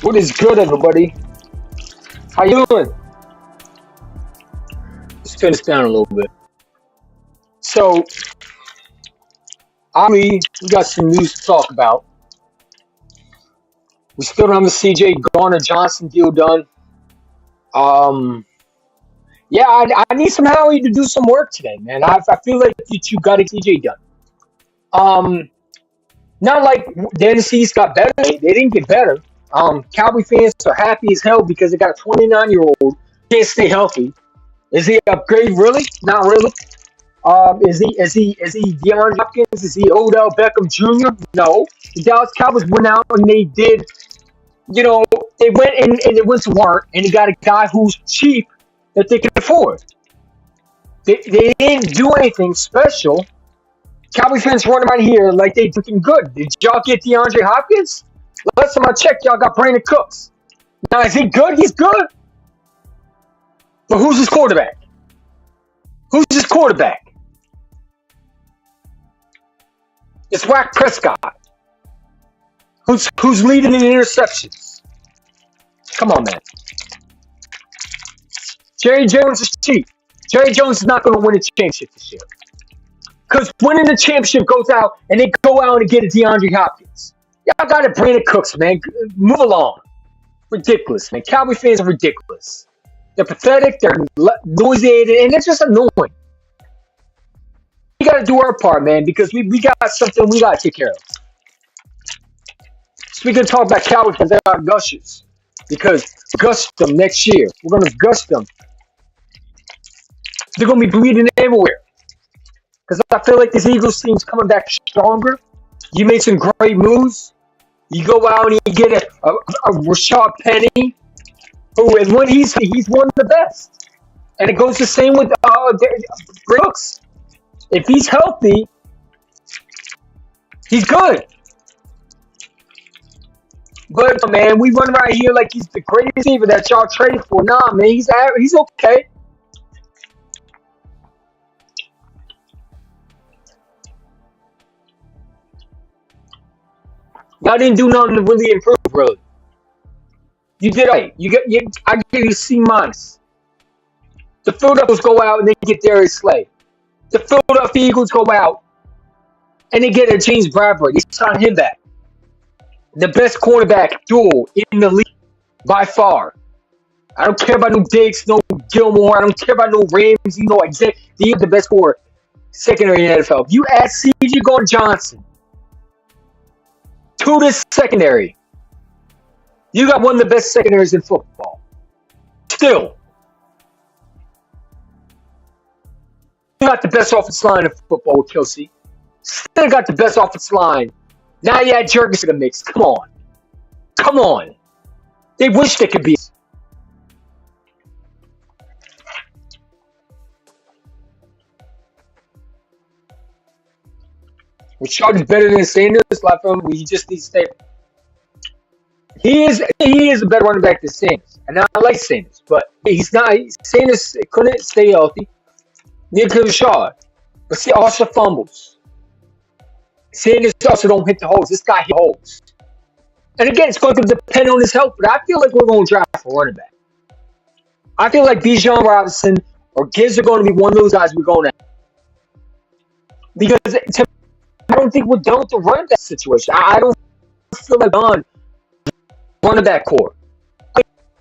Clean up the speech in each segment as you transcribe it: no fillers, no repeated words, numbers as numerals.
What is good, everybody? How you doing? Let's turn this down a little bit. So, we got some news to talk about. We still don't have the CJ Garner Johnson deal done. Um, yeah, I need some Howie to do some work today, man. I feel like you got a CJ done. Um, Not like the NFC's got better. They didn't get better. Cowboy fans are happy as hell because they got a 29-year-old can't stay healthy. Is he upgrade really? Not really. Is he DeAndre Hopkins? Is he Odell Beckham Jr.? No. The Dallas Cowboys went out and they did, you know, they went and it was work and they got a guy who's cheap that they can afford. They didn't do anything special. Cowboys fans running around here like they looking good. Did y'all get DeAndre Hopkins? Last time I checked, y'all got Brandon Cooks. Now is he good? He's good. But who's his quarterback? Who's his quarterback? It's Dak Prescott. Who's leading in interceptions? Come on, man. Jerry Jones is cheap. Jerry Jones is not going to win a championship this year. Because winning the championship goes out and they go out and get a DeAndre Hopkins. Y'all got it, Brandon Cooks, man. Move along. Ridiculous, man. Cowboy fans are ridiculous. They're pathetic. They're noisy, and it's just annoying. We got to do our part, man, because we got something we got to take care of. So we can talk about Cowboy fans. They're our gushers. Because gush them next year. We're going to gush them. They're going to be bleeding everywhere. Because I feel like this Eagles team's coming back stronger. You made some great moves. You go out and you get a Rashad Penny, who, and when he's one of the best. And it goes the same with Brooks. If he's healthy, he's good. But man, we run right here like he's the greatest receiver that y'all traded for. Nah, man, he's okay. Y'all didn't do nothing to really improve, really. You did right. I give you C minus. The Philadelphia Eagles go out and they get Darius Slay. The Philadelphia Eagles go out and they get a James Bradbury. They sign him back. The best cornerback duel in the league by far. I don't care about no Diggs, no Gilmore. I don't care about no Ramsey, no Exec. They're the best for secondary in the NFL. If you add C.J. Gardner Johnson to this secondary, you got one of the best secondaries in football. Still. You got the best offensive line in football with Kelsey. Still got the best offensive line. Now you add Jurgens to the mix. Come on. Come on. They wish they could be. Rashad is better than Sanders. He just needs to stay. He is a better running back than Sanders. And I like Sanders, but he's not. Sanders couldn't stay healthy. Neither could Rashad. But see, also fumbles. Sanders also don't hit the holes. This guy hit holes. And again, it's going to depend on his health, but I feel like we're going to draft a running back. I feel like Bijan Robinson or Gibbs are going to be one of those guys we're going to have. Because I don't think we're done with the running back situation. I don't feel like on running back core.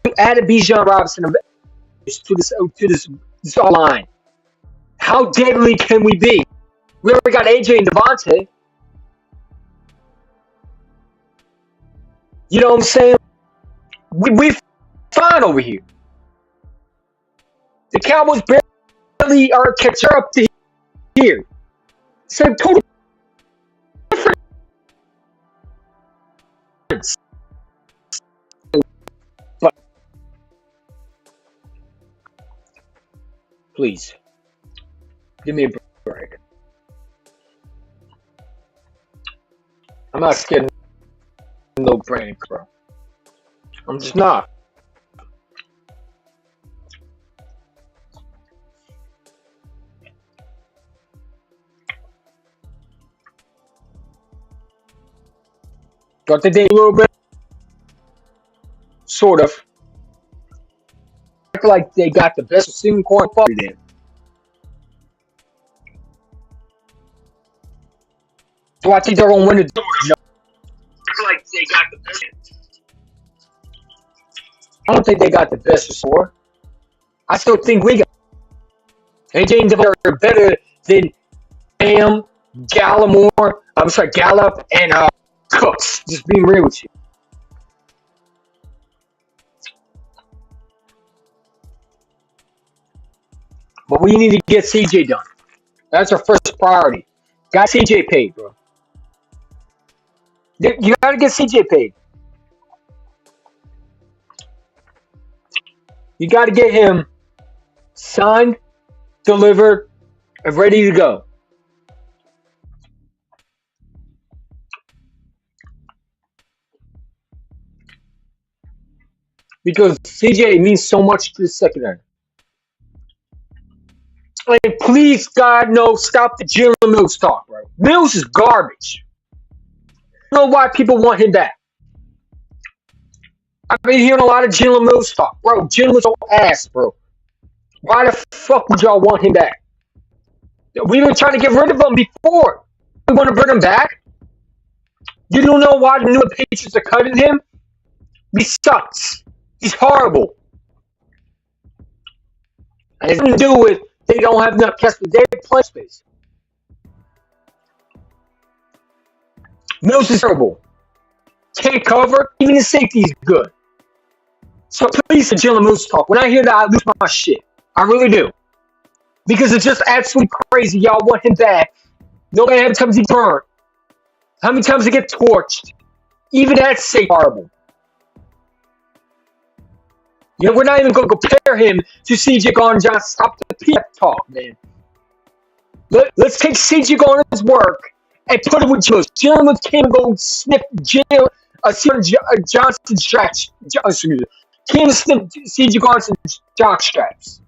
You added Bijan Robinson to this line. How deadly can we be? We already got AJ and Devontae. You know what I'm saying? We're fine over here. The Cowboys barely are catch up to here. Same total difference. But please, give me a break. I'm not scared of no Brandon, bro. I'm just not. Got the day a little bit. sort of. Act like they got the best receiving core in there. Do I think they're gonna win it? No, Like they got the best. I don't think they got the best receiver. I still think we got AJ Devere are better than Bam, Gallimore. I'm sorry, Gallup and Cooks. Just being real with you. But we need to get CJ done. That's our first priority. Got CJ paid, bro. You gotta get CJ paid. You gotta get him signed, delivered, and ready to go. Because CJ means so much to the secondary. And please, God, no, stop the Jalen Mills talk, bro. Mills is garbage. I don't know why people want him back. I've been hearing a lot of Jalen Mills talk, bro. Jalen Mills ass, bro. Why the fuck would y'all want him back? We've been trying to get rid of him before. We want to bring him back. You don't know why the New England Patriots are cutting him? He sucks. He's horrible. And it's nothing to do with they don't have enough play space. Mills is terrible. Can't cover. Even his safety's good. So please, Jalen Mills talk. When I hear that, I lose my shit. I really do. Because it's just absolutely crazy. Y'all want him back. Nobody how many times he burned. How many times he get torched. Even that's safe horrible. You know, we're not even going to compare him to CJ Garner-Johnson. Stop the PF talk, man. Let's take CJ Garner's work and put it with Mills. Jalen Mills can't go sniff Johnson's stretch. Can't sniff CJ Garner's jock straps.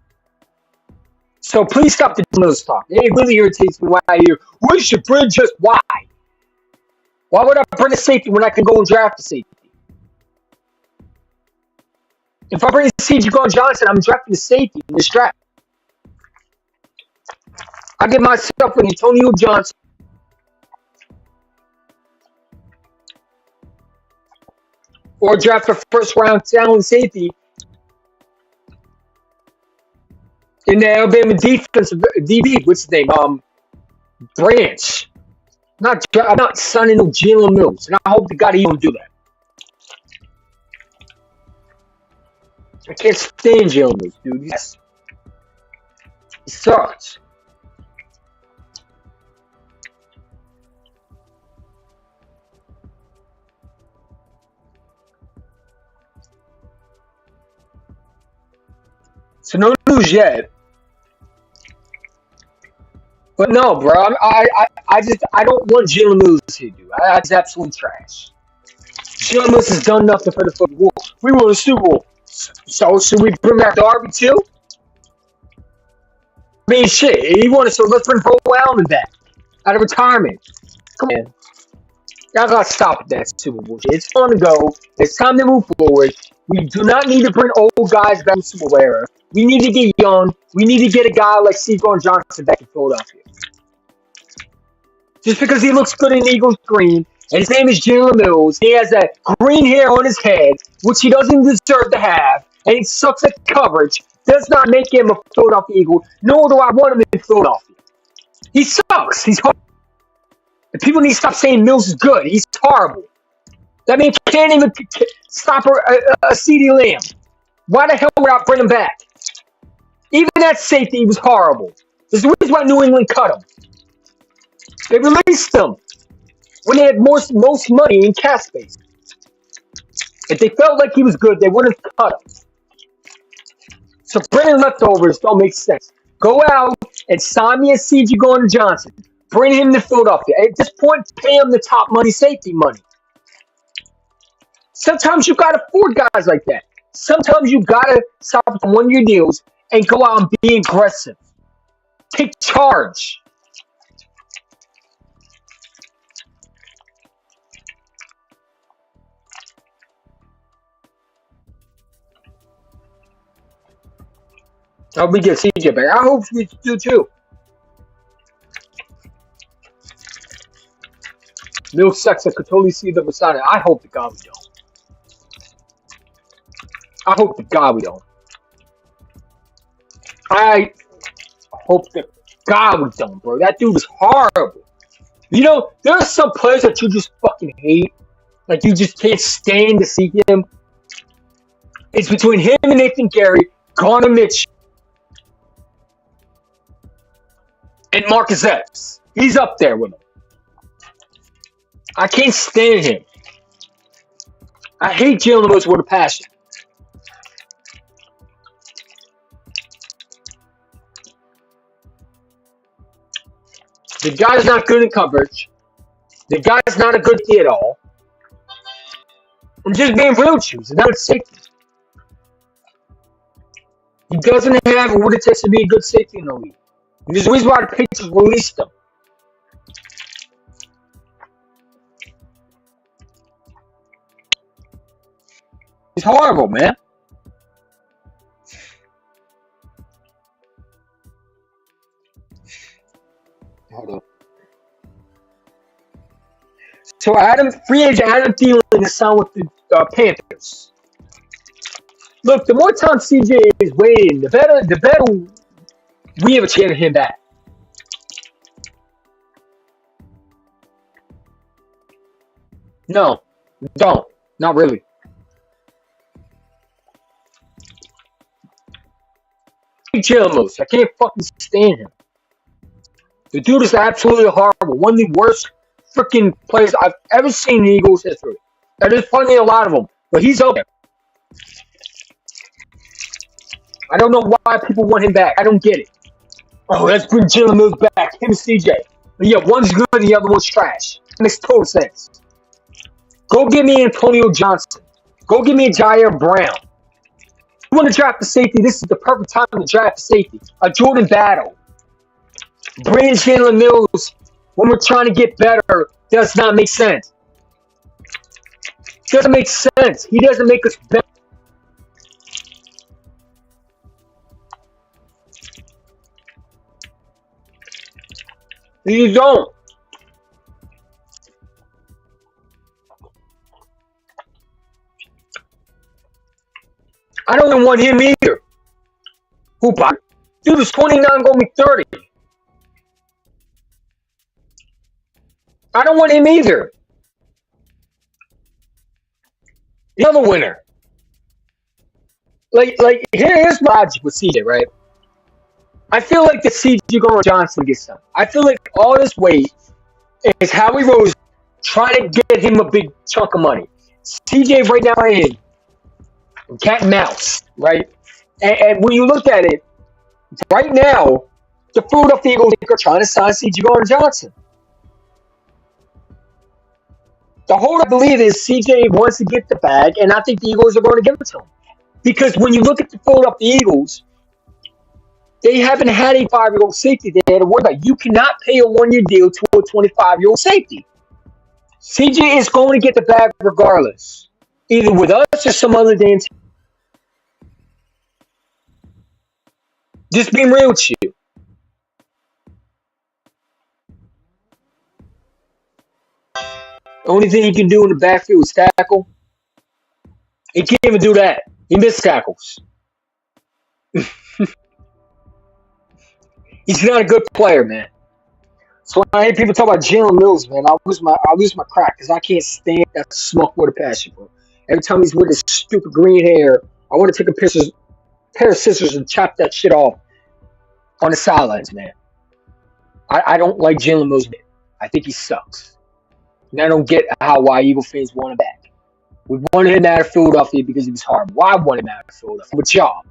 So please stop the Mills talk. It really irritates me when I hear, we should bring just why? Why would I bring a safety when I can go and draft a safety? If I bring CJ Garner-Johnson, I'm drafting a safety in this draft. I get myself an Antonio Johnson. Or draft a first round talent safety in the Alabama defensive DB. What's his name? Branch. I'm not signing no Jalen Mills, and I hope to God he don't do that. I can't stand Jalen Mills, dude. Yes. He sucks. So no news yet. But no, bro. I don't want Jalen Mills here, dude. He's absolute trash. Jalen Mills has done nothing for the football. We won a Super Bowl. So should we bring back Darby too? I mean, shit. He won it, so let's bring Bo Allen back out of retirement. Come on. Y'all gotta stop with that Super Bowl shit. It's fun to go. It's time to move forward. We do not need to bring old guys back to Super Bowl era. We need to get young. We need to get a guy like CJ Garner-Johnson back in Philadelphia. Just because he looks good in Eagles green, and his name is Jalen Mills, he has that green hair on his head, which he doesn't deserve to have, and he sucks at coverage, does not make him a Philadelphia Eagle, nor do I want him in Philadelphia. He sucks. He's horrible. And people need to stop saying Mills is good. He's horrible. That man can't even stop a CeeDee Lamb. Why the hell would I bring him back? Even that safety was horrible. There's the reason why New England cut him. They released him when they had most money in cap space. If they felt like he was good, they wouldn't have cut him. So bringing leftovers don't make sense. Go out and sign me a CJ Garner-Johnson. Bring him to Philadelphia. At this point, pay him the top money, safety money. Sometimes you gotta afford guys like that. Sometimes you gotta stop from one-year deals and go out and be aggressive. Take charge. I hope we get CJ back. I hope we do too. Milk sucks. I could totally see the Masada. I hope to God we don't. I hope to God we don't. I hope to God we don't, bro. That dude is horrible. You know, there are some players that you just fucking hate. Like, you just can't stand to see him. It's between him and Nathan Gary, Garner Mitch, and Marcus Epps. He's up there with him. I can't stand him. I hate Jalen Rose with a passion. The guy's not good in coverage. The guy's not a good kid at all. I'm just being real with you. He's not a safety. He doesn't have what it takes to be a good safety in the league. And there's a reason why the Patriots released him. He's horrible, man. Hold on. So free agent Adam Thielen is signed with the Panthers. Look, the more time CJ is waiting, the better we have a chance of him back. No, don't. Not really. Jalen Rose. I can't fucking stand him. The dude is absolutely horrible. One of the worst freaking players I've ever seen in the Eagles history. And there's plenty a lot of them, but he's up there. I don't know why people want him back. I don't get it. Oh, let's bring Jalen Mills back. Him and CJ. But yeah, one's good and the other one's trash. It makes total sense. Go get me Antonio Johnson. Go get me a Jair Brown. You want to draft the safety? This is the perfect time to draft the safety. A Jordan Battle. Bring Jalen Mills when we're trying to get better does not make sense. Doesn't make sense. He doesn't make us better. You don't. I don't even want him either. Who, Bob? Dude is 29 going to be 30. I don't want him either. The other winner. Like here's my logic with CJ, right? I feel like the CJ Garner Johnson gets done. I feel like all this weight is Howie Rose trying to get him a big chunk of money. CJ right now is cat and mouse, right? And when you look at it, right now, the Philadelphia Eagles are trying to sign CJ Garner Johnson. The whole I believe is CJ wants to get the bag, and I think the Eagles are going to give it to him. Because when you look at the Philadelphia Eagles, they haven't had a 5-year-old safety they had to worry about. You cannot pay a 1-year deal to a 25-year-old safety. CJ is going to get the bag regardless, either with us or some other damn team. Just being real with you. The only thing he can do in the backfield is tackle. He can't even do that. He missed tackles. He's not a good player, man. So when I hear people talk about Jalen Mills, man, I lose my crack because I can't stand that smoke with a passion, bro. Every time he's with his stupid green hair, I want to take a pair of scissors and chop that shit off on the sidelines, man. I don't like Jalen Mills. I think he sucks. And I don't get why Eagle fans want him back. We wanted him out of Philadelphia because he was horrible. Why want him out of Philadelphia? With y'all.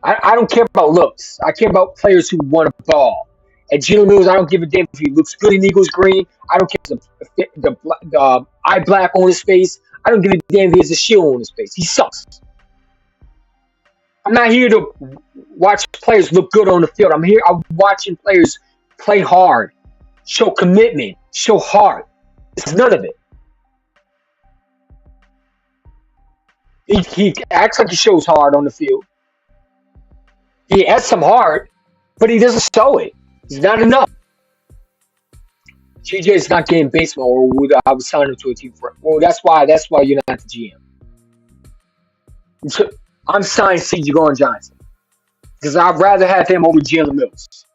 I don't care about looks. I care about players who want a ball. And Jalen Mills, I don't give a damn if he looks good in Eagles green. I don't care if the eye black on his face. I don't give a damn if he has a shield on his face. He sucks. I'm not here to watch players look good on the field. I'm watching players play hard, show commitment, show heart. It's none of it. He acts like he shows hard on the field. He has some heart, but he doesn't show it. He's not enough. JJ is not getting baseball, or would I would sign him to a team for? Well, that's why. That's why you're not the GM. So, I'm signing C.J. Gordon Johnson because I'd rather have him over Jalen Mills.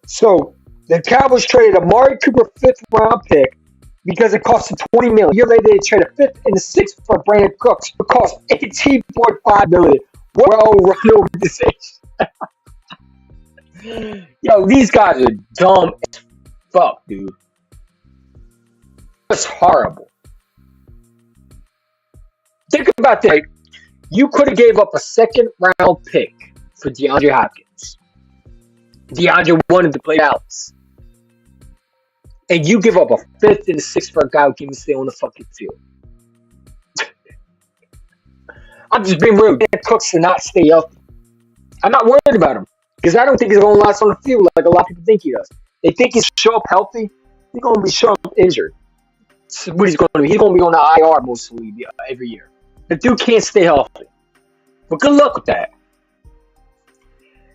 So the Cowboys traded Amari Cooper fifth round pick because it cost them $20 million. A year later, they traded a fifth and the sixth for Brandon Cooks. It cost $18.5 million. Well-run organization. Yo, these guys are dumb as fuck, dude. It's horrible. Think about that. You could have gave up a second round pick for DeAndre Hopkins. DeAndre wanted to play Dallas. And you give up a fifth and a sixth for a guy who can't even stay on the fucking field. I'm just being real. Dan Cooks to not stay healthy. I'm not worried about him. Because I don't think he's going to last on the field like a lot of people think he does. They think he's show up healthy. He's going to be show up injured. That's what he's going to be. He's going to be on the IR mostly every year. The dude can't stay healthy. But good luck with that.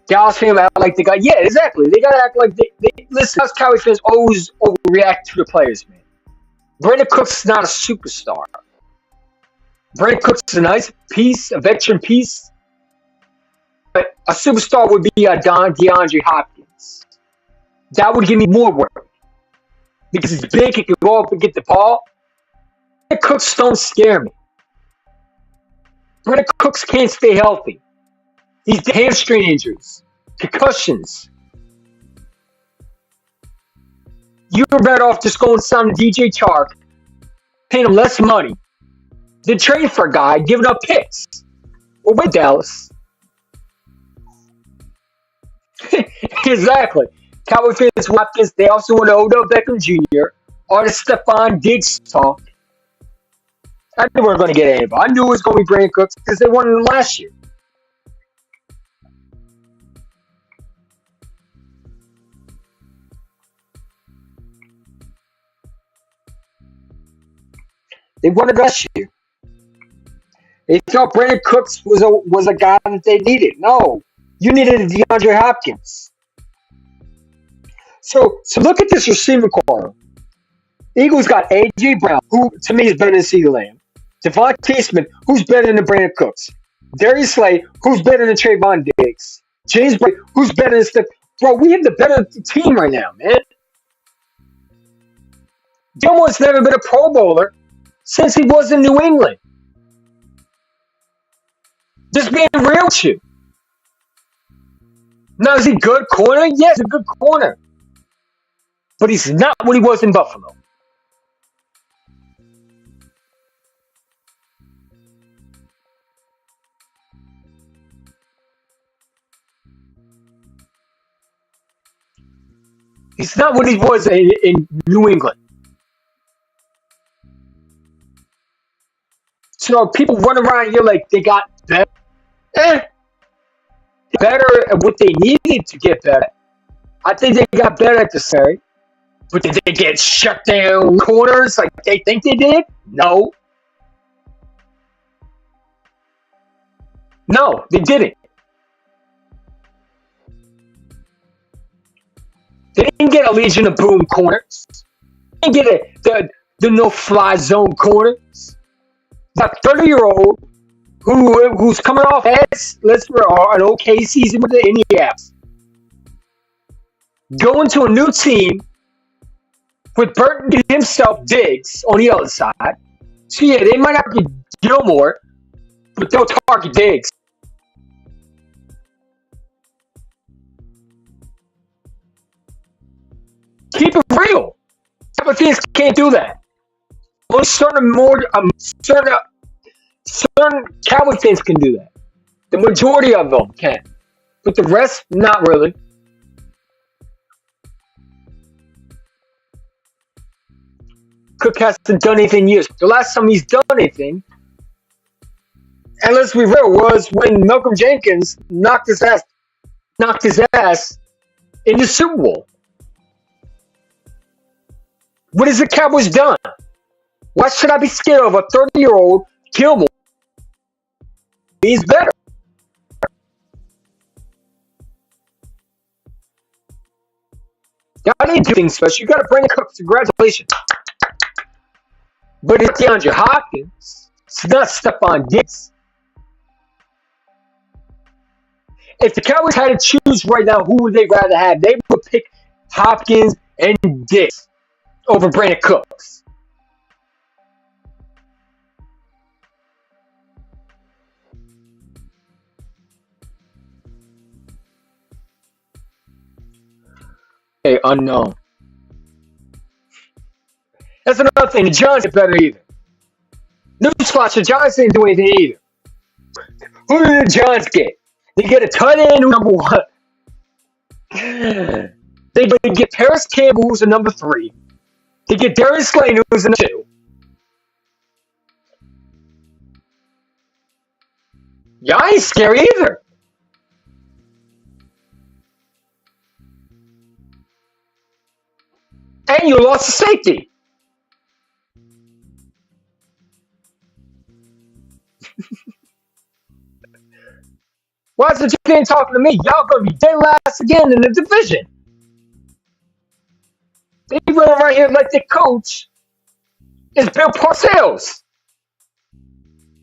Dallas fans act like they got, yeah, exactly. They got to act like they listen, us Cowboys fans always overreact to the players, man. Brandon Cooks is not a superstar. Brandon Cooks is a nice piece, a veteran piece. But a superstar would be DeAndre Hopkins. That would give me more work. Because he's big, he can go up and get the ball. Brandon Cooks don't scare me. Brandon Cooks can't stay healthy. He's hamstring injuries, concussions. You're better off just going to sign DJ Chark, paying him less money, than trading for a guy, giving up picks. Well, with Dallas. Exactly. Cowboy fans, Watkins, they also want Odell Beckham Jr. or the Stephon Diggs talk. I knew we were going to get anybody. I knew it was going to be Brandon Cooks because they won him last year. They won it last year. They thought Brandon Cooks was a guy that they needed. No, you needed a DeAndre Hopkins. So look at this receiving core. Eagles got A.J. Brown, who to me is better than CeeDee Lamb. Devontae Smith, who's better than Brandon Cooks. Darius Slay, who's better than Trayvon Diggs. James Brady, who's better than Steph. Bro, we have the better team right now, man. Gilmore's never been a Pro Bowler since he was in New England. Just being real with you. Now, is he good corner? Yes, a good corner. But he's not what he was in Buffalo. He's not what he was in New England. So people run around here like they got better. Better at what they needed to get better. I think they got better at the series. But did they get shut down corners like they think they did? No. No, they didn't. They didn't get a Legion of Boom corners. They didn't get the no-fly zone corners. A 30-year-old who's coming off as an okay season with the Indianapolis, going to a new team with Burton himself, Diggs on the other side. So yeah, they might not get Gilmore, but they'll target Diggs. Keep it real. Cowboy fans can't do that. Only certain Cowboy fans can do that. The majority of them can, but the rest, not really. Cook hasn't done anything in years. The last time he's done anything And let's be real, was when Malcolm Jenkins knocked his ass in the Super Bowl. What has the Cowboys done? Why should I be scared of a 30-year-old Gilmore? He's better. Y'all didn't do things special. You got to Brandon Cooks. Congratulations. But it's DeAndre Hopkins. It's not Stephon Diggs. If the Cowboys had to choose right now, who would they rather have? They would pick Hopkins and Diggs over Brandon Cooks. Hey, unknown. That's another thing. The Giants are better either. Newsflash, the Giants didn't do anything either. Who did the Giants get? They get a tight end who's number one. They get Paris Campbell, who's a number 3. They get Darius Slayton, who's a number 2. Y'all ain't scary either. And you lost a safety. Why is the team talking to me? Y'all gonna be dead last again in the division. They run around here like their coach is Bill Parcells.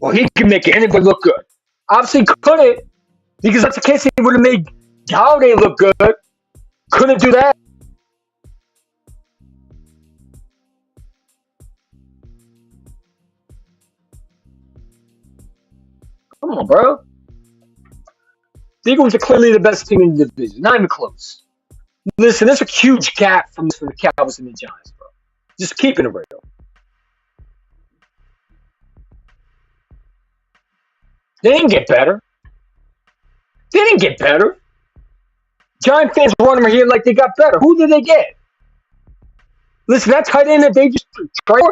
Well, he can make anybody look good. Obviously couldn't, because that's the case he would have made Galladay look good. Couldn't do that. Come on, bro. The Eagles are clearly the best team in the division. Not even close. Listen, there's a huge gap from the Cowboys and the Giants, bro. Just keeping it real. They didn't get better. They didn't get better. Giant fans run them here like they got better. Who did they get? Listen, that tight end that they just traded,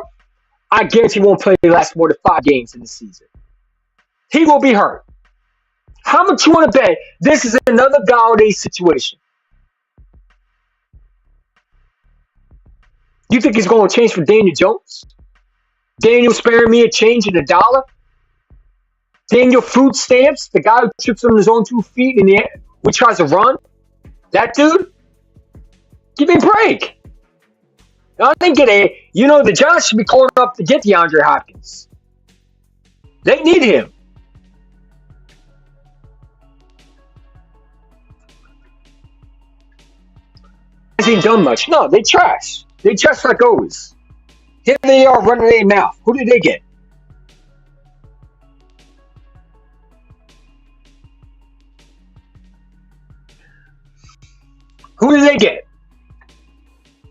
I guarantee won't play the last more than 5 games in the season. He will be hurt. How much you want to bet this is another Galladay situation? You think he's going to change for Daniel Jones? Daniel sparing me a change in $1? Daniel Food Stamps, the guy who trips on his own 2 feet in the air, who tries to run? That dude? Give me a break. I didn't get a. You know, the Giants should be calling up to get DeAndre Hopkins. They need him. Hasn't done much. No, they trash. They trash like always. Here they are running their mouth. Who did they get? Who did they get?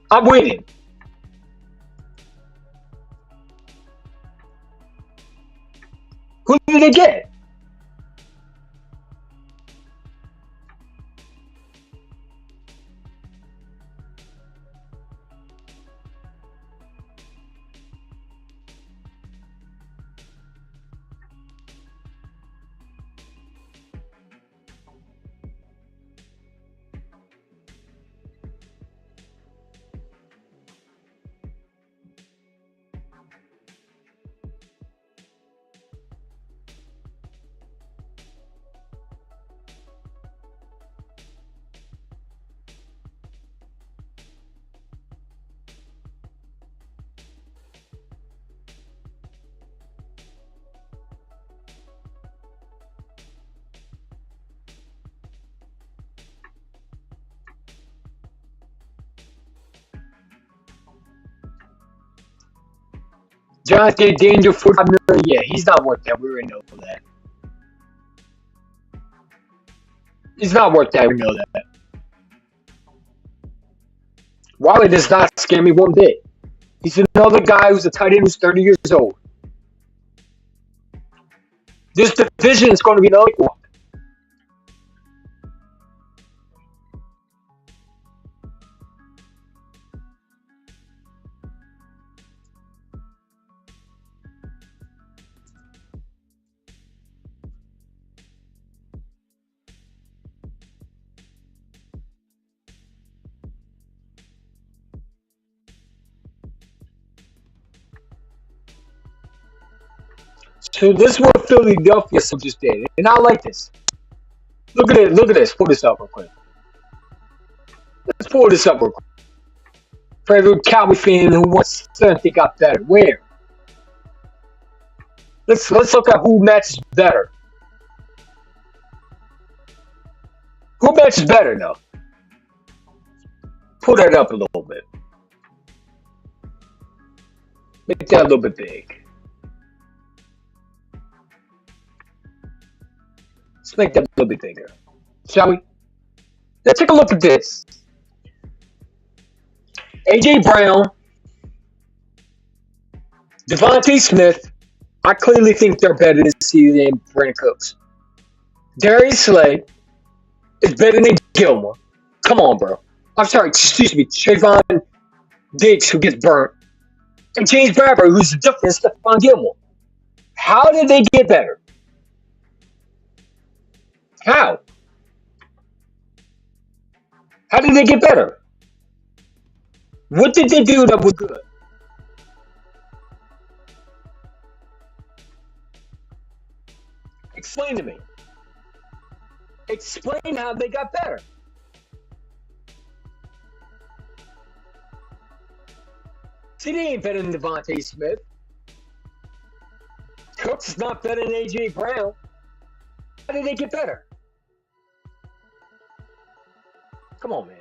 I'm waiting. Who did they get? Giants gave Daniel $45 million. Yeah, he's not worth that. We already know that. He's not worth that. We know that. Wiley does not scare me one bit. He's another guy who's a tight end who's 30 years old. This division is going to be another one. So this is what Philadelphia just did, and I like this. Look at it. Look at this. Pull this up real quick. Let's pull this up real quick. For every Cowboy fan who wants to think got better, where? Let's look at who matches better. Who matches better though? Pull that up a little bit. Make that a little bit big. Let's make that a little bit bigger. Shall we? Let's take a look at this. AJ Brown, Devontae Smith. I clearly think they're better this season than Brandon Cooks. Darius Slay is better than Gilmore. Come on, bro. I'm sorry, excuse me, Trayvon Diggs, who gets burnt, and James Bradbury, who's different than Stephon Gilmore. How did they get better? How? How did they get better? What did they do that was good? Explain to me. Explain how they got better. See, they ain't better than Devontae Smith. Cooks is not better than A.J. Brown. How did they get better? Come on, man.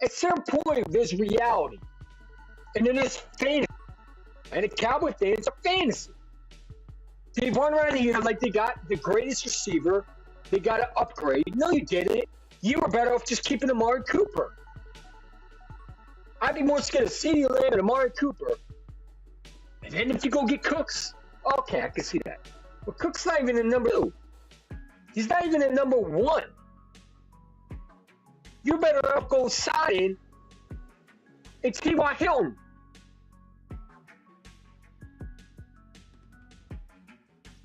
At some point, there's reality. And then there's fantasy. And the Cowboy fans are fantasy. They run around here like they got the greatest receiver. They got to upgrade. No, you didn't. You were better off just keeping Amari Cooper. I'd be more scared of CeeDee Lamb and Amari Cooper. And then if you go get Cooks, okay, I can see that. But Cook's not even in number 2. He's not even in number 1. You better off go sign it's T.Y. Hilton.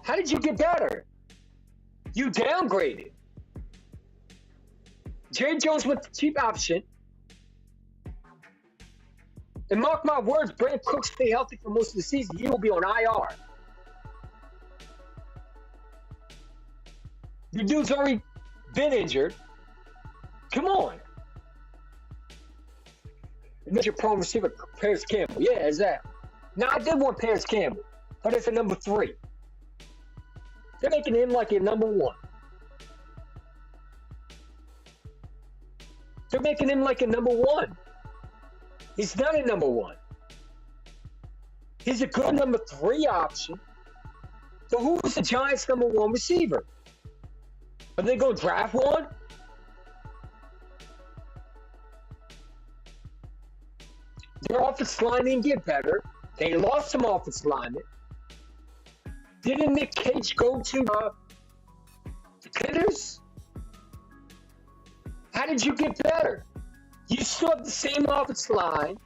How did you get better? You downgraded. Jerry Jones went the cheap option. And mark my words, Brandon Cooks stay healthy for most of the season. He will be on IR. The dude's already been injured. Come on. And that's your prone receiver, Paris Campbell. Yeah, exactly. Now, I did want Paris Campbell, but it's a number 3. They're making him like a number 1. They're making him like a number 1. He's not a number 1. He's a good number 3 option. So who's the Giants' number 1 receiver? Are they going to draft one? Their offensive line didn't get better. They lost some offensive linemen. Didn't Nick Cage go to the Kitters? How did you get better? You still have the same offensive line.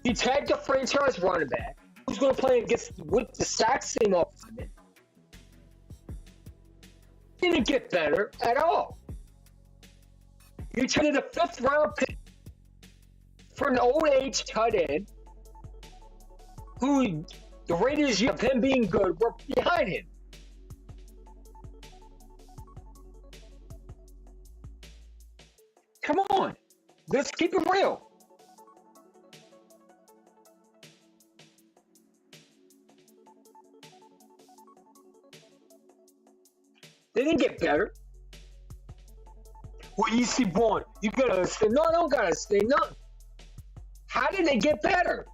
You tagged a franchise running back who's going to play against with the exact same offensive line. Didn't get better at all. You traded a 5th round pick for an old age tight end who the Raiders, of him being good, were behind him. Come on. Let's keep it real. They didn't get better. Well, you see one, you gotta say, no, I don't gotta say nothing. How did they get better?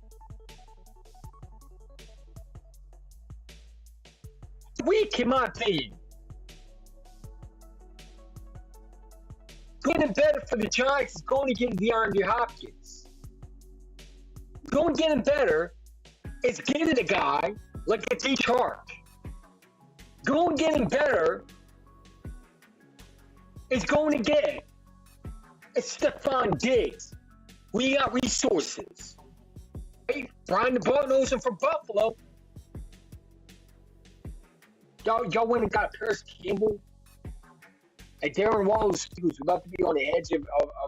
Weak, in my opinion. Getting better for the Giants is going to get DeAndre Hopkins. Going to get him better is getting a guy like a D. Chark. Going to get him better is going to get a Stephon Diggs. We got resources. Hey, Brian DeBoer knows him from Buffalo. Y'all went and got Paris Campbell. And Darren Wallace, who's about to be on the edge of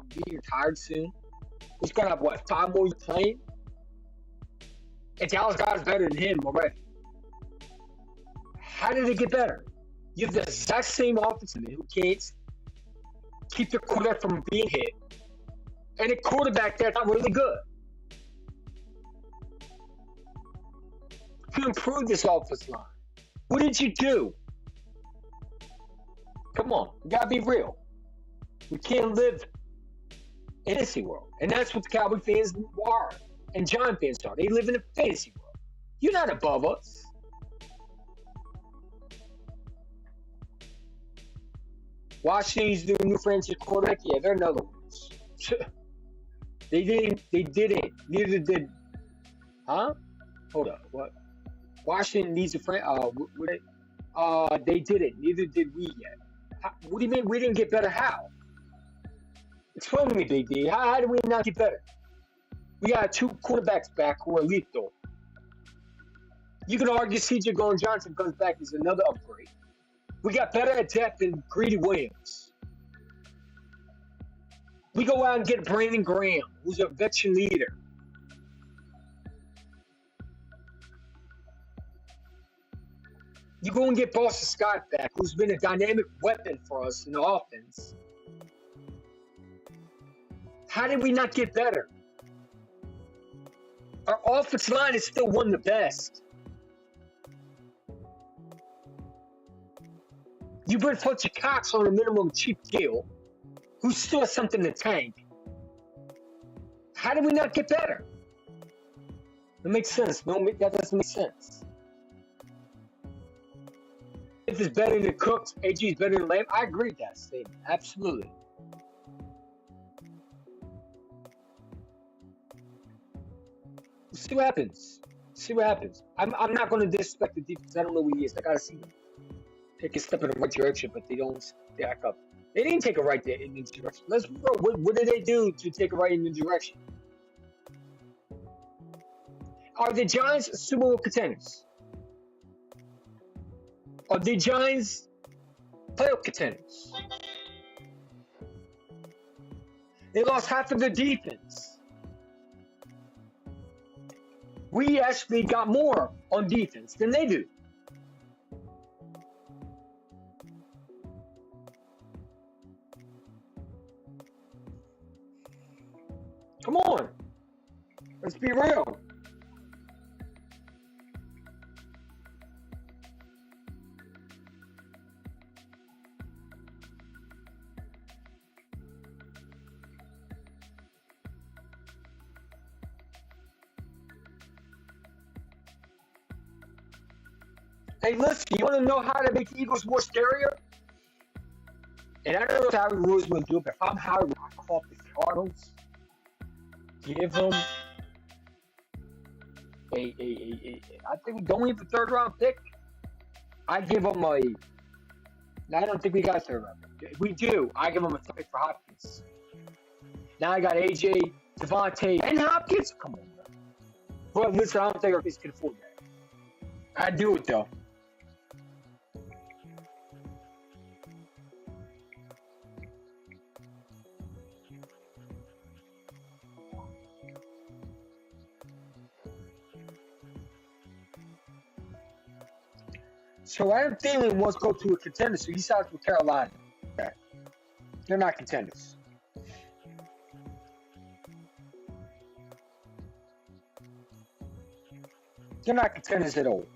being retired soon. He's got up, 5 more years playing? And Dallas guys better than him already. How did it get better? You have the exact same offensive man who can't keep the quarterback from being hit, and a quarterback that's not really good. To improve this offensive line, what did you do? Come on, you gotta be real. We can't live in a fantasy world, and that's what the Cowboy fans are, and Giant fans are. They live in a fantasy world. You're not above us. Washington's the new franchise quarterback. Yeah, they're another one. They didn't. They didn't. Neither did. Huh? Hold up. What? Washington needs a they didn't. Neither did we yet. What do you mean we didn't get better? How? Explain to me, Big D. How did we not get better? We got two quarterbacks back who are lethal. You can argue C.J. Gardner-Johnson comes back as another upgrade. We got better at depth than Greedy Williams. We go out and get Brandon Graham, who's a veteran leader. You go and get Boston Scott back, who's been a dynamic weapon for us in the offense. How did we not get better? Our offensive line is still one of the best. You put Fletcher Cox on a minimum cheap deal, who still has something to tank. How did we not get better? That makes sense. No, that doesn't make sense. If it's better than Cooks, AG is better than Lamb. I agree with that statement. Absolutely. See what happens. See what happens. I'm not going to disrespect the defense. I don't know who he is. I got to see them take a step in the right direction, but they don't stack up. They didn't take a right in the direction. Let's bro. What did they do to take a right in the direction? Are the Giants Super Bowl contenders? Are the Giants playoff contenders? They lost half of their defense. We actually got more on defense than they do. Come on. Let's be real. Hey, listen, you want to know how to make the Eagles more scarier? And I don't know if Harry Ruiz will do it, but if I'm Harry, I call up the Cardinals. Give them I think we don't have a third round pick. I give them I don't think we got a third round pick. If we do, I give them a third pick for Hopkins. Now I got AJ, Devontae, and Hopkins. Come on, bro. But listen, I don't think our kids can afford that. I'd do it though. So Adam Thielen wants to go to a contender, so he sides with Carolina. Okay. They're not contenders. They're not contenders at all.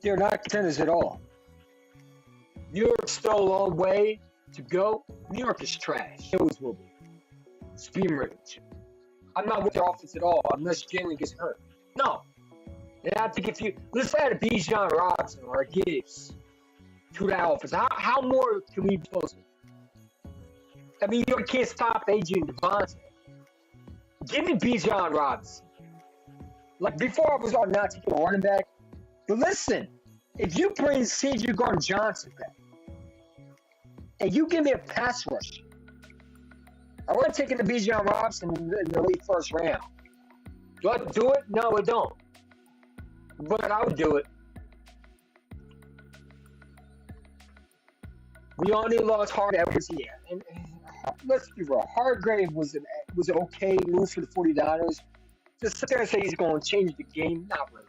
They're not contenders at all. New York's still a long way to go. New York is trash. It always will be. It's being rich. I'm not with their offense at all unless Jalen gets hurt. No. And I think if you let's add a Bijan Robinson or a Gibbs to that offense, how more can we impose it? I mean, you can't stop AJ and Devontae. Give me Bijan Robinson. Like before, I was all not taking a running back. But listen, if you bring C.J. Gardner-Johnson back and you give me a pass rush, I would have taken the Bijan Robinson in the late first round. Do I do it? No, I don't. But I would do it. We only lost Hard Edwards, yeah. And let's be real, Hargrave was was an okay move for the 49ers. Just sit there and say he's going to change the game. Not really.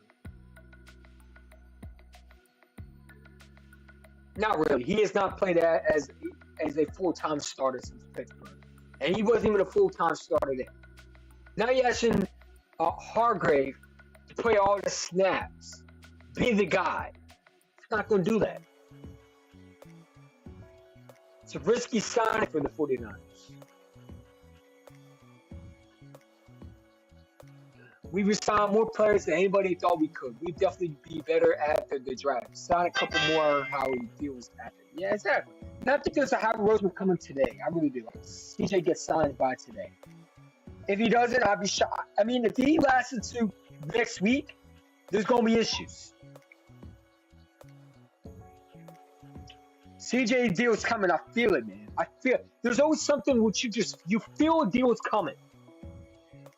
Not really. He has not played as a full-time starter since Pittsburgh. And he wasn't even a full-time starter then. Now you're asking Hargrave to play all the snaps. Be the guy. He's not going to do that. It's a risky signing for the 49ers. We resigned more players than anybody thought we could. We'd definitely be better after the draft. Sign a couple more how he feels after. Yeah, exactly. And I think there's a Howard Roseman coming today. I really do. Like, CJ gets signed by today. If he doesn't, I'd be shocked. I mean, if he lasted to next week, there's going to be issues. CJ deal's coming. I feel it, man. I feel it. There's always something which you feel a deal is coming.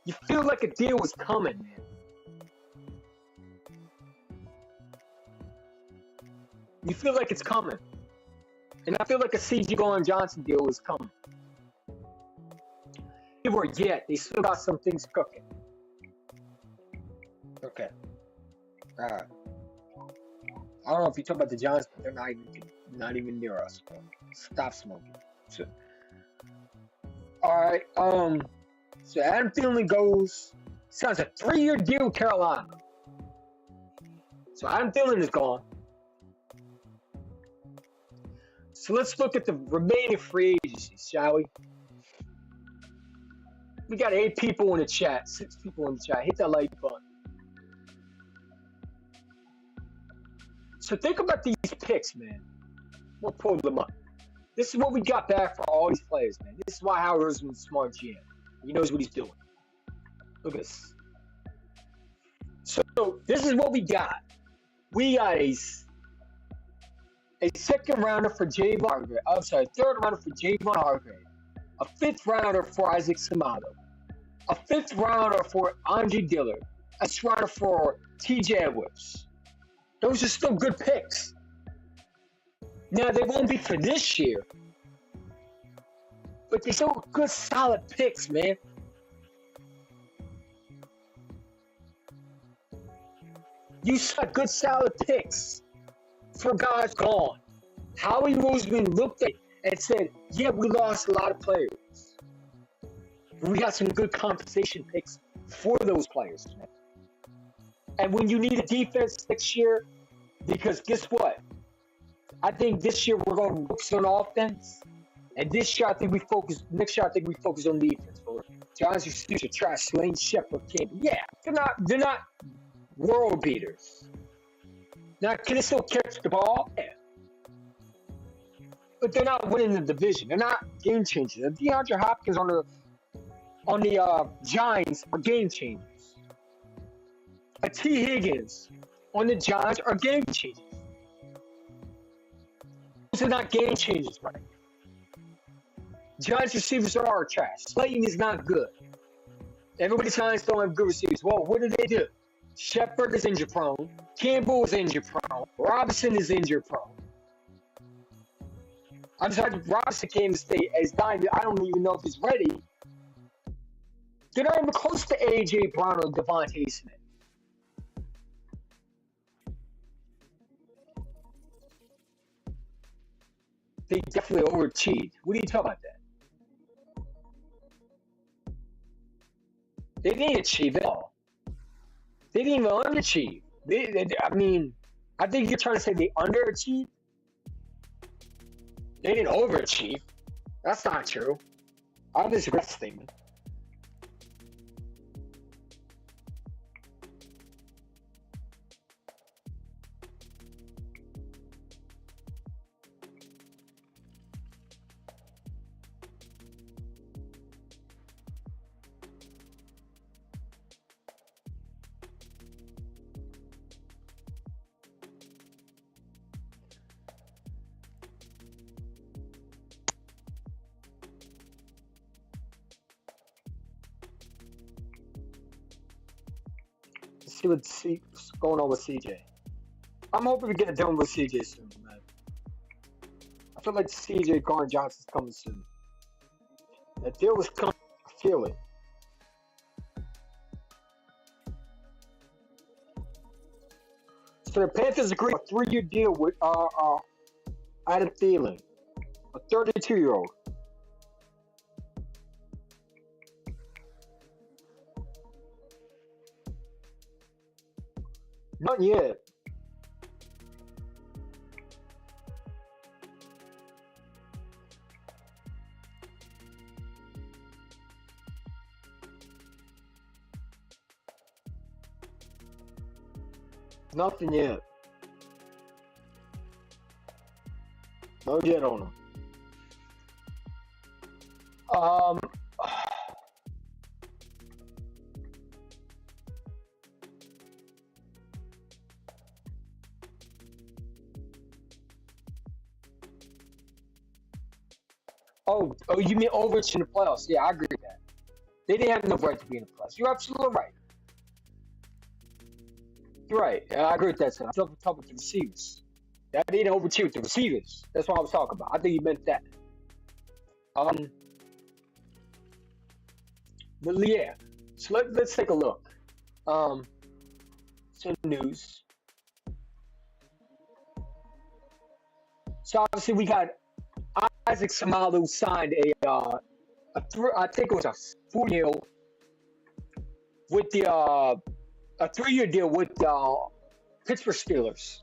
You feel like a deal is coming, man. You feel like it's coming. And I feel like a CJ Gardner-Johnson deal is coming. They weren't yet. They still got some things cooking. Okay. Alright. I don't know if you talk about the Giants, but they're not even near us. Bro. Stop smoking. So, alright, so Adam Thielen goes, signs a 3-year deal with Carolina. So Adam Thielen is gone. So let's look at the remaining free agencies, shall we? We got 8 people in the chat, 6 people in the chat. Hit that like button. So think about these picks, man. We'll pull them up. This is what we got back for all these players, man. This is why Howard Roseman's a smart GM. He knows what he's doing. Look at this. So this is what we got. We got a second rounder for Javon Hargrave. I'm sorry, third rounder for Javon Hargrave. A 5th rounder for Isaac Seumalo. A 5th rounder for Andre Dillard. A 6th rounder for TJ Edwards. Those are still good picks. Now, they won't be for this year. But they're still good, solid picks, man. You saw good, solid picks for guys gone. Howie Roseman looked at it and said, yeah, we lost a lot of players. But we got some good compensation picks for those players, man. And when you need a defense next year, because guess what? I think this year we're going to focus on offense. And this year, next year, I think we focus on defense. Giants receivers are trash. Lane Shepard came. Yeah, they're not world beaters. Now, can they still catch the ball? Yeah. But they're not winning the division. They're not game changers. And DeAndre Hopkins on the Giants are game changers. A T. Higgins on the Giants are game changers. Those are not game changers, right? Giants receivers are trash. Slayton is not good. Everybody's Giants don't have good receivers. Well, what do they do? Shepard is injury prone. Campbell is injury prone. Robinson is injury prone. I'm sorry, Robinson came to stay as dying. I don't even know if he's ready. They're not even close to A.J. Brown or Devontae Smith. They definitely overachieved. What are you talking about that? They didn't achieve it all. They didn't even underachieve. I think you're trying to say they underachieved. They didn't overachieve. That's not true. I disagree with that statement. See what's going on with CJ. I'm hoping we get it done with CJ soon, man. I feel like CJ Gardner-Johnson's coming soon. That deal was coming. I Thielen. So the Panthers agreed a 3-year deal with Adam Thielen, a 32-year-old. Not yet. Nothing yet. No yet on him. Um. Oh, you mean Overwatch in the playoffs? Yeah, I agree with that. They didn't have no right to be in the playoffs. You're absolutely right. You're right. Yeah, I agree with that. I'm talking about the receivers. That didn't overtake with the receivers. That's what I was talking about. I think you meant that. Um, but yeah. So let's take a look. Um, some news. So obviously we got Isaac Samalu signed I think it was a 4-year with the a 3-year deal with the Pittsburgh Steelers.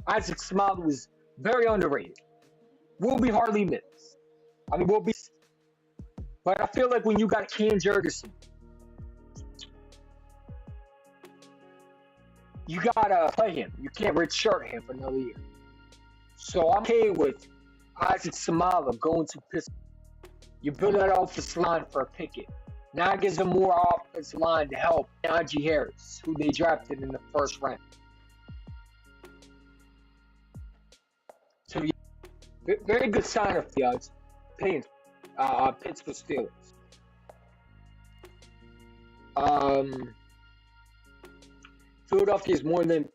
Isaac Samalu was very underrated. Will be hardly missed. I mean, will be. But I feel like when you got Cam Jurgensen, you gotta play him. You can't redshirt him for another year. So I'm okay with Isaac Samalu going to Pittsburgh. You build that offensive line for Pickett. Now it gives them more offensive line to help Najee Harris, who they drafted in the first round. So yeah, very good sign of the Pittsburgh Steelers. Philadelphia is more than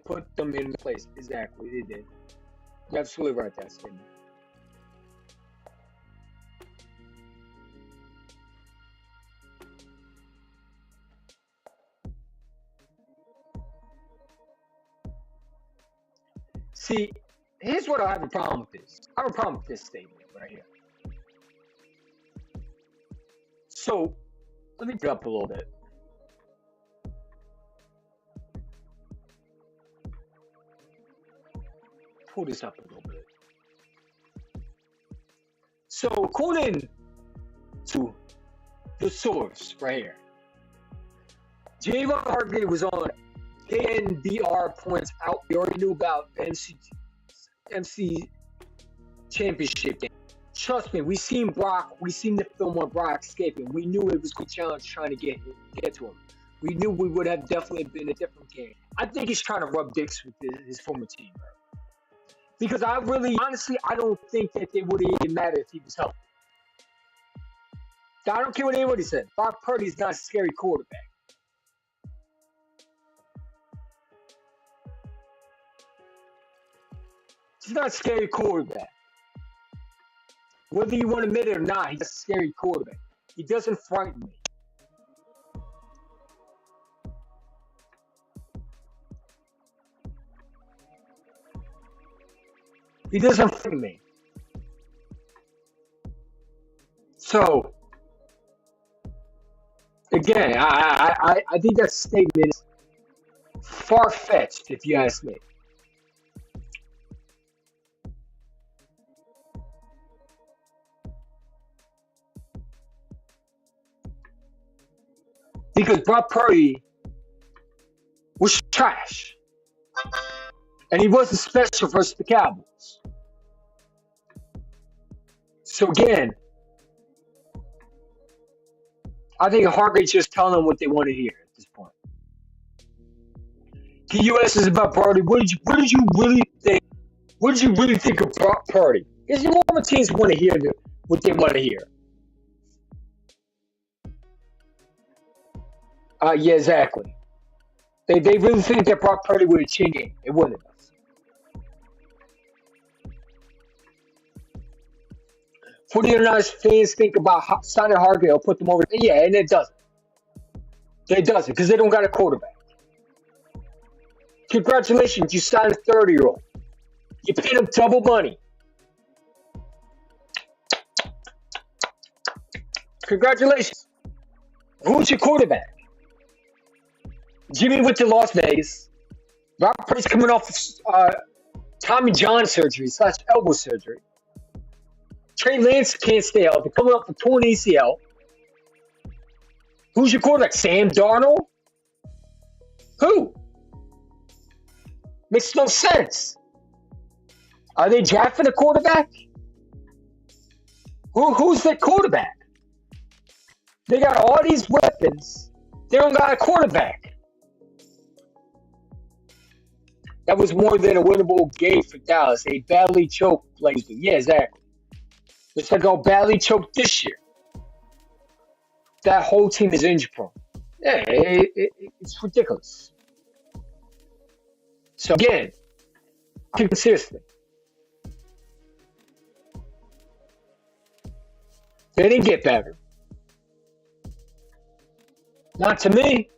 put them in place. Exactly, they did. You're absolutely right, that statement. See, here's what I have a problem with this. I have a problem with this statement right here. So, let me get up a little bit. Pull this up a little bit. So, according to the source right here, Javon Hargrave was on KNBR points out. We already knew about the MC championship game. Trust me, we seen the film on Brock escaping. We knew it was a good challenge trying to get to him. We knew we would have definitely been a different game. I think he's trying to rub dicks with his former team, bro. Because honestly, I don't think that they would have even mattered if he was healthy. I don't care what anybody said. Brock Purdy's not a scary quarterback. He's not a scary quarterback. Whether you want to admit it or not, he's a scary quarterback. He doesn't frighten me. He doesn't frighten me. So, again, I think that statement is far-fetched, if you ask me. Because Brock Purdy was trash. And he wasn't special versus the Cowboys. So again, I think Hargrave's just telling them what they want to hear at this point. The U.S. is about Purdy. What did you really think? What did you really think of Brock Purdy? Because the normal teams want to hear what they want to hear. Yeah, exactly. They really think that Brock Purdy would have changed it. It wouldn't have. 49ers fans think about signing Hargrave will put them over. Yeah, and it doesn't. It doesn't because they don't got a quarterback. Congratulations, you signed a 30-year-old. You paid him double money. Congratulations. Who's your quarterback? Jimmy went to Las Vegas. Robert Purdy's coming off Tommy John surgery / elbow surgery. Trey Lance can't stay healthy. Coming off a torn ACL. Who's your quarterback? Sam Darnold? Who? Makes no sense. Are they drafting a quarterback? Who's their quarterback? They got all these weapons. They don't got a quarterback. That was more than a winnable game for Dallas. They badly choked. Yeah, exactly. Just like how badly choked this year. That whole team is injury prone. Yeah, it's ridiculous. So again, take it seriously. They didn't get better. Not to me.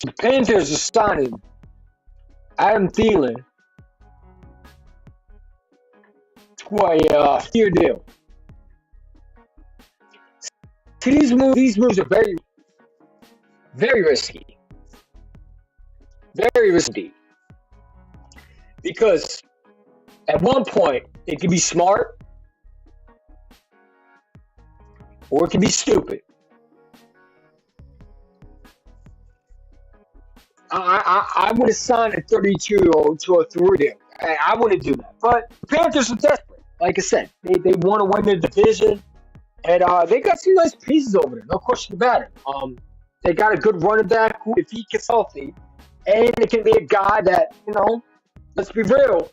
The Panthers are signing Adam Thielen to a 3-year deal. See, these moves are very, very risky. Very risky. Because at one point, it can be smart or it can be stupid. I would have signed a 32-year-old to a 3-year deal. I wouldn't do that. But the Panthers are desperate. Like I said, they want to win the division. And they got some nice pieces over there. No question about it. They got a good running back who, if he gets healthy, and it can be a guy that, let's be real,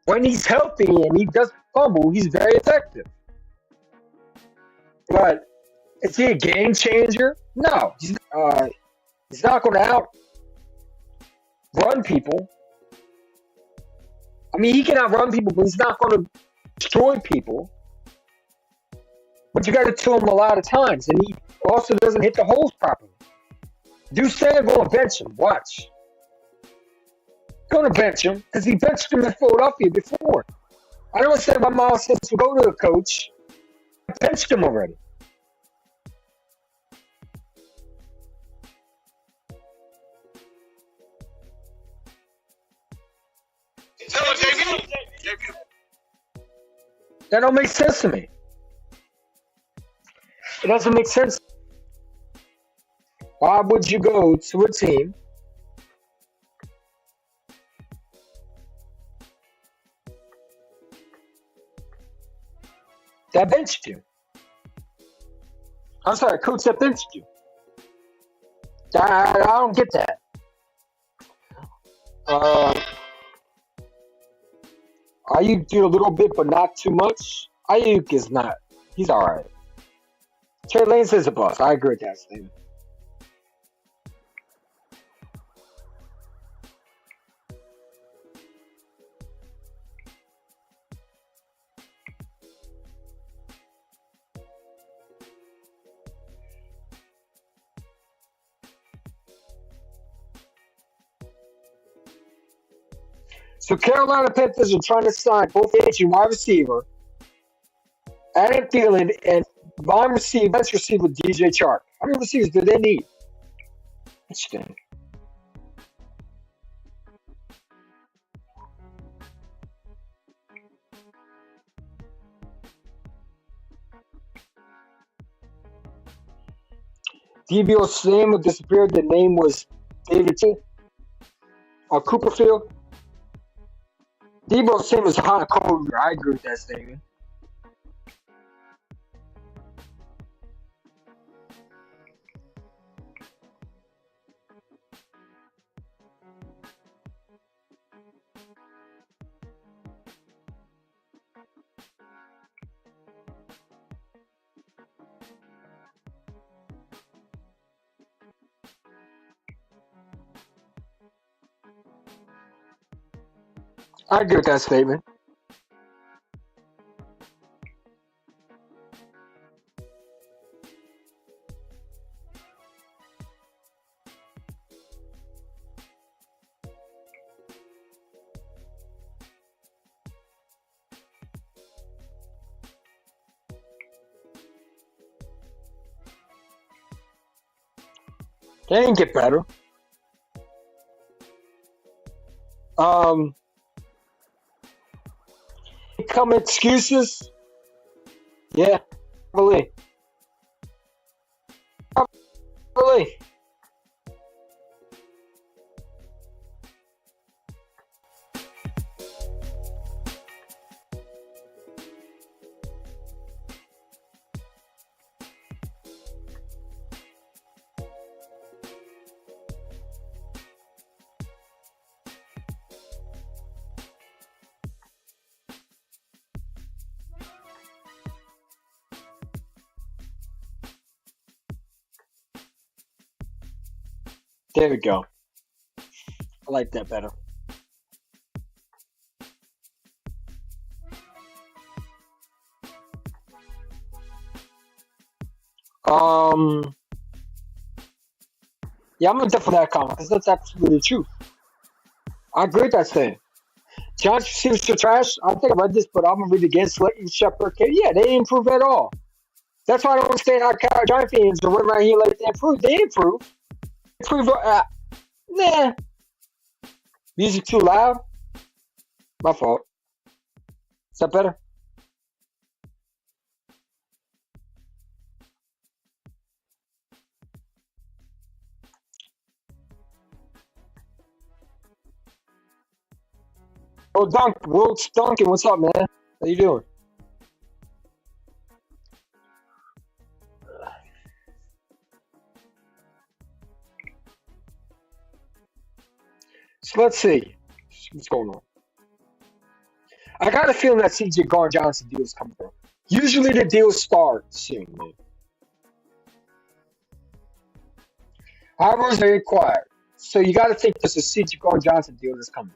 when he's healthy and he doesn't fumble, he's very effective. But is he a game changer? No. He's not going to outrun people. I mean, he can outrun people, but he's not going to destroy people. But you got to kill him a lot of times, and he also doesn't hit the holes properly. Do stand go and bench him. Watch. Going to bench him because he benched him in Philadelphia before. I don't understand why Miles says to go to a coach. I benched him already. That don't make sense to me. It doesn't make sense. Why would you go to a team that benched you? I'm sorry, coach that benched you. I don't get that. Ayuk did a little bit, but not too much. Ayuk is not. He's all right. Trey Lance is a boss. I agree with that statement. So Carolina Panthers are trying to sign both edge and wide receiver, Adam Thielen, and bench receiver DJ Chark. How many receivers do they need? Interesting. Debo Samuel disappeared. The name was David T. Cooperfield. Debo Samuel is hot cold. I agree with that statement. I agree with that statement. They didn't get better. Um, come excuses. Yeah, probably. Probably. There we go. I like that better. Um, yeah, I'm gonna definitely that comment because that's absolutely the truth. I agree with that saying. Giants receivers are trash. I think I read this, but I'm gonna read it again. Slayton, Shepard, yeah, they didn't improve at all. That's why I don't understand how Giant fans are running around here like they improve. They improve. Improve. Nah. Music too loud. My fault. Is that better? Oh, Wilkes Duncan, what's up, man? How you doing? So let's see. What's going on? I got a feeling that CJ Garn Johnson deal is coming through. Usually the deals start soon, man. However, it's very quiet. So you got to think there's a CJ Garn Johnson deal that's coming.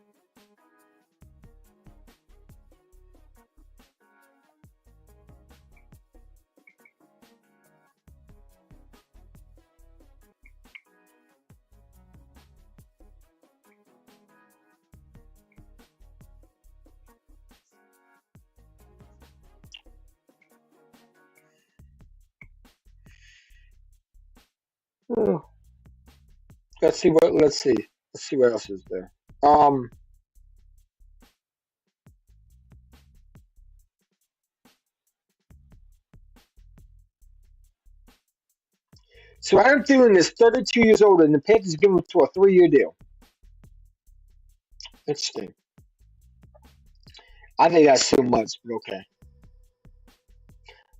Oh, let's see what. Let's see. Let's see what else is there. So Adam Thielen is 32 years old, and the Panthers give him to a 3-year deal. Interesting. I think that's too much, but okay.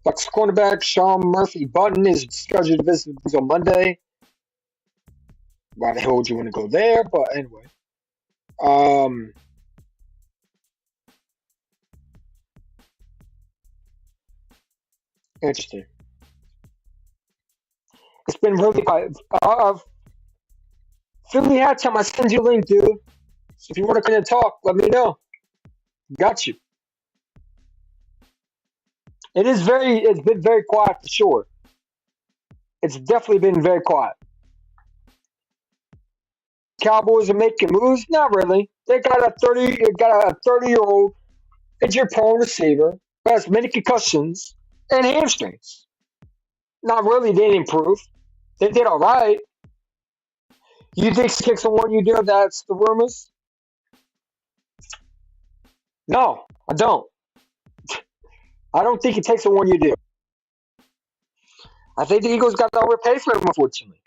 Bucks cornerback Sean Murphy Button is scheduled to visit on Monday. Why the hell would you want to go there? But anyway. Um, Interesting. It's been really Philly hat time. I send you a link, dude. So if you want to come and talk, let me know. Got you. It's been very quiet for sure. It's definitely been very quiet. Cowboys are making moves? Not really. They got a 30-year-old injured prone receiver who has many concussions and hamstrings. Not really, they didn't improve. They did all right. You think he kicks a 1-year deal? That's the rumors. No, I don't. I don't think he takes a 1-year deal. I think the Eagles got to overpay for him, unfortunately.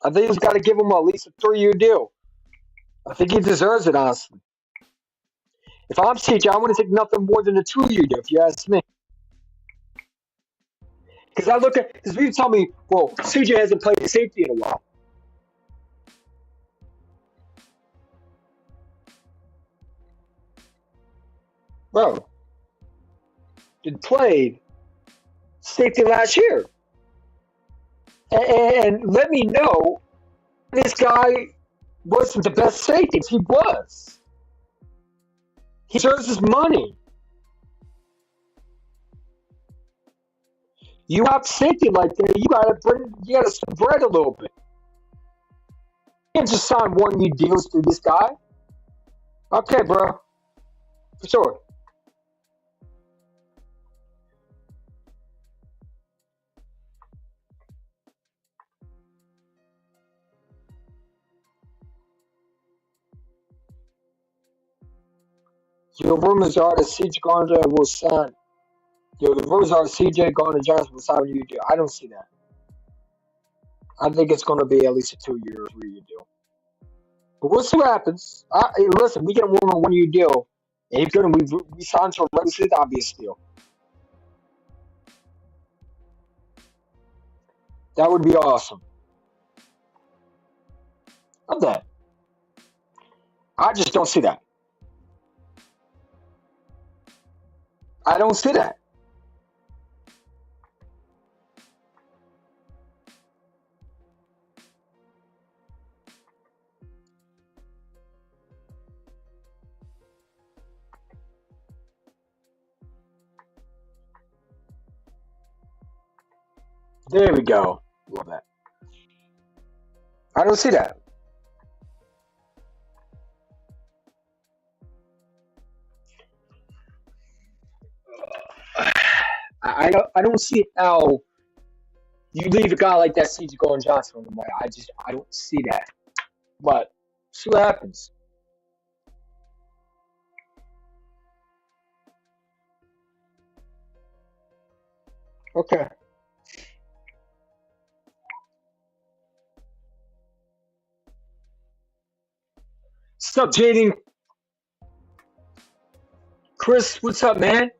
I think he's got to give him at least a 3-year deal. I think he deserves it, honestly. If I'm CJ, I wouldn't take nothing more than a 2-year deal, if you ask me. Because people tell me, well, CJ hasn't played safety in a while. Bro, he played safety last year. And let me know This guy wasn't the best safety. He was. He deserves his money. You have safety like that. You gotta spread a little bit. You can't just sign 1 year deals to this guy. Okay, bro, for sure. Your rumors are that CJ Garner will sign. The rumors are CJ Garner Johnson will sign a new deal. I don't see that. I think it's going to be at least a 2 year, 3 year deal. But we'll see what happens. Hey, listen, we get him on a 1 year deal. And if good, we sign to a regular season, that'll be a steal. That would be awesome. Love that. I just don't see that. I don't see that. There we go. Love that. I don't see that. I don't see how you leave a guy like that, CJ Garner Johnson, on the market. I don't see that. But see what happens. Okay. What's up, Jaden? Chris, what's up, man?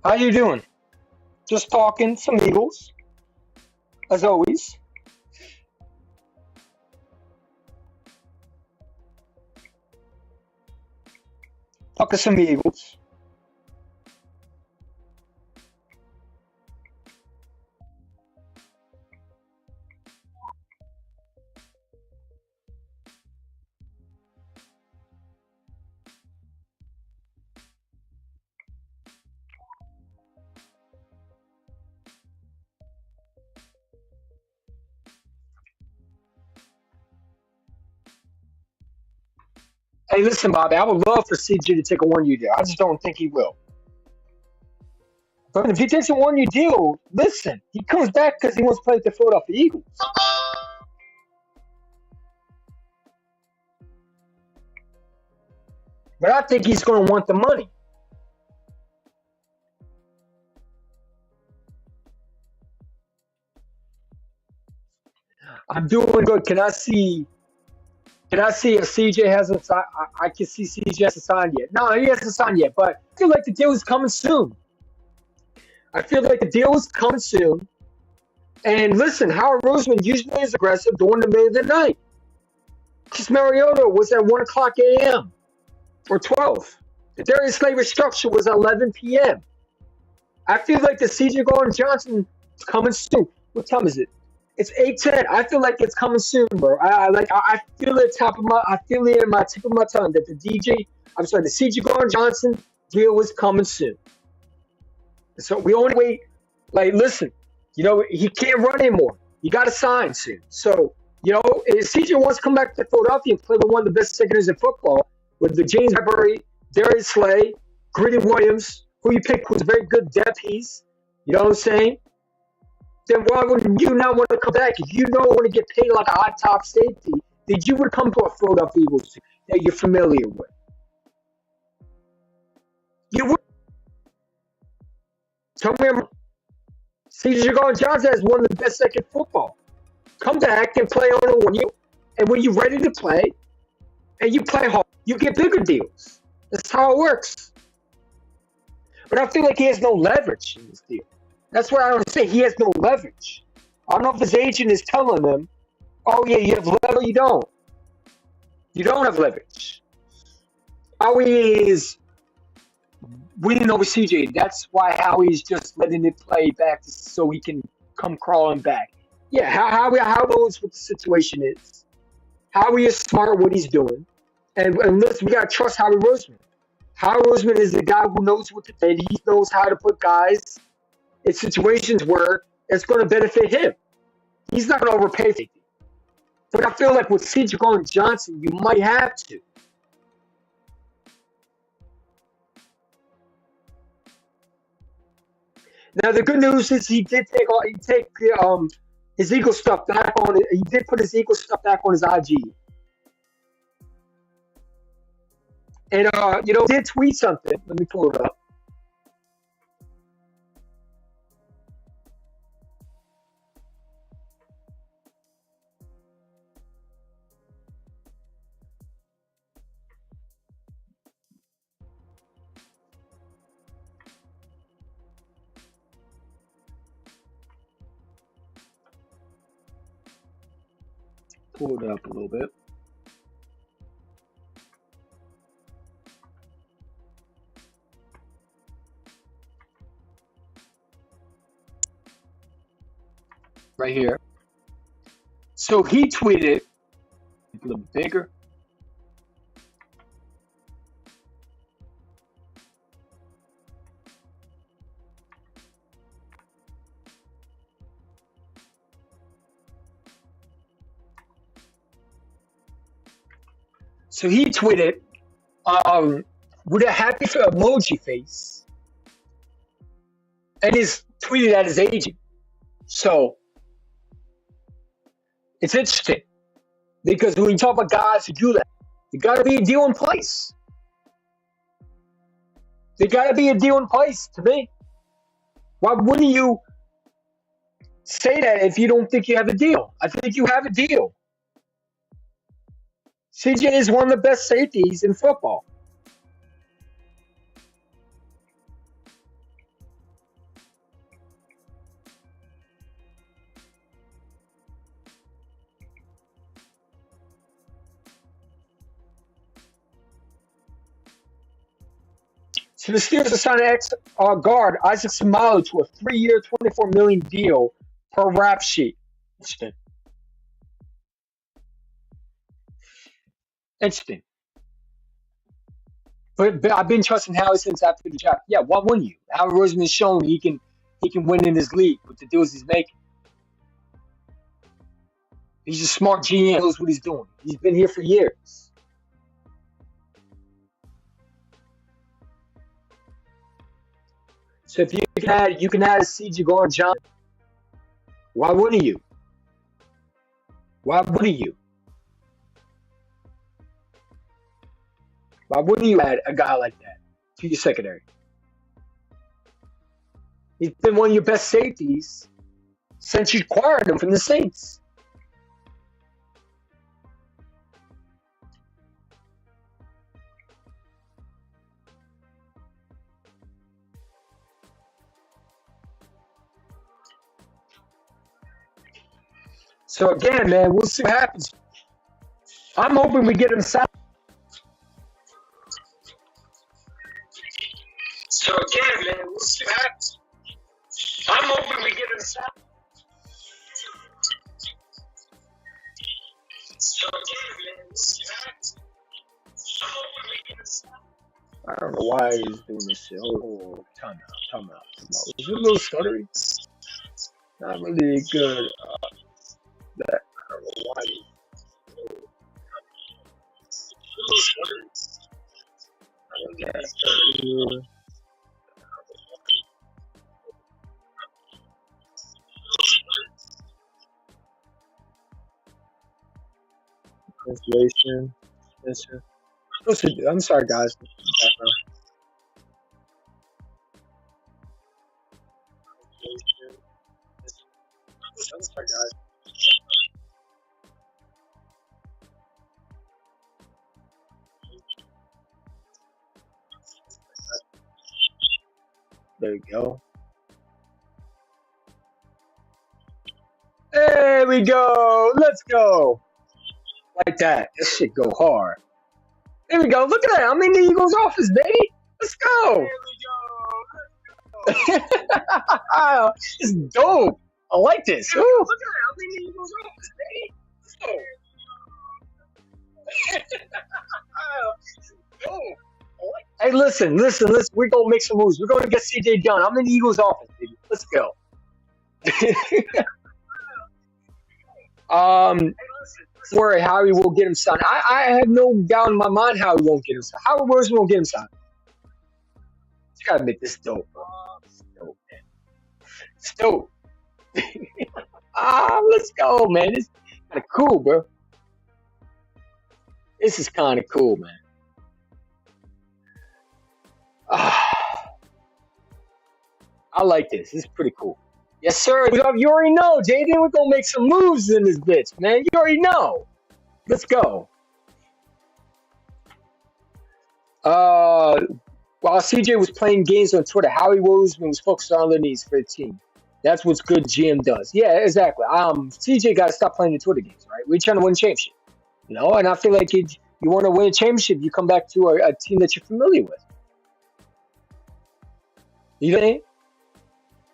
How you doing? Just talking some Eagles, as always. Talking some Eagles. Hey, listen, Bobby, I would love for CJ to take a 1 year deal. I just don't think he will. But if he takes a 1 year deal, listen, he comes back because he wants to play with the Philadelphia Eagles. But I think he's going to want the money. I'm doing good. Can I see? Can I see if CJ hasn't signed? I can see CJ hasn't signed yet. No, he hasn't signed yet. But I feel like the deal is coming soon. I feel like the deal is coming soon. And listen, Howard Roseman usually is aggressive during the middle of the night. Chris Mariota was at 1 o'clock a.m. or 12. The Darius Slaver structure was at 11 p.m. I feel like the CJ Garner Johnson is coming soon. What time is it? It's 8:10. I feel like it's coming soon, bro. I feel it I feel it in my tip of my tongue that the CJ Garner Johnson deal is coming soon. So we only wait. Like, listen, he can't run anymore. You got to sign soon. So, if CJ wants to come back to Philadelphia and play with one of the best secondaries in football, with the James Bradbury, Darius Slay, Greedy Williams, who you pick, who's a very good depth piece. You know what I'm saying? Then why would you not want to come back? If you don't want to get paid like a hot top safety, then you would come to a Philadelphia Eagles team that you're familiar with. You would. Tell me, CJ Garner Johnson has one of the best second football. Come back and play on a 1 year, and when you're ready to play, and you play hard, you get bigger deals. That's how it works. But I feel like he has no leverage in this deal. That's what I don't say. He has no leverage. I don't know if his agent is telling him, "Oh yeah, you have leverage." You don't. You don't have leverage. Howie is winning over CJ. That's why Howie's just letting it play back so he can come crawling back. Yeah, how knows what the situation is. Howie is smart what he's doing. And listen, we gotta trust Howie Roseman. Howie Roseman is a guy who knows what to do. He knows how to put guys in situations where it's going to benefit him. He's not going to overpay safety. But I feel like with C.J. Gardner-Johnson, you might have to. Now the good news is he did take his Eagle stuff back on it. He did put his Eagle stuff back on his IG. And he did tweet something. Let me pull it up. Pull it up a little bit. Right here. So he tweeted a little bigger. So he tweeted with a happy emoji face, and he's tweeted at his agent. So it's interesting because when you talk about guys who do that, there got to be a deal in place. There got to be a deal in place to me. Why wouldn't you say that if you don't think you have a deal? I think you have a deal. CJ is one of the best safeties in football. So the Steelers assigned guard Isaac Seumalo to a 3-year, $24 million deal per rap sheet. Interesting. But I've been trusting Howie since after the draft. Yeah, why wouldn't you? Howie Roseman has shown he can win in this league with the deals he's making. He's a smart GM, knows what he's doing. He's been here for years. So if you can add a C.J. Gardner-Johnson. Why wouldn't you? Why wouldn't you? Why wouldn't you add a guy like that to your secondary? He's been one of your best safeties since you acquired him from the Saints. So again, man, we'll see what happens. I'm hoping we get him signed. So again, man, we'll see what happens. I'm hoping we get him signed. So again, man, we'll see what happens. I'm hoping we get him signed. I don't know why he's doing this shit. Oh, time out. Is it a little stuttery? Not really good. That I don't know why. Translation. I'm sorry, guys. I'm sorry, guys. There we go. There we go. Let's go. Like that. This shit go hard. There we go. Look at that. I'm in the Eagles office, baby. Let's go. There we go. It's dope. I like this. Ooh. Look at that. I'm in Eagles office, baby. Go. Hey, listen. We're gonna make some moves. We're gonna get CJ done. I'm in the Eagles' office, baby. Let's go. Worry, Howie will get him signed. I have no doubt in my mind Howie won't get him signed. Howard Roseman won't get him signed. You gotta make this dope, bro. It's dope, man. It's dope. Let's go, man. This is kind of cool, bro. This is kind of cool, man. I like this. This is pretty cool. Yes, sir. You already know, JD. We're gonna make some moves in this bitch, man. You already know. Let's go. While CJ was playing games on Twitter, Howie Roseman was focused on other needs for the team. That's what good GM does. Yeah, exactly. CJ got to stop playing the Twitter games, right? We're trying to win a championship, you know. And I feel like you want to win a championship, you come back to a team that you're familiar with. You know what I mean?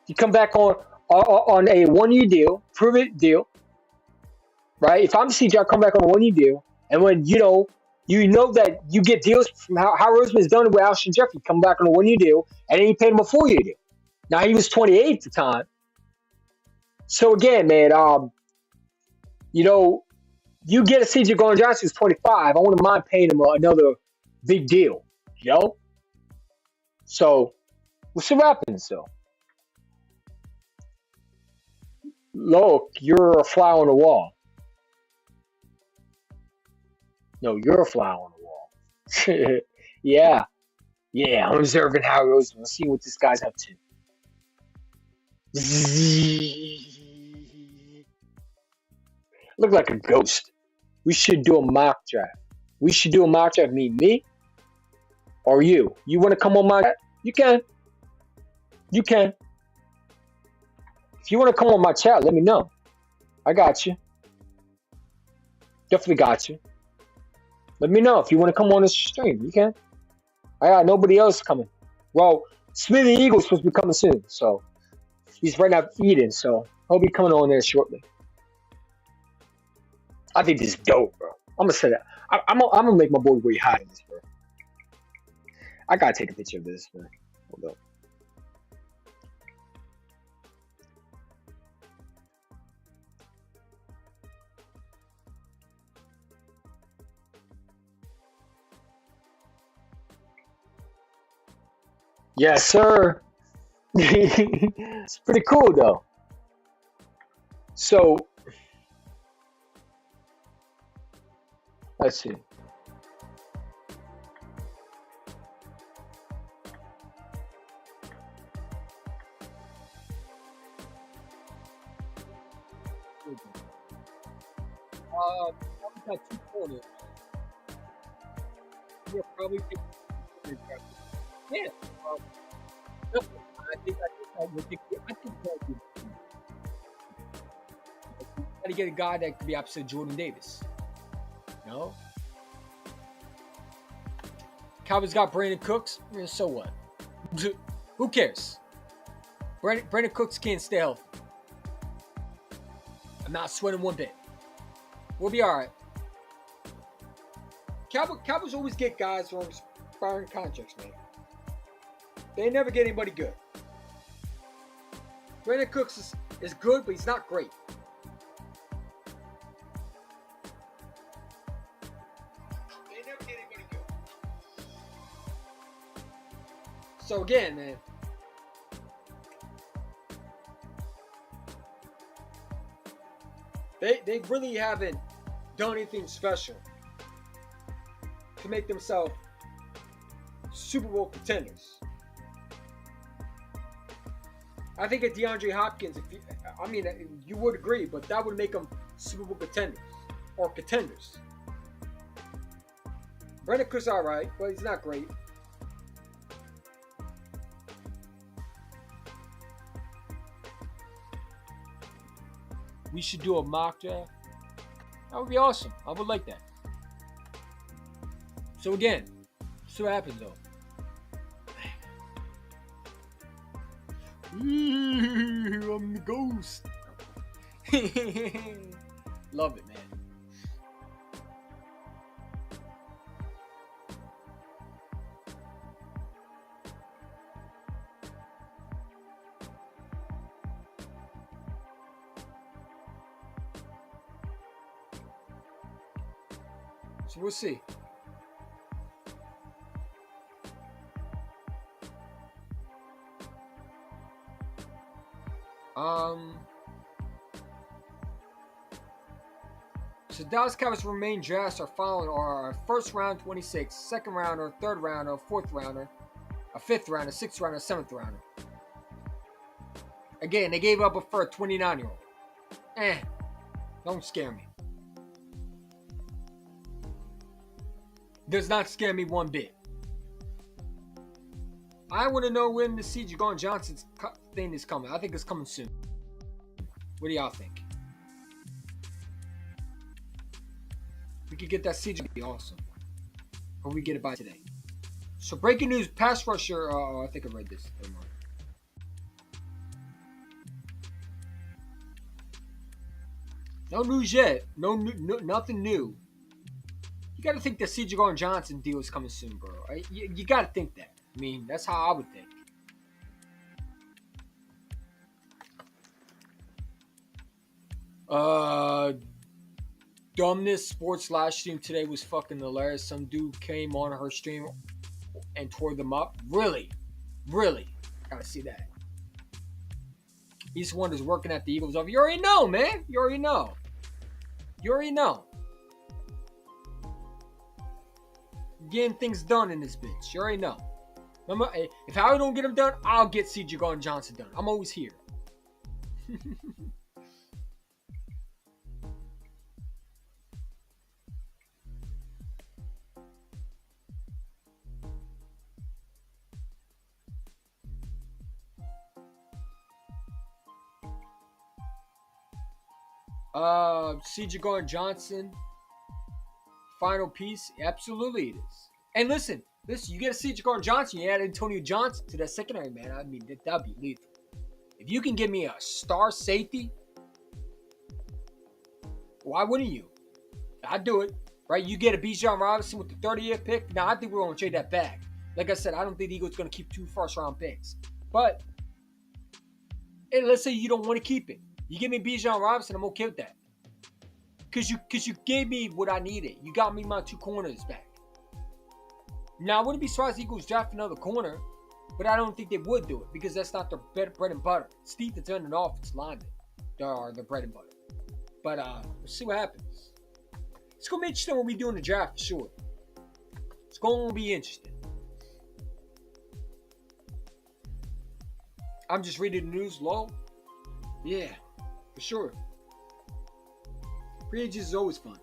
You come back on a 1-year deal, prove it deal, right? If I'm CJ, I come back on a 1-year deal, and when you know that you get deals from how Roseman's done it with Alshon Jeffrey, come back on a 1-year deal, and then you paid him a 4-year deal. Now he was 28 at the time. So again, man, you get a CJ Gardner Johnson who's 25. I wouldn't mind paying him another big deal, you know. So we'll see what happens. So look, you're a fly on the wall. No, you're a fly on the wall. Yeah. I'm observing how he goes. Let's see what this guy's up to. Look like a ghost. We should do a mock draft. Me or you. You want to come on my chat? You can. If you want to come on my chat, let me know. I got you. Definitely got you. Let me know if you want to come on this stream. You can. I got nobody else coming. Well, Smithy Eagle's supposed to be coming soon, so he's right now eating, so he'll be coming on there shortly. I think this is dope, bro. I'm gonna say that. I'm gonna make my boy way hot in this, bro. I gotta take a picture of this, man. Hold up. Yes, sir. It's pretty cool, though. So, let's see. I've got 2 corners. Yeah, probably. Yeah. I think that would be. I think that would be. You gotta get a guy that could be opposite Jordan Davis. You know? Cowboys got Brandon Cooks. So what? Who cares? Brandon Cooks can't stay healthy. I'm not sweating one bit. We'll be all right. Cowboys always get guys from expiring contracts, man. They never get anybody good. Brandon Cooks is good, but he's not great. They never get anybody good. So again, man. They really haven't done anything special to make themselves Super Bowl contenders. I think at DeAndre Hopkins, you would agree, but that would make them Super Bowl contenders or contenders. Brandon Cooks all right, but he's not great. We should do a mock draft. That would be awesome. I would like that. So again, see what happens though. I'm the ghost. Love it, man. So we'll see. So Dallas Cowboys remain drafts are following are first round 26, second rounder, third rounder, fourth rounder, a fifth rounder, sixth rounder, seventh rounder. Again, they gave up for a 29-year-old. Don't scare me. Does not scare me one bit. I want to know when the C.J. Gardner-Johnson's thing is coming. I think it's coming soon. What do y'all think? We could get that C.J. Be awesome. Or we get it by today. So breaking news: pass rusher. I think I read this. Never mind. No news yet. No, nothing new. You got to think the C.J. Gardner-Johnson deal is coming soon, bro. Right? You got to think that. I mean, that's how I would think. Dumbness Sports live stream today was fucking hilarious. Some dude came on her stream and tore them up. Really? Gotta see that. He's the one that's working at the Eagles office. You already know, man. You already know. Getting things done in this bitch. You already know. Remember, if I don't get them done, I'll get C.J. Gardner-Johnson done. I'm always here. C.J. Gardner-Johnson, final piece. Absolutely it is. And listen, you get a C.J. Gardner-Johnson, you add Antonio Johnson to that secondary, man. I mean, that'd be lethal. If you can give me a star safety, why wouldn't you? I'd do it, right? You get a Bijan Robinson with the 30th pick. Now, I think we're going to trade that back. Like I said, I don't think the Eagles are going to keep 2 first-round picks. But, hey, let's say you don't want to keep it. You give me Bijan Robinson, I'm okay with that. Because you gave me what I needed. You got me my 2 corners back. Now, I wouldn't be surprised the Eagles draft another corner, but I don't think they would do it because that's not their bread and butter. It's defense and an offensive lineman. They are their bread and butter. But we'll see what happens. It's going to be interesting what we do in the draft for sure. It's going to be interesting. I'm just reading the news low. Yeah, for sure. Free agents is always fun.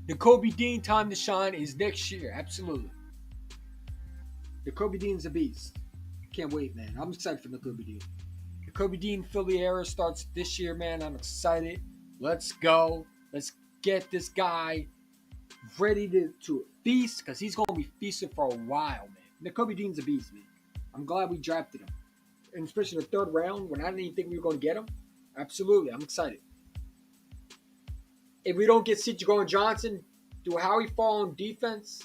The Kobe Dean time to shine is next year. Absolutely. The Kobe Dean's a beast. Can't wait, man. I'm excited for the Kobe Dean. The Kobe Dean Philly era starts this year, man. I'm excited. Let's go. Let's get this guy ready to feast because he's going to be feasting for a while, man. The Kobe Dean's a beast, man. I'm glad we drafted him. And especially the 3rd round when I didn't even think we were going to get him. Absolutely. I'm excited. If we don't get C.J. Gardner-Johnson, do Howie fall on defense?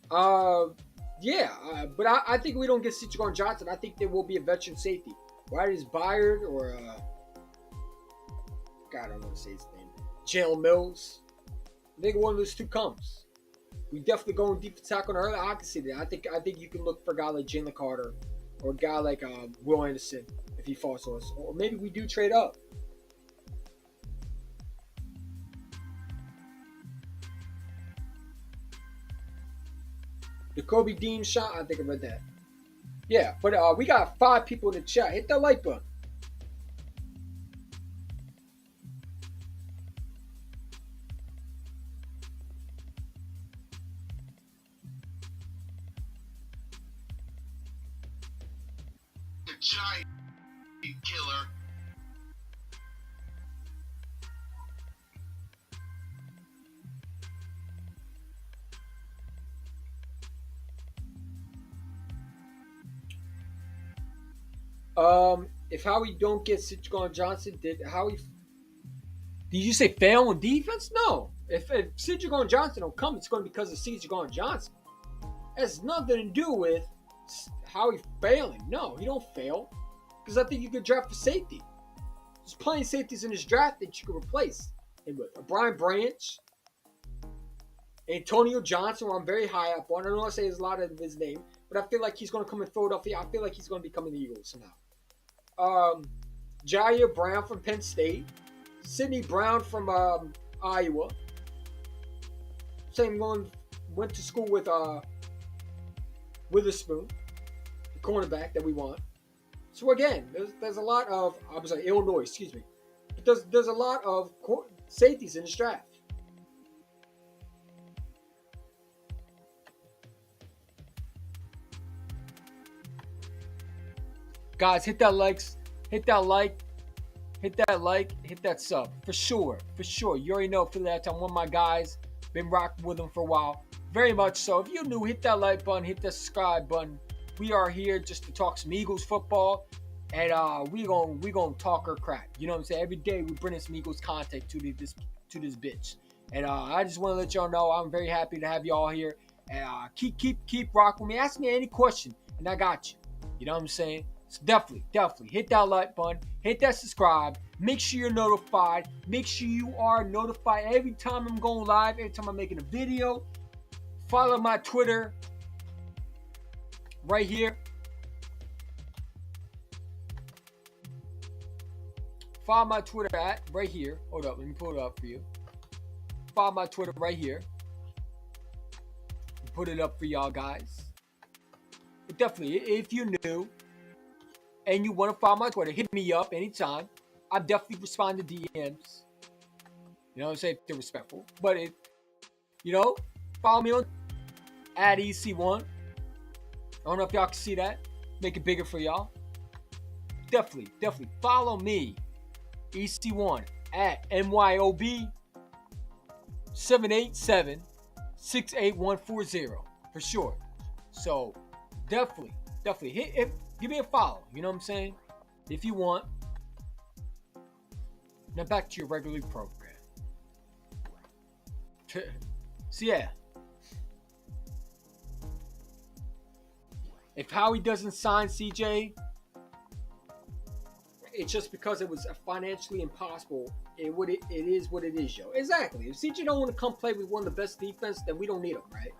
Yeah. But I think we don't get C.J. Gardner-Johnson. I think there will be a veteran safety. Whether it's Byard or, God, I don't want to say his name. Jalen Mills. I think one of those 2 comes. We definitely go in defense tackle on early. I can see that. I think you can look for a guy like Jalen Carter or a guy like Will Anderson if he falls to us. Or maybe we do trade up. The Kobe Dean shot, I think I read that. Yeah, but we got 5 people in the chat. Hit that like button. giant killer. If Howie don't get Sidgwick Johnson, did you say fail on defense? No. If Sidgwick Johnson don't come, it's going to be because of Sidgwick Johnson. It has nothing to do with Howie failing. No, he don't fail. Because I think you could draft for safety. There's plenty of safeties in this draft that you could replace him with. Brian Branch, Antonio Johnson, who I'm very high up on. I don't want to say there's a lot of his name, but I feel like he's going to come in Philadelphia. I feel like he's going to be coming to the Eagles somehow. Jair Brown from Penn State. Sidney Brown from Iowa. Same one, went to school with Witherspoon, the cornerback that we want. So again, there's a lot of, I'm sorry, Illinois, excuse me. There's a lot of safeties in this draft. Guys, hit that like, hit that sub. For sure. You already know Philly that time. One of my guys, been rocking with them for a while. Very much so. If you're new, hit that like button, hit that subscribe button. We are here just to talk some Eagles football. And we gonna talk our crap. You know what I'm saying? Every day we bring some Eagles content to this bitch. And I just want to let y'all know I'm very happy to have y'all here. And keep rocking with me. Ask me any question, and I got you. You know what I'm saying? So definitely hit that like button, hit that subscribe. Make sure you're notified. Make sure you are notified every time I'm going live, every time I'm making a video. Follow my Twitter right here. Follow my Twitter right here. Hold up, let me pull it up for you. Follow my Twitter right here. Put it up for y'all guys. But definitely, if you're new and you want to follow my Twitter, hit me up anytime. I definitely respond to DMs. You know what I'm saying? If they're respectful. But follow me on at EC1. I don't know if y'all can see that. Make it bigger for y'all. Definitely follow me, EC1, at MYOB 787-68140 for sure. So definitely give me a follow. You know what I'm saying? If you want. Now back to your regular program. So yeah. If Howie doesn't sign CJ, it's just because it was financially impossible. It is what it is, yo. Exactly. If CJ don't want to come play with one of the best defense, then we don't need him, right?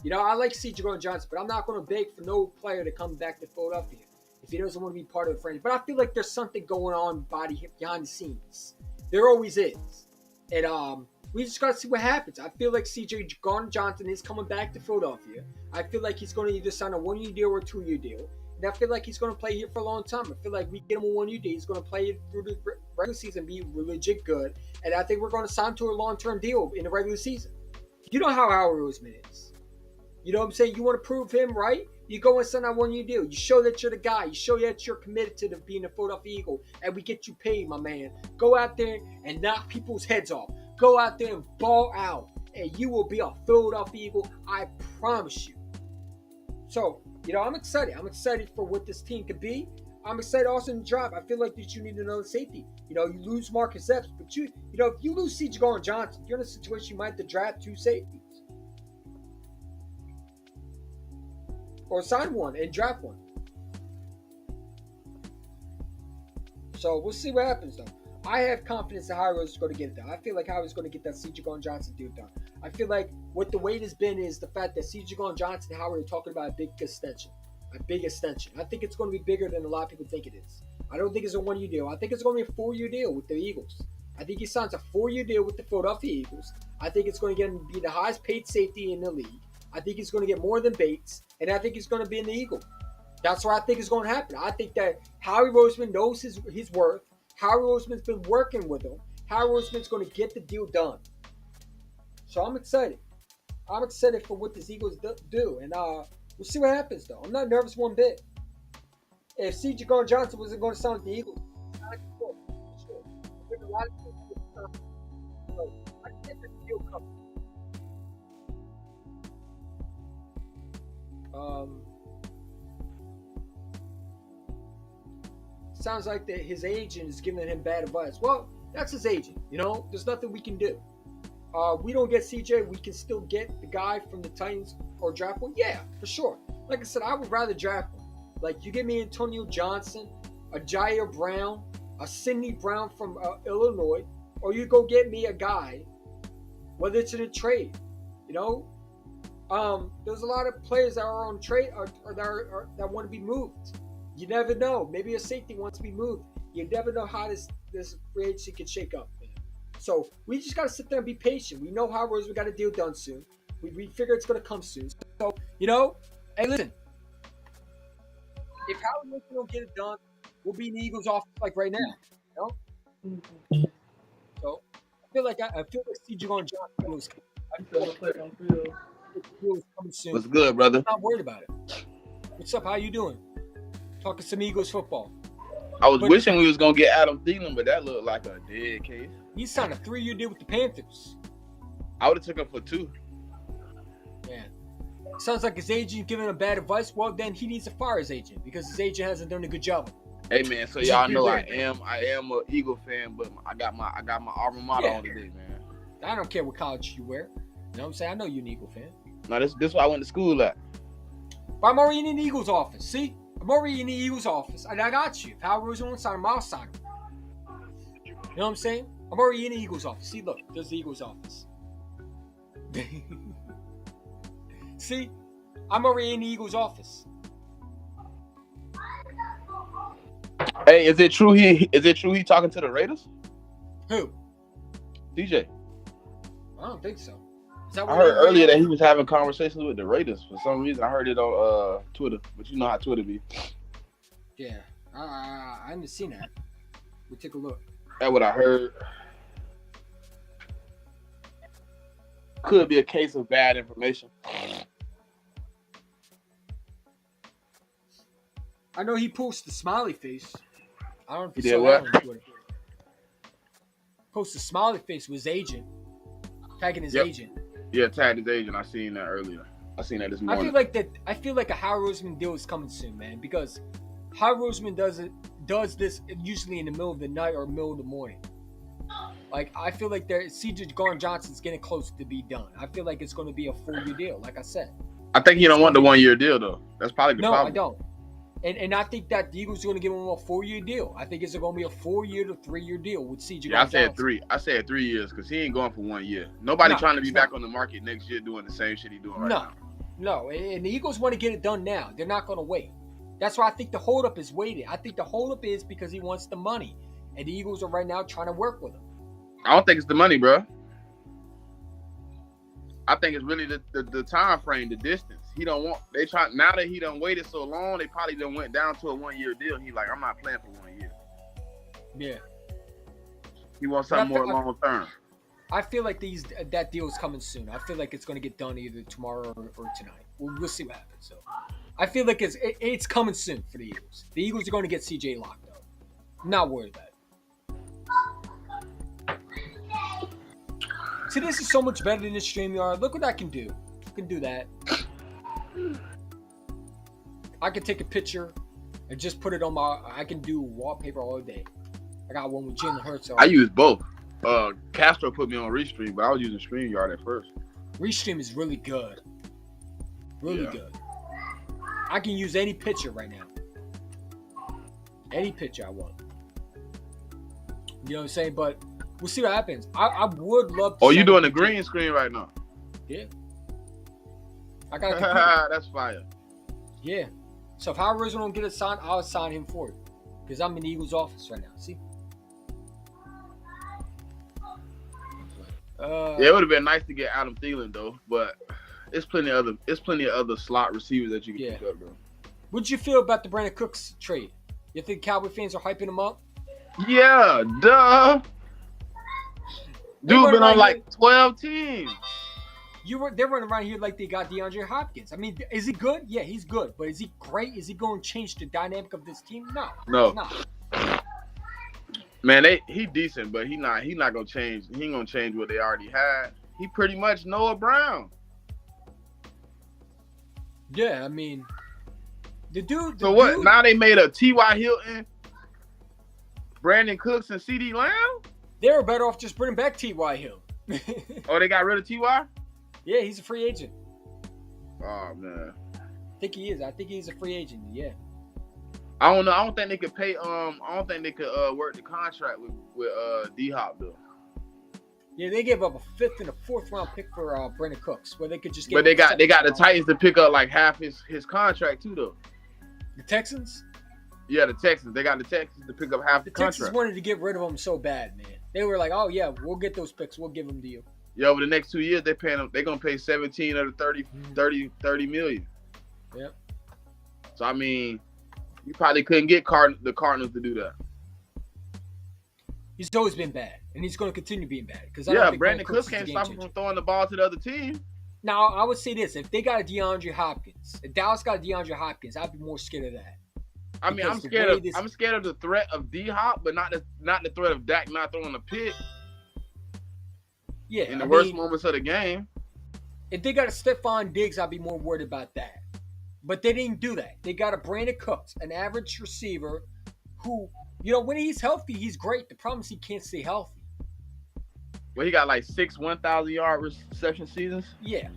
You know, I like CJ Johnson, but I'm not going to beg for no player to come back to Philadelphia if he doesn't want to be part of the franchise. But I feel like there's something going on behind the scenes. There always is. And we just got to see what happens. I feel like CJ Johnson is coming back to Philadelphia. I feel like he's going to either sign a 1-year deal or a 2-year deal. And I feel like he's going to play here for a long time. I feel like we get him a 1-year deal. He's going to play through the regular season, be legit good. And I think we're going to sign to a long-term deal in the regular season. You know how Howard Roseman is. You know what I'm saying? You want to prove him right? You go and sign that 1-year deal. You show that you're the guy. You show that you're committed to being a Philadelphia Eagle. And we get you paid, my man. Go out there and knock people's heads off. Go out there and ball out. And you will be a Philadelphia Eagle. I promise you. So, I'm excited. I'm excited for what this team could be. I'm excited also in the draft. I feel like that you need another safety. You lose Marcus Epps, but if you lose C.J. Johnson, you're in a situation you might have to draft 2 safeties. Or sign one and draft one. So we'll see what happens though. I have confidence that Howard is going to get it done. I feel like Howard's going to get that C.J. Johnson deal done. I feel like what the wait has been is the fact that C.J. Johnson and Howard are talking about a big extension. I think it's going to be bigger than a lot of people think it is. I don't think it's a 1-year deal. I think it's going to be a 4-year deal with the Eagles. I think he signs a 4-year deal with the Philadelphia Eagles. I think it's going to be the highest paid safety in the league. I think he's going to get more than Bates, and I think he's going to be in the Eagle. That's what I think is going to happen. I think that Howie Roseman knows his worth. Howie Roseman's been working with him. Howie Roseman's going to get the deal done. So I'm excited. I'm excited for what the Eagles do, and we'll see what happens, though. I'm not nervous one bit. if C.J. Gardner-Johnson wasn't going to sign with the Eagles, for sure. There's a lot of people. So I think the deal coming. Sounds like that his agent is giving him bad advice. Well, that's his agent. There's nothing we can do. We don't get CJ. We can still get the guy from the Titans or draft one. Yeah, for sure. Like I said, I would rather draft one. Like you give me Antonio Johnson, a Jair Brown, a Sidney Brown from Illinois, or you go get me a guy, whether it's in a trade. There's a lot of players that are on trade or that want to be moved. You never know. Maybe a safety wants to be moved. You never know how this free agency can shake up. Man. So we just got to sit there and be patient. We know how we got a deal done soon. We figure it's going to come soon. So, hey, listen. If Howard Wilson don't get it done, we'll be in the Eagles' office like right now. So I feel like C.J. Gardner-Johnson was coming soon. What's good, brother? I'm not worried about it. What's up? How you doing? Talking some Eagles football. I was wishing we was gonna get Adam Thielen, but that looked like a dead case. He signed a 3-year deal with the Panthers. I would have took him for 2. Man, sounds like his agent giving him bad advice. Well, then he needs to fire his agent because his agent hasn't done a good job. Hey man, so y'all know I am an Eagle fan, but I got my alma mater on today, man. I don't care what college you wear. You know what I'm saying? I know you're an Eagle fan. No, this why I went to school at. But I'm already in the Eagles office. See? I'm already in the Eagles office, and I got you. If Howard Wilson wants to sign him, I'll sign him. You know what I'm saying? I'm already in the Eagles office. See, look, there's the Eagles office. See? I'm already in the Eagles office. Hey, is it true he talking to the Raiders? Who? DJ. I don't think so. I heard earlier that he was having conversations with the Raiders for some reason. I heard it on Twitter, but you know how Twitter be. Yeah, I haven't seen that. We'll take a look. That's what I heard. Could be a case of bad information. I know he posted the smiley face. I don't know if he did what? Posted the smiley face with his agent, tagging his agent. Yeah, tagged his agent. I seen that earlier. I seen that this morning. I feel like a Howard Roseman deal is coming soon, man, because Howard Roseman does this usually in the middle of the night or middle of the morning. Like I feel like C.J. Gardner-Johnson's getting close to be done. I feel like it's going to be a 4-year deal, like I said. I think he don't want the 1-year deal though. That's probably the problem. No, I don't. And I think that the Eagles are going to give him a 4-year deal. I think it's going to be a 4-year to 3-year deal with C.J. Gardner-Johnson. I said 3 years because he ain't going for 1 year. Nobody trying to be back on the market next year doing the same shit he doing right now. No, and the Eagles want to get it done now. They're not going to wait. That's why I think the holdup is waiting. I think the holdup is because he wants the money, and the Eagles are right now trying to work with him. I don't think it's the money, bro. I think it's really the time frame, the distance. He don't want. They try now that he done waited so long. They probably done went down to a 1-year deal. He like, I'm not playing for 1 year. Yeah. He wants something more long term. I feel like that deal is coming soon. I feel like it's going to get done either tomorrow or tonight. We'll see what happens. So, I feel like it's coming soon for the Eagles. The Eagles are going to get CJ locked up. I'm not worried about it. See, this is so much better than the StreamYard. Look what I can do. I can do that. I can take a picture and just put it on I can do wallpaper all day. I got one with Jalen Hurts. I use both. Castro put me on Restream, but I was using StreamYard at first. Restream is really good. Really good. I can use any picture right now. Any picture I want. You know what I'm saying? But we'll see what happens. I would love to. Oh, you doing the green screen right now? Yeah. I got a computer. That's fire. Yeah. So if Howard Roseman don't get it signed, I'll sign him for it. Because I'm in the Eagles office right now. See? Yeah, it would have been nice to get Adam Thielen though, but it's plenty of other slot receivers that you can pick up, bro. What'd you feel about the Brandon Cooks trade? You think Cowboy fans are hyping him up? Yeah, duh. Dude been on like 12 teams. they're running around here like they got DeAndre Hopkins. I mean, is he good? Yeah, he's good. But is he great? Is he going to change the dynamic of this team? No. No. He's not. Man, he decent, but he not gonna change. He ain't gonna change what they already had. He pretty much Noah Brown. Yeah, I mean, the dude. So what? Now they made a T.Y. Hilton, Brandon Cooks, and C.D. Lamb. They were better off just bringing back T.Y. Hill. Oh, they got rid of T.Y.? Yeah, he's a free agent. Oh man, I think he is. I think he's a free agent. Yeah. I don't know. I don't think they could pay. I don't think they could work the contract with D Hop though. Yeah, they gave up a 5th and a 4th round pick for Brandon Cooks, where they could just get. But they got the Titans to pick up like half his contract too though. The Texans. Yeah, the Texans. They got the Texans to pick up half the contract. Texans wanted to get rid of him so bad, man. They were like, "Oh yeah, we'll get those picks. We'll give them to you." Yeah, over the next 2 years, they're paying them. They're gonna pay 17 of the 30 million. Yep. So I mean, you probably couldn't get the Cardinals to do that. He's always been bad, and he's going to continue being bad. Because Brandon Cooks can't stop him from throwing the ball to the other team. Now, I would say this: if they got a DeAndre Hopkins, if Dallas got a DeAndre Hopkins, I'd be more scared of that. I mean, I'm scared of the threat of D Hop, but not the threat of Dak not throwing a pick. Yeah, in the worst moments of the game. If they got a Stephon Diggs, I'd be more worried about that. But they didn't do that. They got a Brandon Cooks, an average receiver, who, when he's healthy, he's great. The problem is he can't stay healthy. Well, he got like 6 1,000-yard reception seasons. Yeah.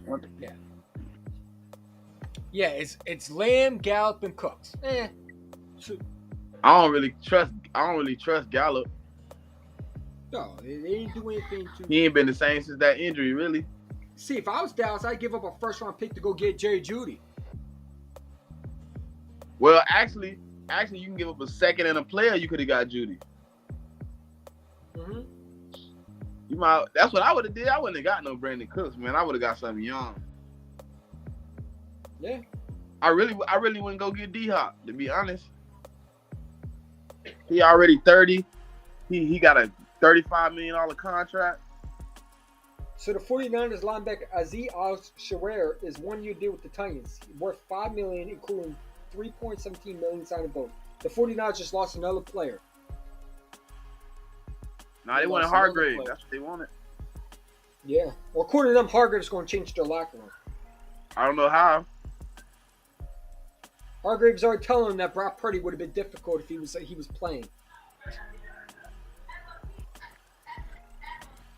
Yeah, it's Lamb, Gallup, and Cooks. I don't really trust Gallup. No, they didn't do anything to. He ain't been the same since that injury, really. See, if I was Dallas, I'd give up a 1st-round pick to go get Jerry Jeudy. Well, actually, you can give up a 2nd and a player. You could have got Jeudy. Mm-hmm. That's what I would have did. I wouldn't have got no Brandon Cooks, man. I would have got something young. Yeah. I really wouldn't go get D Hop, to be honest. He already 30. He got a $35 million contract. So the 49ers linebacker Azeez Al-Shaair is 1-year deal with the Titans, worth $5 million, including $3.17 million signing bonus. The 49ers just lost another player. Nah, they wanted Hargrave. That's what they wanted. Yeah. Well, according to them, Hargrave's going to change their locker room. I don't know how. Hargrave's already telling him that Brock Purdy would have been difficult if he was playing.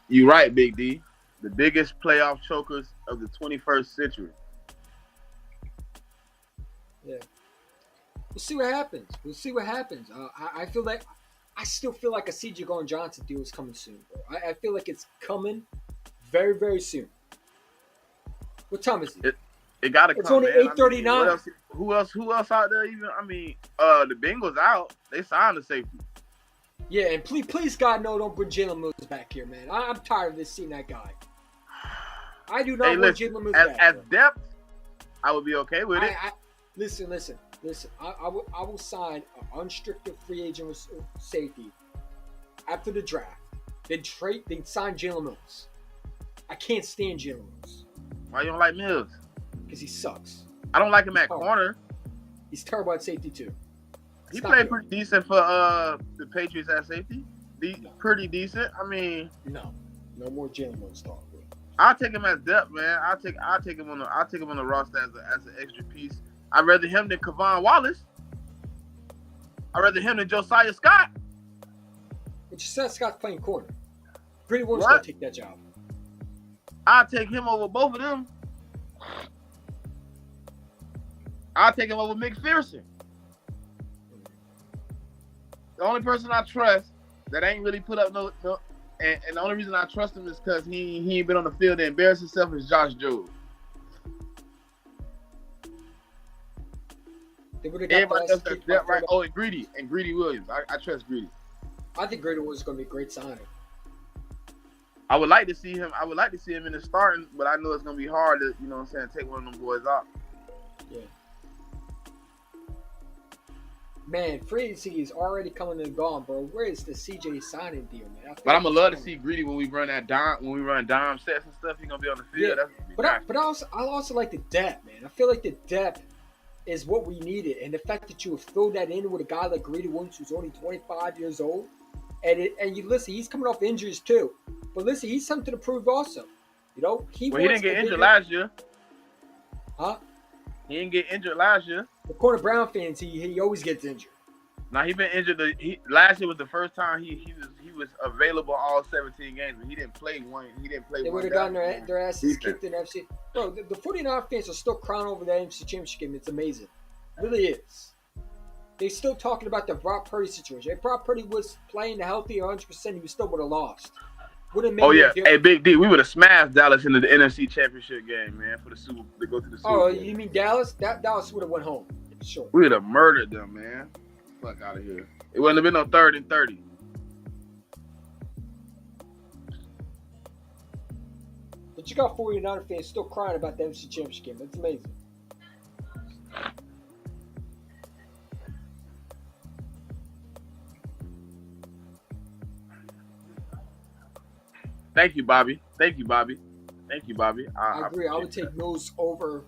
You're right, Big D. The biggest playoff chokers of the 21st century. Yeah. We'll see what happens. I still feel like a C.J. Gardner-Johnson deal is coming soon, bro. I feel like it's coming very, very soon. What time is it? It got to come. It's only 8:39. Who else out there even? I mean, the Bengals out. They signed the safety. Yeah, and please God, no, don't bring Jalen Mills back here, man. I'm tired of this seeing that guy. I do not want Jalen Mills back. As depth, I would be okay with it. Listen. I will sign an unrestricted free agent safety after the draft. Then sign Jalen Mills. I can't stand Jalen Mills. Why you don't like Mills? Because he sucks. I don't like him at corner. He's terrible at safety too. He played pretty decent for the Patriots at safety. Pretty decent. I mean, no more Jalen Mills talk. I'll take him as depth, man. I'll take him on the roster as an extra piece. I'd rather him than Kevon Wallace. I'd rather him than Josiah Scott. But Josiah Scott's playing corner. Brady Williams gonna take that job. I'll take him over both of them. I'll take him over McPherson. The only person I trust that ain't really put up no and the only reason I trust him is because he ain't been on the field to embarrass himself is Josh Jobe. Everybody else that's depth right. Oh, and Greedy Williams. I trust Greedy. I think Greedy Williams is going to be a great signing. I would like to see him in the starting, but I know it's going to be hard to, take one of them boys out. Yeah. Man, free agency is already coming and gone, bro. Where is the CJ signing deal, man? But I'm gonna love to see Greedy when we run dime sets and stuff. He gonna be on the field. Yeah, That's gonna be but nice. I also like the depth, man. I feel like the depth is what we needed, and the fact that you have filled that in with a guy like Greedy Williams, who's only 25 years old, and you listen, he's coming off injuries too, but listen, he's something to prove also. You know, He didn't get injured last year. Huh? He didn't get injured last year. The Corner Brown fans, he always gets injured. Now he been injured. Last year was the first time he was available all 17 games, but he didn't play one. He didn't play. They would have gotten their asses kicked in NFC. Bro, the 49 fans are still crying over that NFC Championship game. It's amazing. It really is. They're still talking about the Brock Purdy situation. If Brock Purdy was playing healthy 100%, he still would have lost. Oh yeah, hey Big D, we would have smashed Dallas in the NFC Championship game, man, for the Super to go to the Super Bowl. Oh, you mean Dallas? Dallas would have went home. Sure. We would have murdered them, man. Fuck out of here. It wouldn't have been no 3rd and 30. But you got 49 fans still crying about the NFC Championship game. That's amazing. Thank you, Bobby. Thank you, Bobby. I agree. I would take Mills over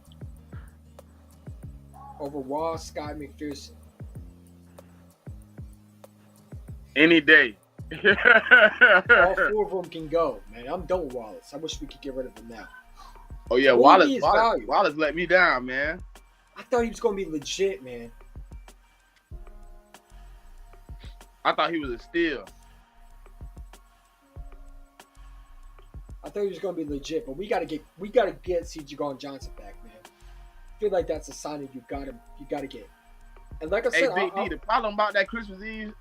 Wall, Scott McPherson. Any day. All 4 of them can go, man. I'm done with Wallace. I wish we could get rid of him now. Oh yeah, Wallace let me down, man. I thought he was going to be legit, man. I thought he was a steal. I thought he was going to be legit, but we got to get C.J. Gardner-Johnson back, man. I feel like that's a signing you got to get. And like I said, Big D, the problem about that Christmas Eve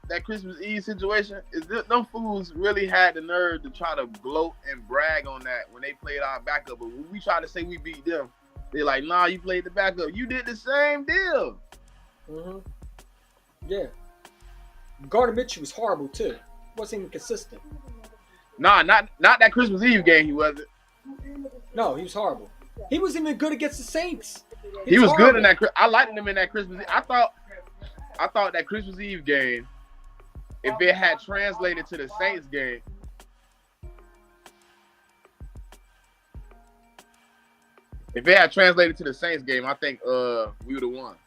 situation is that them fools really had the nerve to try to gloat and brag on that when they played our backup. But when we tried to say we beat them, they're like, nah, you played the backup. You did the same deal. Mm-hmm. Yeah. Gardner Mitchell was horrible too. Wasn't even consistent. Nah, not that Christmas Eve game. He wasn't. No, he was horrible. He wasn't even good against the Saints. He was good in that. I liked him in that Christmas Eve. I thought that Christmas Eve game, if it had translated to the Saints game, I think we would have won.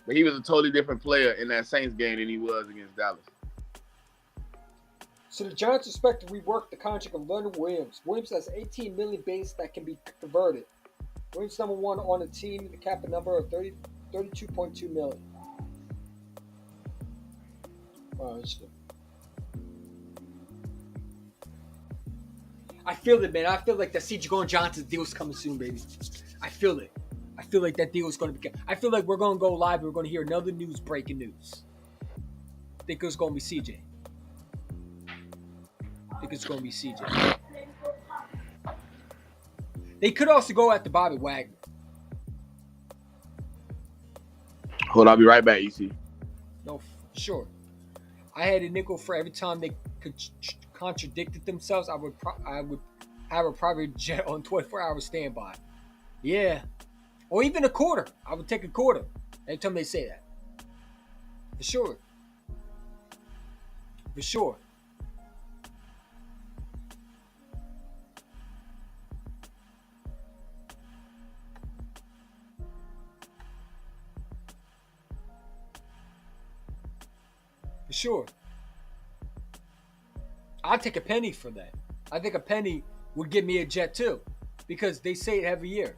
But he was a totally different player in that Saints game than he was against Dallas. So the Giants expect to rework the contract of Leonard Williams. Williams has $18 million base that can be converted. Williams number 1 on the team, the cap number of $32.2 million. Wow, interesting. I feel it, man. I feel like the C.J. Gardner-Johnson deal is coming soon, baby. I feel it. I feel like that deal is going to be. I feel like we're going to go live. We're going to hear another breaking news. I think it's going to be CJ. They could also go after Bobby Wagner. Hold on, I'll be right back, EC. No, sure. I had a nickel for every time they contradicted themselves. I would have a private jet on 24-hour standby. Yeah. Or even a quarter. I would take a quarter every time they say that. For sure. For sure. For sure. I'd take a penny for that. I think a penny would give me a jet too. Because they say it every year.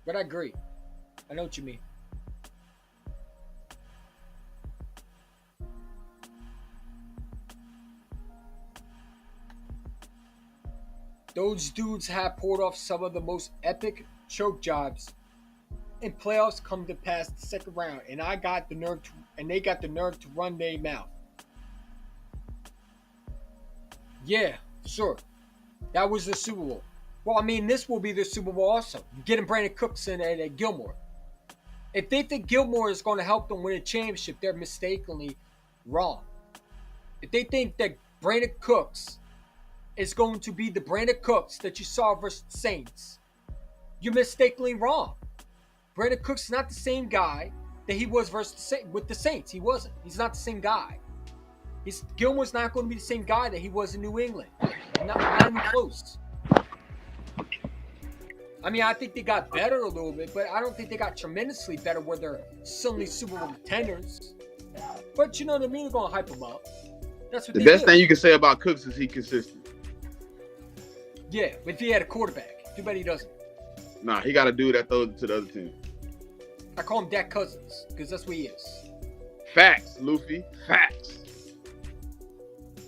But I agree. I know what you mean. Those dudes have pulled off some of the most epic choke jobs in playoffs come to pass the second round, and they got the nerve to run their mouth. Yeah, sure. That was the Super Bowl. Well, I mean, this will be the Super Bowl also. Getting Brandon Cooks in at Gilmore. If they think Gilmore is going to help them win a championship, they're mistakenly wrong. If they think that Brandon Cooks is going to be the Brandon Cooks that you saw versus the Saints, you're mistakenly wrong. Brandon Cooks is not the same guy that he was with the Saints. He wasn't. He's not the same guy. Gilmore's not going to be the same guy that he was in New England. Not even close. I mean, I think they got better a little bit, but I don't think they got tremendously better where they're suddenly Super Bowl contenders. But you know what I mean? They're going to hype him up. That's what The they best do. thing you can say about Cooks is he consistent. Yeah, but if he had a quarterback, too bad he doesn't. Nah, he got a dude that throws it to the other team. I call him Dak Cousins because that's what he is. Facts, Luffy. Facts.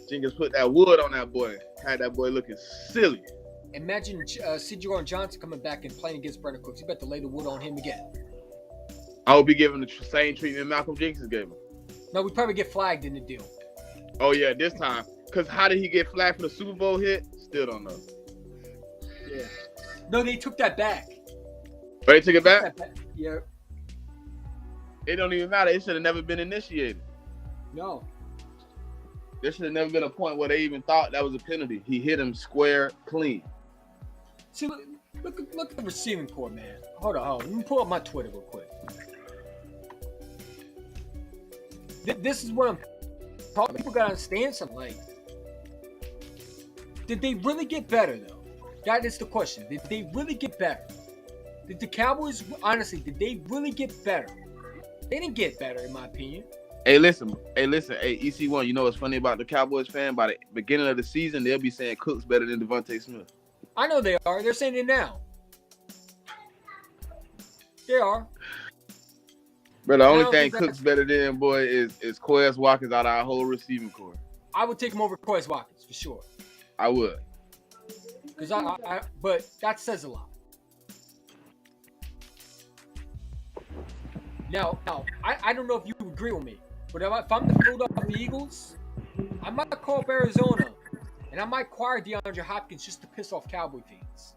Jenkins put that wood on that boy. Had that boy looking silly. Imagine C.J. Gardner-Johnson coming back and playing against Brandon Cooks. You bet to lay the wood on him again. I would be giving the same treatment Malcolm Jenkins gave him. No, we probably get flagged in the deal. Oh, yeah, this time. Because how did he get flagged for the Super Bowl hit? Still don't know. Yeah. No, they took that back. But they took it back? Yeah. It don't even matter. It should have never been initiated. No. There should have never been a point where they even thought that was a penalty. He hit him square clean. See, look at the receiving core, man. Hold on. Let me pull up my Twitter real quick. This is what I'm talking. People gotta understand something. Like, did they really get better though? That is the question. Did they really get better? Did the Cowboys, honestly, did they really get better? They didn't get better, in my opinion. Hey, listen. Hey, EC1, you know what's funny about the Cowboys fan? By the beginning of the season, they'll be saying Cook's better than Devontae Smith. I know they are. They're saying it now. They are. But the only don't thing think Cook's better than, boy, is Quez Watkins out of our whole receiving core. I would take him over Quez Watkins for sure. I would. Because but that says a lot. Now, I don't know if you agree with me, but if I'm the Philadelphia Eagles, I might call up Arizona, and I might acquire DeAndre Hopkins just to piss off Cowboy fans.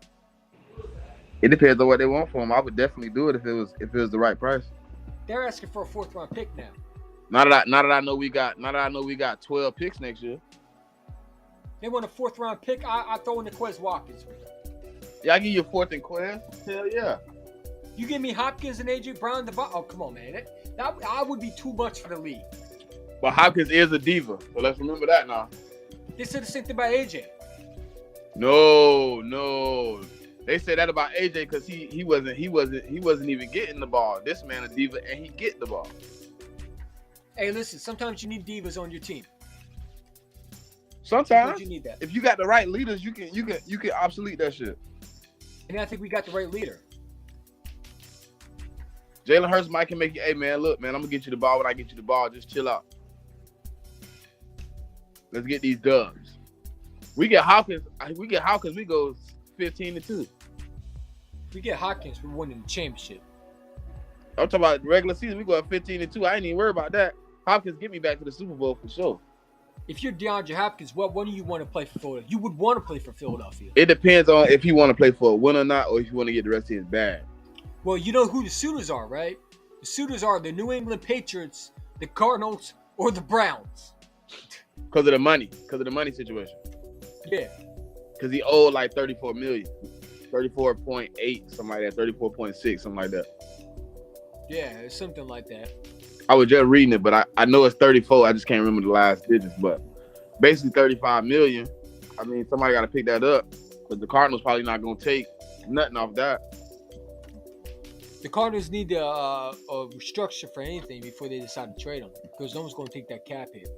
It depends on what they want for him. I would definitely do it if it was the right price. They're asking for a 4th round pick now. Now that I know we got 12 picks next year. They want a 4th round pick. I throw in the Quez Watkins. Yeah, I give you a 4th and Quez. Hell yeah. You give me Hopkins and AJ Brown. Oh, come on, man. That would be too much for the league. But Hopkins is a diva, so let's remember that now. They said the same thing about AJ. No. They said that about AJ because he wasn't even getting the ball. This man a diva and he get the ball. Hey, listen. Sometimes you need divas on your team. Sometimes you need that. if you got the right leaders, you can obsolete that shit. And I think we got the right leader. Jalen Hurts might can make you, hey man, look, man, I'm gonna get you the ball when I get you the ball. Just chill out. Let's get these dubs. We get Hopkins, we go 15-2. If we get Hopkins, we're winning the championship. I'm talking about regular season, we go 15-2. I ain't even worried about that. Hopkins get me back to the Super Bowl for sure. If you're DeAndre Hopkins, when do you want to play for Philadelphia? You would want to play for Philadelphia. It depends on if he want to play for a win or not, or if you want to get the rest of his bag. Well, you know who the suitors are, right? The suitors are the New England Patriots, the Cardinals, or the Browns. Because of the money situation. Yeah. Because he owed like $34 million. 34.8, something like that. 34.6, something like that. Yeah, it's something like that. I was just reading it, but I know it's 34. I just can't remember the last digits. But basically $35 million. I mean, somebody got to pick that up. But the Cardinals probably not going to take nothing off that. The Cardinals need a restructure for anything before they decide to trade him, because no one's going to take that cap hit.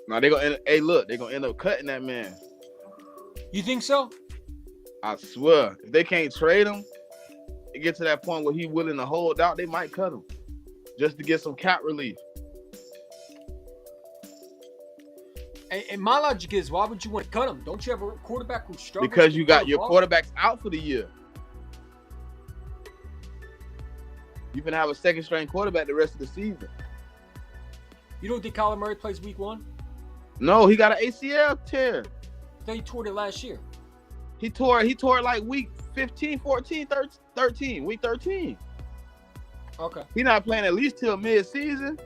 Now they're gonna end up cutting that man. You think so? I swear, if they can't trade him, it gets to that point where he's willing to hold out, they might cut him just to get some cap relief. And my logic is, why would you want to cut him? Don't you have a quarterback who struggles? Because you got your quarterbacks out for the year. You can have a second string quarterback the rest of the season. You don't think Kyler Murray plays week 1? No, he got an ACL tear. I thought he tore it last year. He tore it like week 15, 14, 13, week 13. Okay. He's not playing at least till mid-season.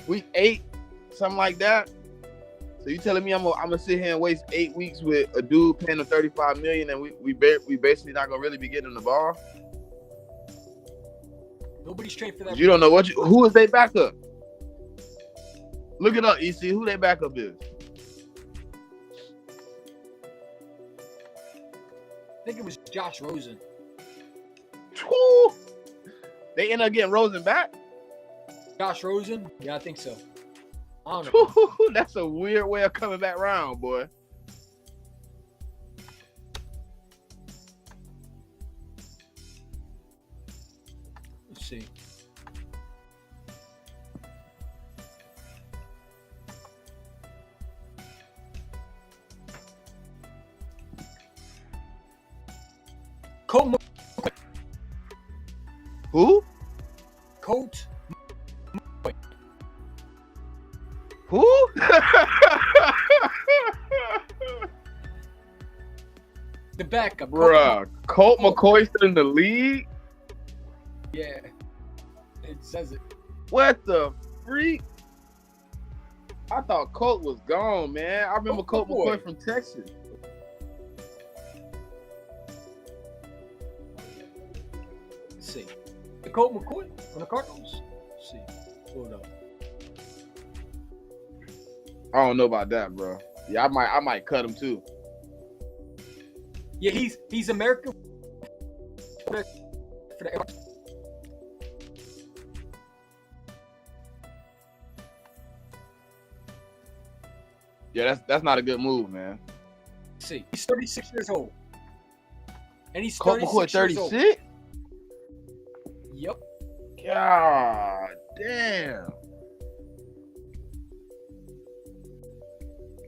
Week 8, something like that. So you telling me I'm gonna sit here and waste 8 weeks with a dude paying him $35 million and we basically not gonna really be getting him the ball? Nobody's trained for that. You don't know who is their backup. Look it up, EC. Who their backup is? I think it was Josh Rosen. Whew. They end up getting Rosen back? Josh Rosen? Yeah, I think so. I don't know. Whew. That's a weird way of coming back round, boy. Let's see. Colt. Who? Colt. Who? The backup. Bruh, Colt McCoy still in the league? Yeah. It says it. What the freak? I thought Colt was gone, man. I remember Colt McCoy from Texas. Let's see. The Colt McCoy from the Cardinals. Let's see. Pull it up. I don't know about that, bro. Yeah, I might cut him too. Yeah, he's American for the Yeah, that's not a good move, man. Let's see. He's 36 years old. And he's Colt 36 McCoy, years old. 36? Yep. God damn.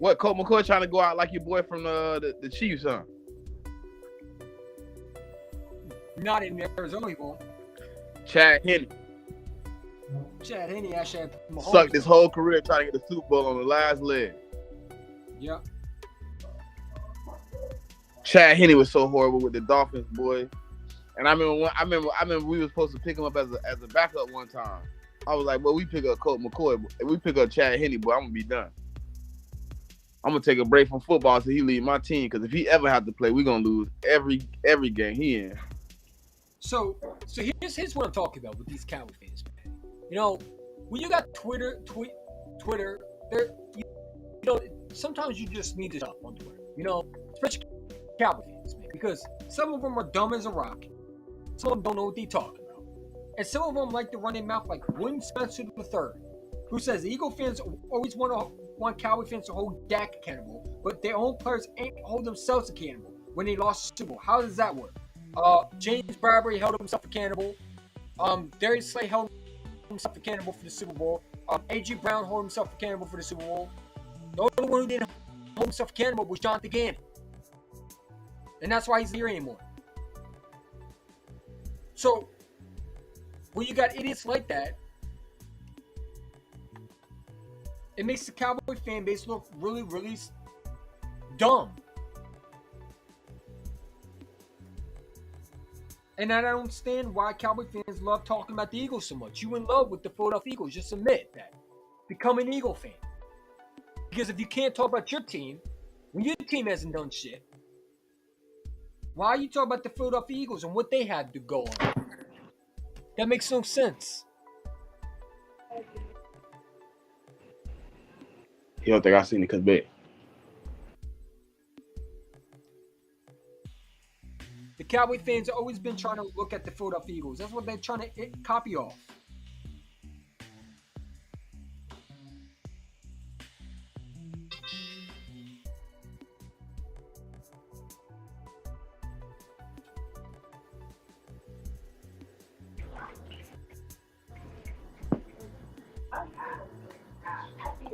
What, Colt McCoy trying to go out like your boy from the Chiefs, huh? Not in Arizona, he won't. Chad Henne Chad Henne actually had Mahomes. sucked his whole career trying to get the Super Bowl on the last leg. Yep. Chad Henne was so horrible with the Dolphins, boy. And I remember we were supposed to pick him up as a backup one time. I was like, well, we pick up Colt McCoy. If we pick up Chad Henne, boy, I'm gonna be done. I'm gonna take a break from football so he leave my team. Because if he ever have to play, we're gonna lose every game he in. So here's what I'm talking about with these Cowboy fans, man. You know, when you got Twitter, there, you know, sometimes you just need to stop on Twitter. You know, especially Cowboy fans, man, because some of them are dumb as a rock. Some of them don't know what they're talking about, and some of them like to run their mouth like William Spencer III, who says Eagle fans always want Cowboy fans to hold Dak accountable, but their own players ain't hold themselves accountable when they lost the Super Bowl. How does that work? James Bradbury held himself accountable. Darius Slay held himself accountable for the Super Bowl. A.J. Brown held himself accountable for the Super Bowl. The only one who didn't hold himself accountable was Jonathan Gannon. And that's why he's here anymore. So, when you got idiots like that, it makes the Cowboy fan base look really, really dumb. And I don't understand why Cowboy fans love talking about the Eagles so much. You in love with the Philadelphia Eagles. Just admit that. Become an Eagle fan. Because if you can't talk about your team, when your team hasn't done shit, why are you talking about the Philadelphia Eagles and what they had to go on? That makes no sense. He don't think I seen it because big. The Cowboy fans have always been trying to look at the Philadelphia Eagles. That's what they're trying to copy off.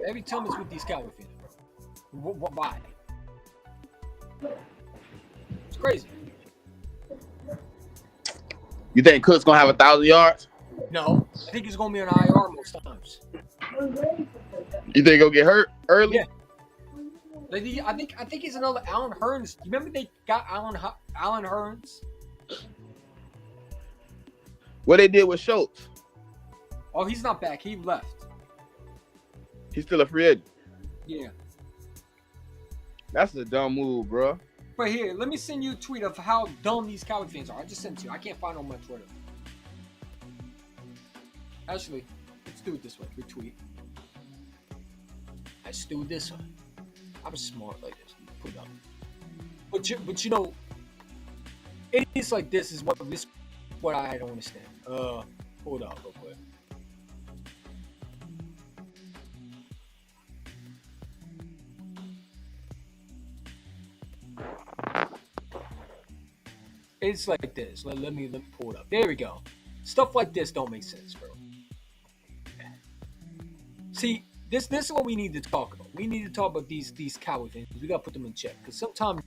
Every time it's with these Cowboy fans, bro. Why? It's crazy. You think Cook's gonna have 1,000 yards? No, I think he's gonna be on IR most times. You think he'll get hurt early? Yeah. I think he's another Allen Hurns. You remember they got Allen Hurns? What they did with Schultz? Oh, he's not back. He left. He's still a free agent. Yeah. That's a dumb move, bro. But here, let me send you a tweet of how dumb these Cowboy fans are. I just sent it to you. I can't find it on my Twitter. Actually, let's do it this way. Retweet. Let's do it this way. I'm smart like this. Put it up. But you know, it is like this is what I don't understand. Hold up real quick. It's like this. Let me pull it up. There we go. Stuff like this don't make sense, bro. See, this is what we need to talk about. We need to talk about these Cowboy fans. We gotta put them in check because sometimes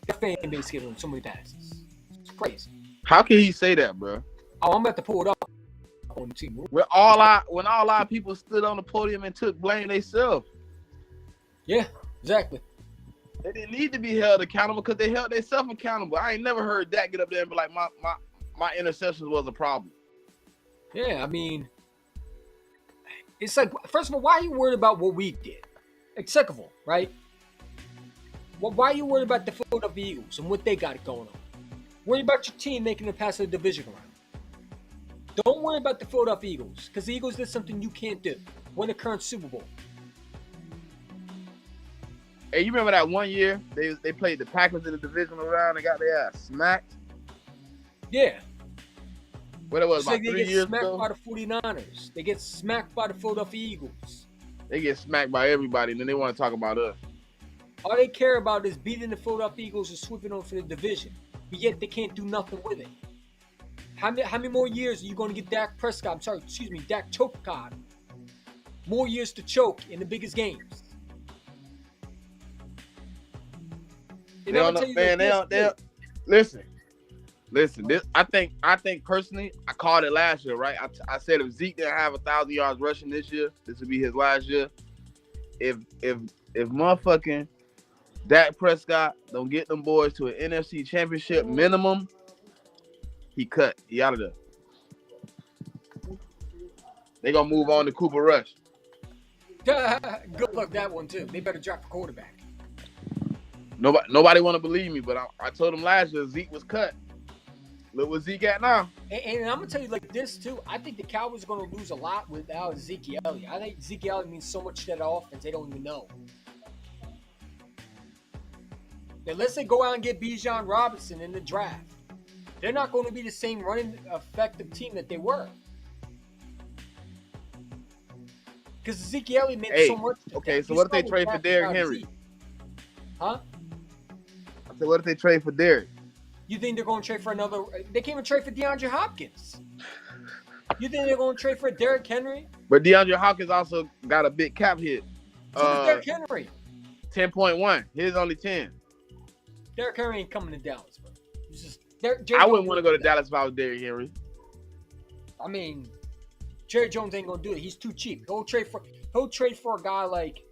their fan base gives them so many passes. It's crazy. How can he say that, bro? Oh, I'm about to pull it up on the team. When all our people stood on the podium and took blame themselves. Yeah, exactly. They didn't need to be held accountable because they held themselves accountable. I ain't never heard Dak get up there and be like, my interceptions was a problem. Yeah, I mean, it's like, first of all, why are you worried about what we did? Like, second of all, right? Well, why are you worried about the Philadelphia Eagles and what they got going on? Worry about your team making it past the division round. Don't worry about the Philadelphia Eagles because the Eagles did something you can't do. Win the current Super Bowl. Hey, you remember that one year they played the Packers in the divisional round and got their ass smacked? Yeah. What it was, about like 3 years They get smacked ago? by the 49ers. They get smacked by the Philadelphia Eagles. They get smacked by everybody, and then they want to talk about us. All they care about is beating the Philadelphia Eagles and sweeping on for the division. But yet they can't do nothing with it. How many more years are you going to get Dak Chokecott? More years to choke in the biggest games. They don't know, man. They don't. Listen. This I think personally, I called it last year, right? I said if Zeke didn't have 1,000 yards rushing this year, this would be his last year. If motherfucking Dak Prescott don't get them boys to an NFC Championship minimum, he cut. He out of there. They gonna move on to Cooper Rush. Good luck that one too. They better draft a quarterback. Nobody want to believe me, but I told them last year Zeke was cut. Look what Zeke at now. And I'm gonna tell you like this too. I think the Cowboys are gonna lose a lot without Zeke Elliott. I think Zeke Elliott means so much to that offense they don't even know. Unless they go out and get Bijan Robinson in the draft, they're not going to be the same running effective team that they were. Because Ezekiel Elliott meant so much. Okay, so what if they trade for Derrick Henry? Huh? I said, what if they trade for Derrick? You think they're going to trade for another? They can't even trade for DeAndre Hopkins. You think they're going to trade for Derrick Henry? But DeAndre Hopkins also got a big cap hit. So does Derrick Henry. 10.1. Here's only 10. Derrick Henry ain't coming to Dallas, bro. I wouldn't want to go to Dallas if I was Derrick Henry. I mean, Jerry Jones ain't gonna do it. He's too cheap. He'll trade for a guy like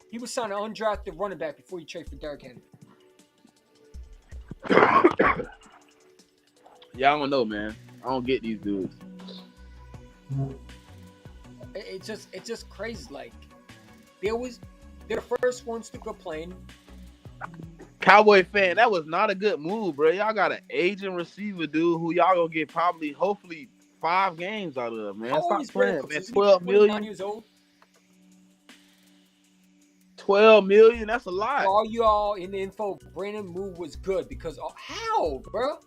he was signed an undrafted running back before he traded for Derrick Henry. Yeah, I don't know, man. I don't get these dudes. It's just crazy. Like they're the first ones to complain. Cowboy fan, that was not a good move, bro. Y'all got an aging receiver, dude, who y'all gonna get hopefully 5 games out of, man. Stop playing, man. 12 million. Years old. 12 million, that's a lot. For all you all in the info, Brandon move was good because how, bro?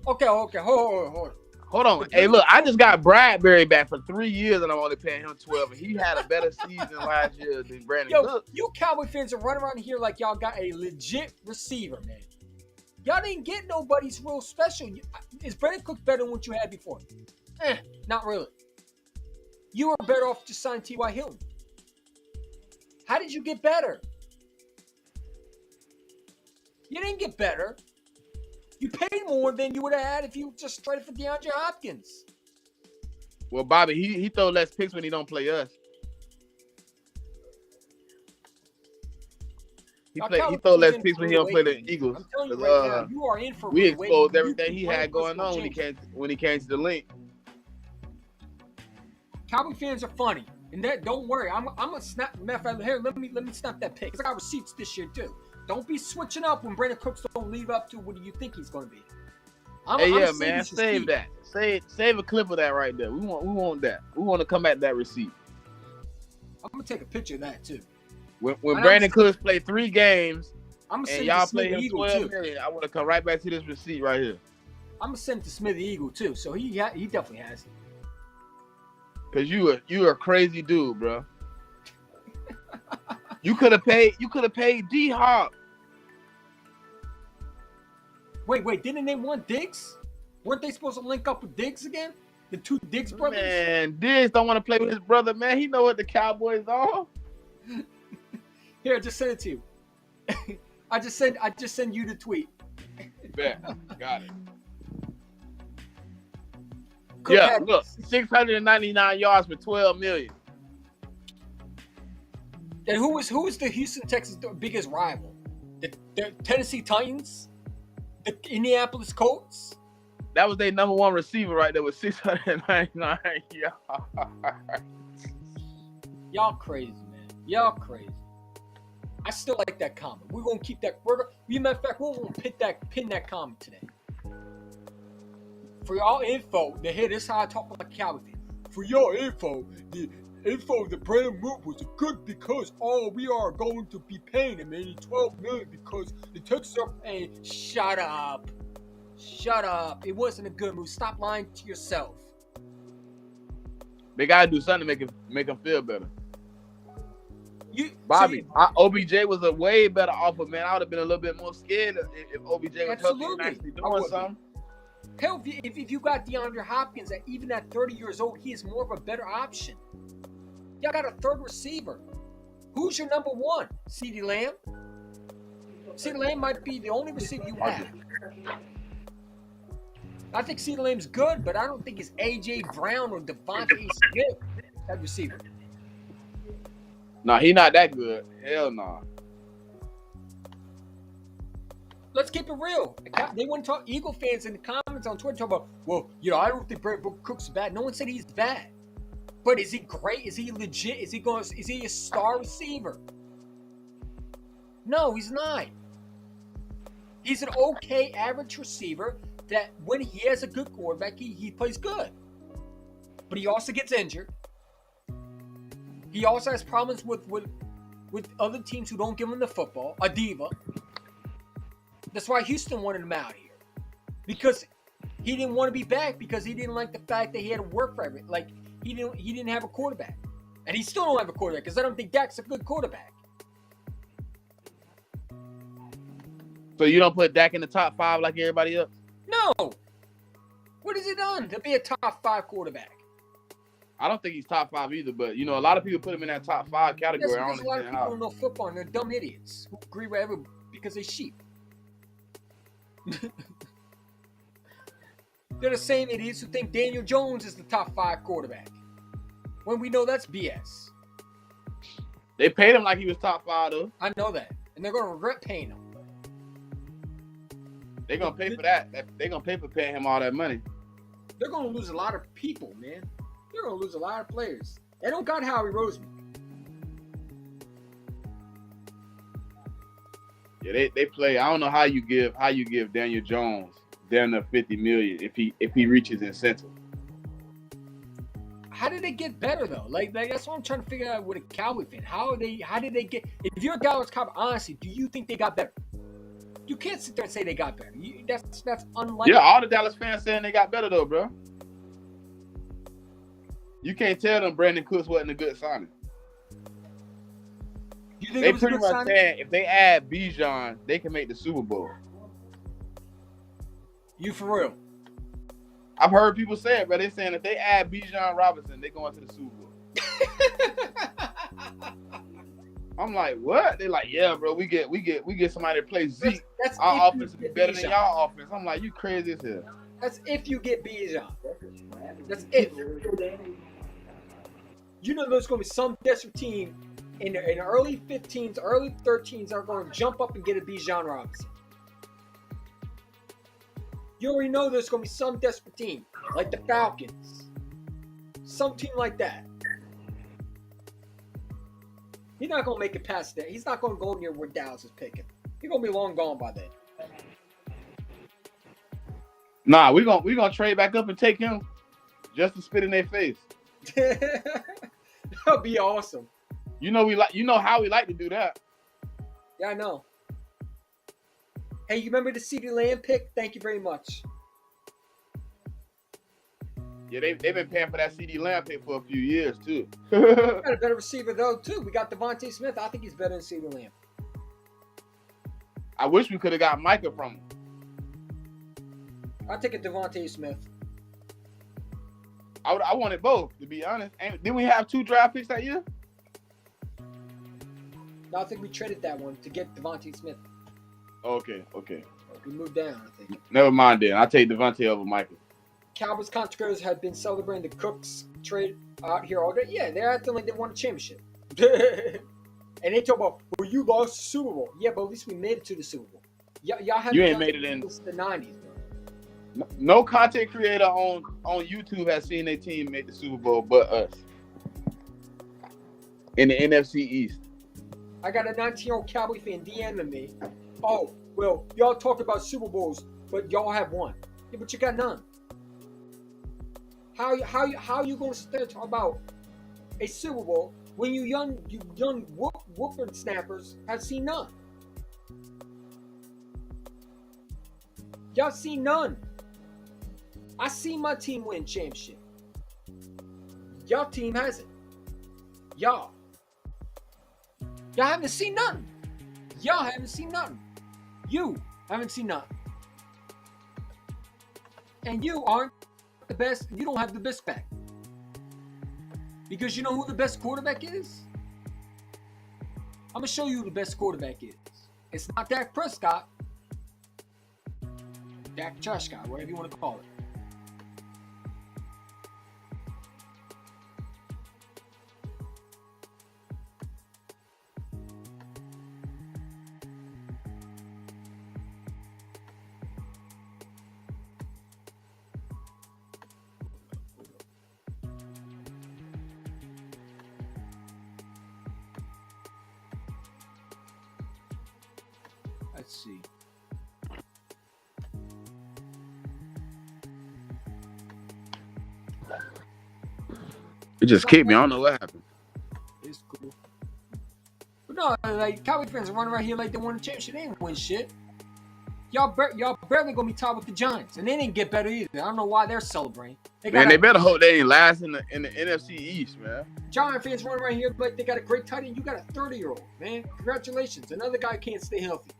Okay, hold on. Hold on. Hey, look, I just got Bradbury back for 3 years and I'm only paying him 12. And he had a better season last year than Brandon Cook. You Cowboy fans are running around here like y'all got a legit receiver, man. Y'all didn't get nobody's real special. Is Brandon Cook better than what you had before? Not really. You were better off just signing T.Y. Hilton. How did you get better? You didn't get better. You paid more than you would have had if you just traded for DeAndre Hopkins. Well, Bobby, he throw less picks when he don't play us. He throw less picks when he don't play the Eagles. I'm telling you right now, you are in for. We exposed everything he had going on when he came to the link. Cowboy fans are funny. And that, don't worry, I'm gonna snap. Matter of fact, here, let me snap that pic. Cause I got receipts this year too. Don't be switching up when Brandon Cooks don't leave up to what do you think he's gonna be. Hey, man, save that. Save a clip of that right there. We want that. We want to come at that receipt. I'm gonna take a picture of that too. When Brandon Cooks played 3 games I'm gonna and send y'all to Smithy played him Eagle 12 too. million, I want to come right back to this receipt right here. I'm gonna send it to Smithy Eagle too. So he definitely has it. Cause you a crazy dude, bro. You could have paid D Hop. Wait, didn't they want Diggs? Weren't they supposed to link up with Diggs again? The 2 Diggs brothers? Man, Diggs don't want to play with his brother, man. He know what the Cowboys are. Here, I just sent it to you. I just send you the tweet. Bet. Got it. Cook Yeah, had- look, 699 yards for 12 million. And who is the Houston Texans' biggest rival? The Tennessee Titans? The Indianapolis Colts? That was their number 1 receiver right there with 699 yards. Y'all crazy, man. Y'all crazy. I still like that comment. We're gonna keep that. Matter of fact, we're gonna pin that comment today. For y'all info, this is how I talk about Cowboy fan. For your info, the info that Brandon Root was good because we are going to be paying him $12 million because the Texans are paying. Shut up. It wasn't a good move. Stop lying to yourself. They gotta do something to make him feel better. Bobby, OBJ was a way better offer, man. I would have been a little bit more scared if OBJ was healthy and actually doing something. Hell, if you got DeAndre Hopkins, that even at 30 years old, he is more of a better option. Y'all got a third receiver. Who's your number 1? CeeDee Lamb? CeeDee Lamb might be the only receiver you have. I think CeeDee Lamb's good, but I don't think it's A.J. Brown or Devontae Smith, that receiver. Nah, he not that good. Hell nah. Let's keep it real. They want to talk. Eagle fans in the comments on Twitter talk about, well, I don't think Brandon Cooks is bad. No one said he's bad. But is he great? Is he legit? Is he a star receiver? No, he's not. He's an okay average receiver that when he has a good quarterback, he plays good. But he also gets injured. He also has problems with other teams who don't give him the football. A diva. That's why Houston wanted him out here. Because he didn't want to be back because he didn't like the fact that he had to work for everything. Like, he didn't have a quarterback. And he still don't have a quarterback because I don't think Dak's a good quarterback. So you don't put Dak in the top 5 like everybody else? No. What has he done to be a top 5 quarterback? I don't think he's top 5 either, but a lot of people put him in that top 5 category. That's I because don't a lot of understand people how. don't know football and they're dumb idiots who agree with everybody because they're sheep. They're the same idiots who think Daniel Jones is the top 5 quarterback. When we know that's BS. They paid him like he was top 5 though. I know that. And they're going to regret paying him. They're going to pay for that. They're going to pay for paying him all that money. They're going to lose a lot of people, man. They're going to lose a lot of players. They don't got Howie Roseman. Yeah, they play. I don't know how you give Daniel Jones down to $50 million if he reaches incentive. How did they get better though? Like that's what I'm trying to figure out with a Cowboy fan. How did they get? If you're a Dallas Cowboy, honestly, do you think they got better? You can't sit there and say they got better. That's unlikely. Yeah, all the Dallas fans saying they got better though, bro. You can't tell them Brandon Cooks wasn't a good signing. You think They it was a pretty good much signing? saying if they add Bijan, they can make the Super Bowl. You for real? I've heard people say it, but they're saying if they add Bijan Robinson, they going to the Super Bowl. I'm like, what? They're like, yeah, bro, we get somebody to play Zeke. That's Our if offense you will be get better than Bijan. y'all offense. I'm like, you crazy as hell. That's if you get Bijan. That's if. You know there's going to be some desperate team in the early 15s, early 13s are going to jump up and get a Bijan Robinson. You already know there's going to be some desperate team, like the Falcons. Some team like that. He's not gonna make it past that. He's not gonna go near where Dallas is picking. He's gonna be long gone by then. Nah, we gonna trade back up and take him just to spit in their face. That'd be awesome. You know how we like to do that. Yeah, I know. Hey, you remember the CeeDee Lamb pick? Thank you very much. Yeah, they've been paying for that CeeDee Lamb pick for a few years too. We got a better receiver though too. We got Devontae Smith. I think he's better than CeeDee Lamb. I wish we could have got Micah from him. I'll take a Devontae Smith. I wanted both, to be honest. Didn't we have 2 draft picks that year? No, I think we traded that one to get Devontae Smith. Okay. We moved down, I think. Never mind then. I'll take Devontae over Micah. Cowboys contractors had been celebrating the Cooks trade out here all day. Yeah, they're acting like they won a championship. And they talk about, well, you lost the Super Bowl. Yeah, but at least we made it to the Super Bowl. Y'all haven't You ain't done made it in since the 90s, bro. No content creator on YouTube has seen their team make the Super Bowl but us. In the NFC East. I got a 19-year-old Cowboy fan DMing me. Oh, well, y'all talk about Super Bowls, but y'all have one. Yeah, but you got none. How you gonna sit there and talk about a Super Bowl when you young whooping snappers have seen none? Y'all seen none. I seen my team win championship. Y'all team hasn't. Y'all haven't seen nothing. Y'all haven't seen nothing. You haven't seen nothing. And you aren't the best. You don't have the best back. Because you know who the best quarterback is? I'm going to show you who the best quarterback is. It's not Dak Prescott. Dak Prescott, whatever you want to call it. Let's see. It just kicked me. I don't know what happened. It's cool. But no, like, Cowboy fans are running around here like they won a championship. They didn't win shit. Y'all barely gonna be tied with the Giants, and they didn't get better either. I don't know why they're celebrating. They better hope they ain't last in the NFC East, man. Giant fans running around here like they got a great tight end. You got a 30-year-old, man. Congratulations. Another guy can't stay healthy.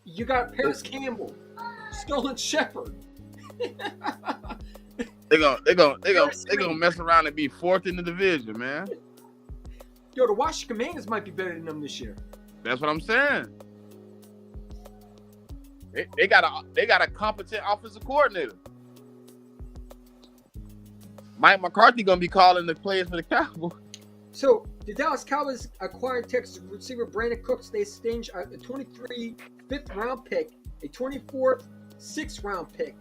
You got Paris Campbell, Sterling Shepard. They gonna mess around and be 4th in the division, man. Yo, the Washington Commanders might be better than them this year. That's what I'm saying. They got a competent offensive coordinator. Mike McCarthy gonna be calling the players for the Cowboys. So the Dallas Cowboys acquired Texas receiver Brandon Cooks. They exchanged a 23 5th-round pick, a 24th 6th-round pick.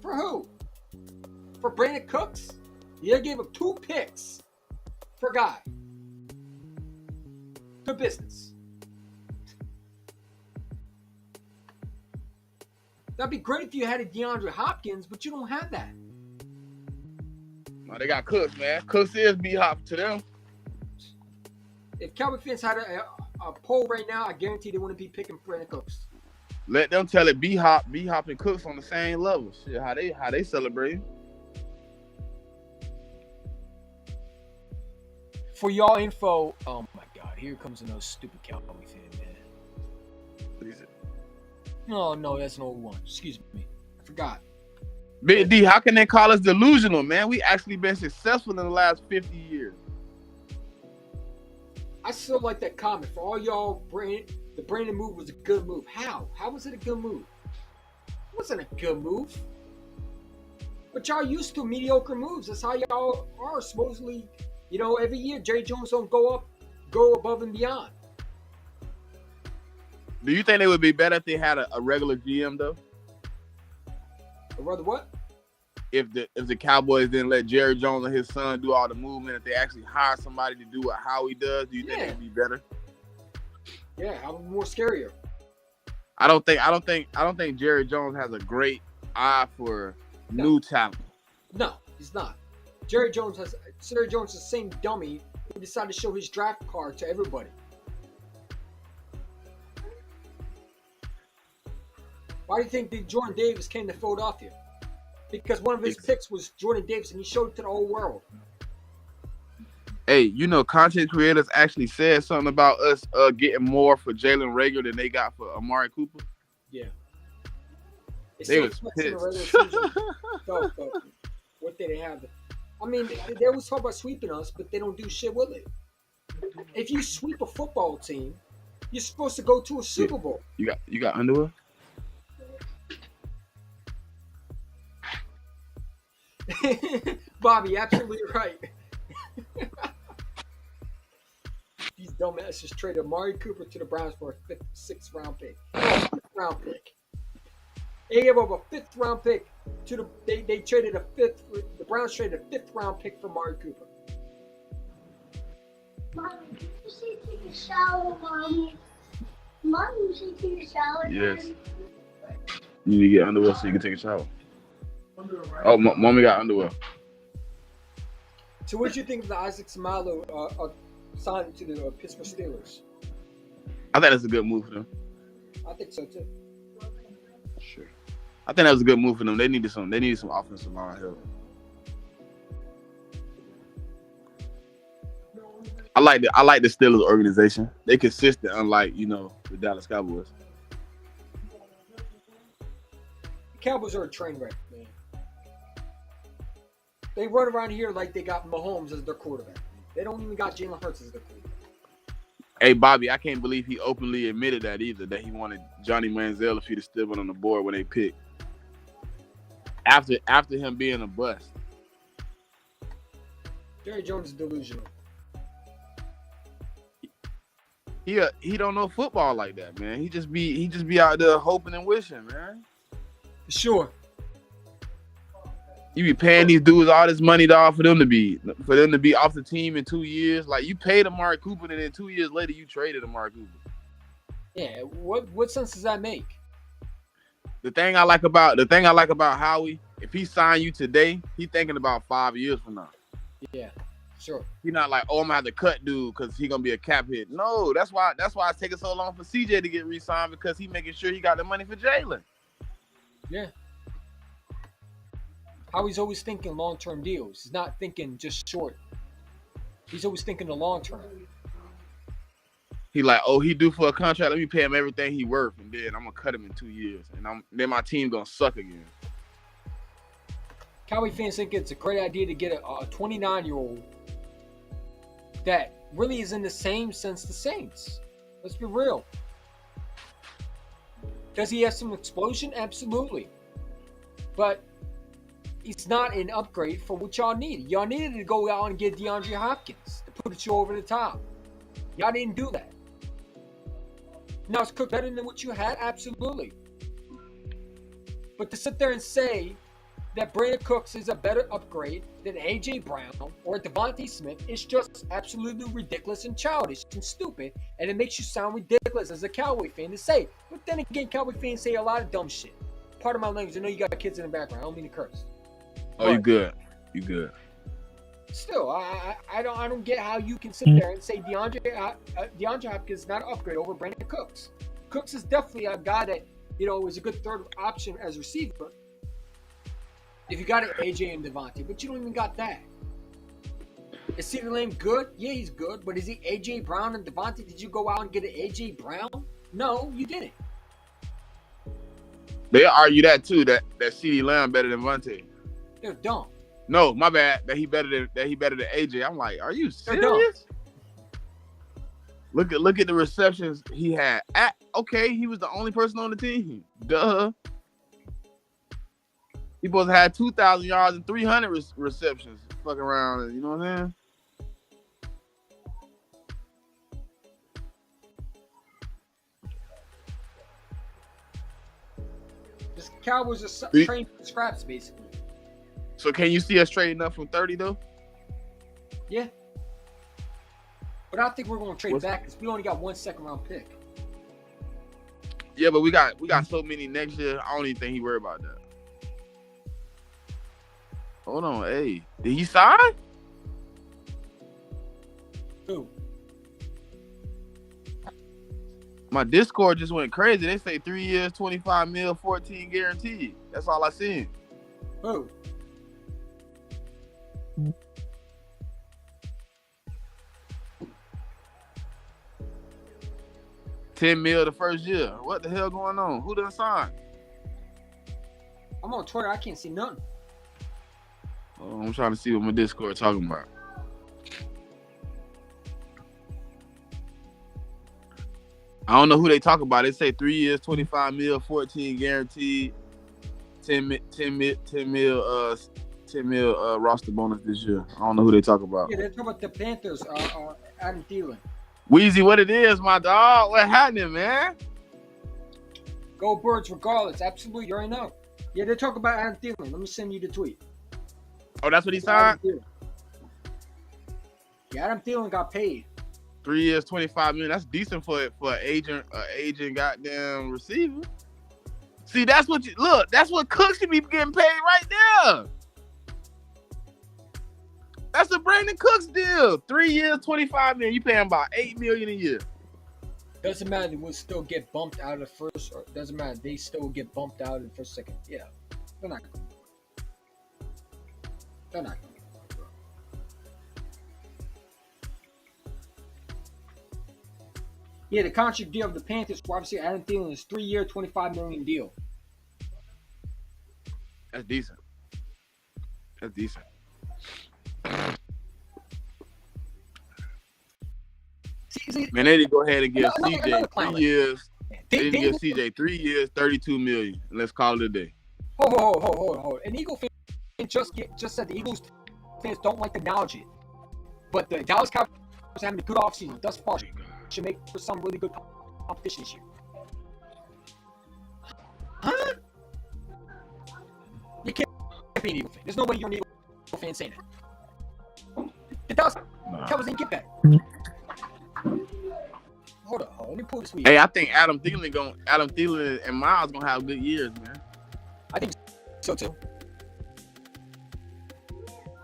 For who? For Brandon Cooks? Yeah, they gave up 2 picks for a guy. Good business. That'd be great if you had a DeAndre Hopkins, but you don't have that. No, they got Cooks, man. Cooks is B-Hop to them. If Cowboy fans had a poll right now, I guarantee they wouldn't be picking Brandon Cooks. Let them tell it B-Hop and Cooks on the same level. Shit, how they celebrate. For y'all info, oh my God, here comes another stupid Cowboy fan, man. What is it? No, that's an old one. Excuse me. I forgot. Big D, how can they call us delusional, man? We actually been successful in the last 50 years. I still like that comment. For all y'all, the Brandon move was a good move. How? How was it a good move? It wasn't a good move. But y'all used to mediocre moves. That's how y'all are supposedly. You know, every year Jerry Jones don't go above and beyond. Do you think they would be better if they had a regular GM though? Or rather what? if the Cowboys didn't let Jerry Jones and his son do all the movement, if they actually hired somebody to do what Howie does, do you think it'd be better? Yeah, how more scarier. I don't think Jerry Jones has a great eye for new talent. No, he's not. Jerry Jones is the same dummy who decided to show his draft card to everybody. Why do you think that Jordan Davis came to Philadelphia? Because one of his picks was Jordan Davis, and he showed it to the whole world. Hey, you know, content creators actually said something about us getting more for Jalen Reagor than they got for Amari Cooper. Yeah. They was pissed. What did they have? I mean, they always talk about sweeping us, but they don't do shit with it. If you sweep a football team, you're supposed to go to a Super Bowl. You got underwear? Bobby, absolutely right. These dumbasses traded Amari Cooper to the Browns for a sixth round pick. They gave up a fifth round pick to the. They traded a fifth. The Browns traded a fifth round pick for Amari Cooper. Mommy, did you say take a shower, Mommy? Mommy, you say take a shower? Yes. You need to get underwear so you can take a shower. Oh, Mommy got underwear. So what do you think of the Isaac Seumalo signing to the Pittsburgh Steelers? I think that's a good move for them. I think so too. Sure. I think that was a good move for them. They needed some offensive line help. I like the Steelers organization. They consistent, unlike, you know, the Dallas Cowboys. The Cowboys are a train wreck, man. They run around here like they got Mahomes as their quarterback. They don't even got Jalen Hurts as their quarterback. Hey, Bobby, I can't believe he openly admitted that either, that he wanted Johnny Manziel if he'd have still been on the board when they picked. After him being a bust. Jerry Jones is delusional. He don't know football like that, man. He just be out there hoping and wishing, man. Sure. You be paying these dudes all this money for them to be off the team in 2 years. Like, you paid Amari Cooper, and then 2 years later you traded Amari Cooper. Yeah, what sense does that make? The thing I like about Howie, if he signed you today, he thinking about 5 years from now. Yeah, sure. He's not like, oh, I'm gonna have to cut dude because he gonna be a cap hit. No, that's why it's taking so long for CJ to get re-signed, because he making sure he got the money for Jalen. Yeah. Howie's always thinking long-term deals. He's not thinking just short. He's always thinking the long-term. He like, oh, he due for a contract. Let me pay him everything he worth, and then I'm gonna cut him in 2 years, and then my team gonna suck again. Cowboy fans think it's a great idea to get a 29-year-old that really is in the same sense the Saints. Let's be real. Does he have some explosion? Absolutely. But he's not an upgrade for what y'all needed. Y'all needed to go out and get DeAndre Hopkins to put you over the top. Y'all didn't do that. Now, is Cook better than what you had? Absolutely. But to sit there and say that Brandon Cooks is a better upgrade than A.J. Brown or Devontae Smith is just absolutely ridiculous and childish and stupid, and it makes you sound ridiculous as a Cowboy fan to say. But then again, Cowboy fans say a lot of dumb shit. Part of my language, I know you got kids in the background. I don't mean to curse. Oh, you good. You good. Still, I don't get how you can sit there and say DeAndre Hopkins is not an upgrade over Brandon Cooks. Cooks is definitely a guy that, is a good third option as receiver. If you got an AJ and Devontae, but you don't even got that. Is CeeDee Lamb good? Yeah, he's good, but is he AJ Brown and Devontae? Did you go out and get an AJ Brown? No, you didn't. They argue that too, that CeeDee Lamb better than Devontae. They're dumb. No, my bad. That he better than AJ. I'm like, are you serious? Look at the receptions he had. Okay, he was the only person on the team. Duh. He supposed to have 2,000 yards and 300 receptions. Fucking around, you know what I'm saying? The Cowboys are trained for scraps, basically. So can you see us trading up from 30 though? Yeah. But I think we're going to trade back because we only got 1 second-round pick. Yeah, but we got so many next year. I don't even think he worried about that. Hold on, hey, did he sign? Who? My Discord just went crazy. They say 3 years, 25 mil, 14 guaranteed. That's all I seen. Who? $10 million the first year. What the hell going on? Who done signed? I'm on Twitter. I can't see nothing. Oh, I'm trying to see what my Discord talking about. I don't know who they talk about. They say 3 years, 25 mil, 14 guaranteed, 10 mil roster bonus this year. I don't know who they talk about. Yeah, they're talking about the Panthers. Adam Thielen. Weezy, what it is, my dog? What happening, man? Go Birds regardless. Absolutely. You already know. Yeah, they're talking about Adam Thielen. Let me send you the tweet. Oh, that's what he signed? Yeah, Adam Thielen got paid. 3 years, 25 million. That's decent for an agent goddamn receiver. See, that's what that's what Cooks should be getting paid right there. That's a Brandon Cooks deal. 3 years, 25 million. You pay him about $8 million a year. Doesn't matter. They will still get bumped out of the first. Or doesn't matter. They still get bumped out in the first second. Yeah, they're not. They're not. Yeah, the contract deal of the Panthers, obviously Adam Thielen is 3 year, $25 million deal. That's decent. That's decent. Man, they need to go ahead and give CJ 3 years. They need to give CJ 3 years, $32 million. And let's call it a day. Hold. An Eagle fan just said the Eagles fans don't like to acknowledge it. But the Dallas Cowboys are having a good offseason thus far. Should make for some really good competition this year. Huh? You can't be an Eagle fan. There's no way you're an Eagle fan saying that. The Dallas Cowboys didn't get that. Hold on. Let me pull this week. Hey, I think Adam Thielen and Miles gonna have good years, man. I think so too.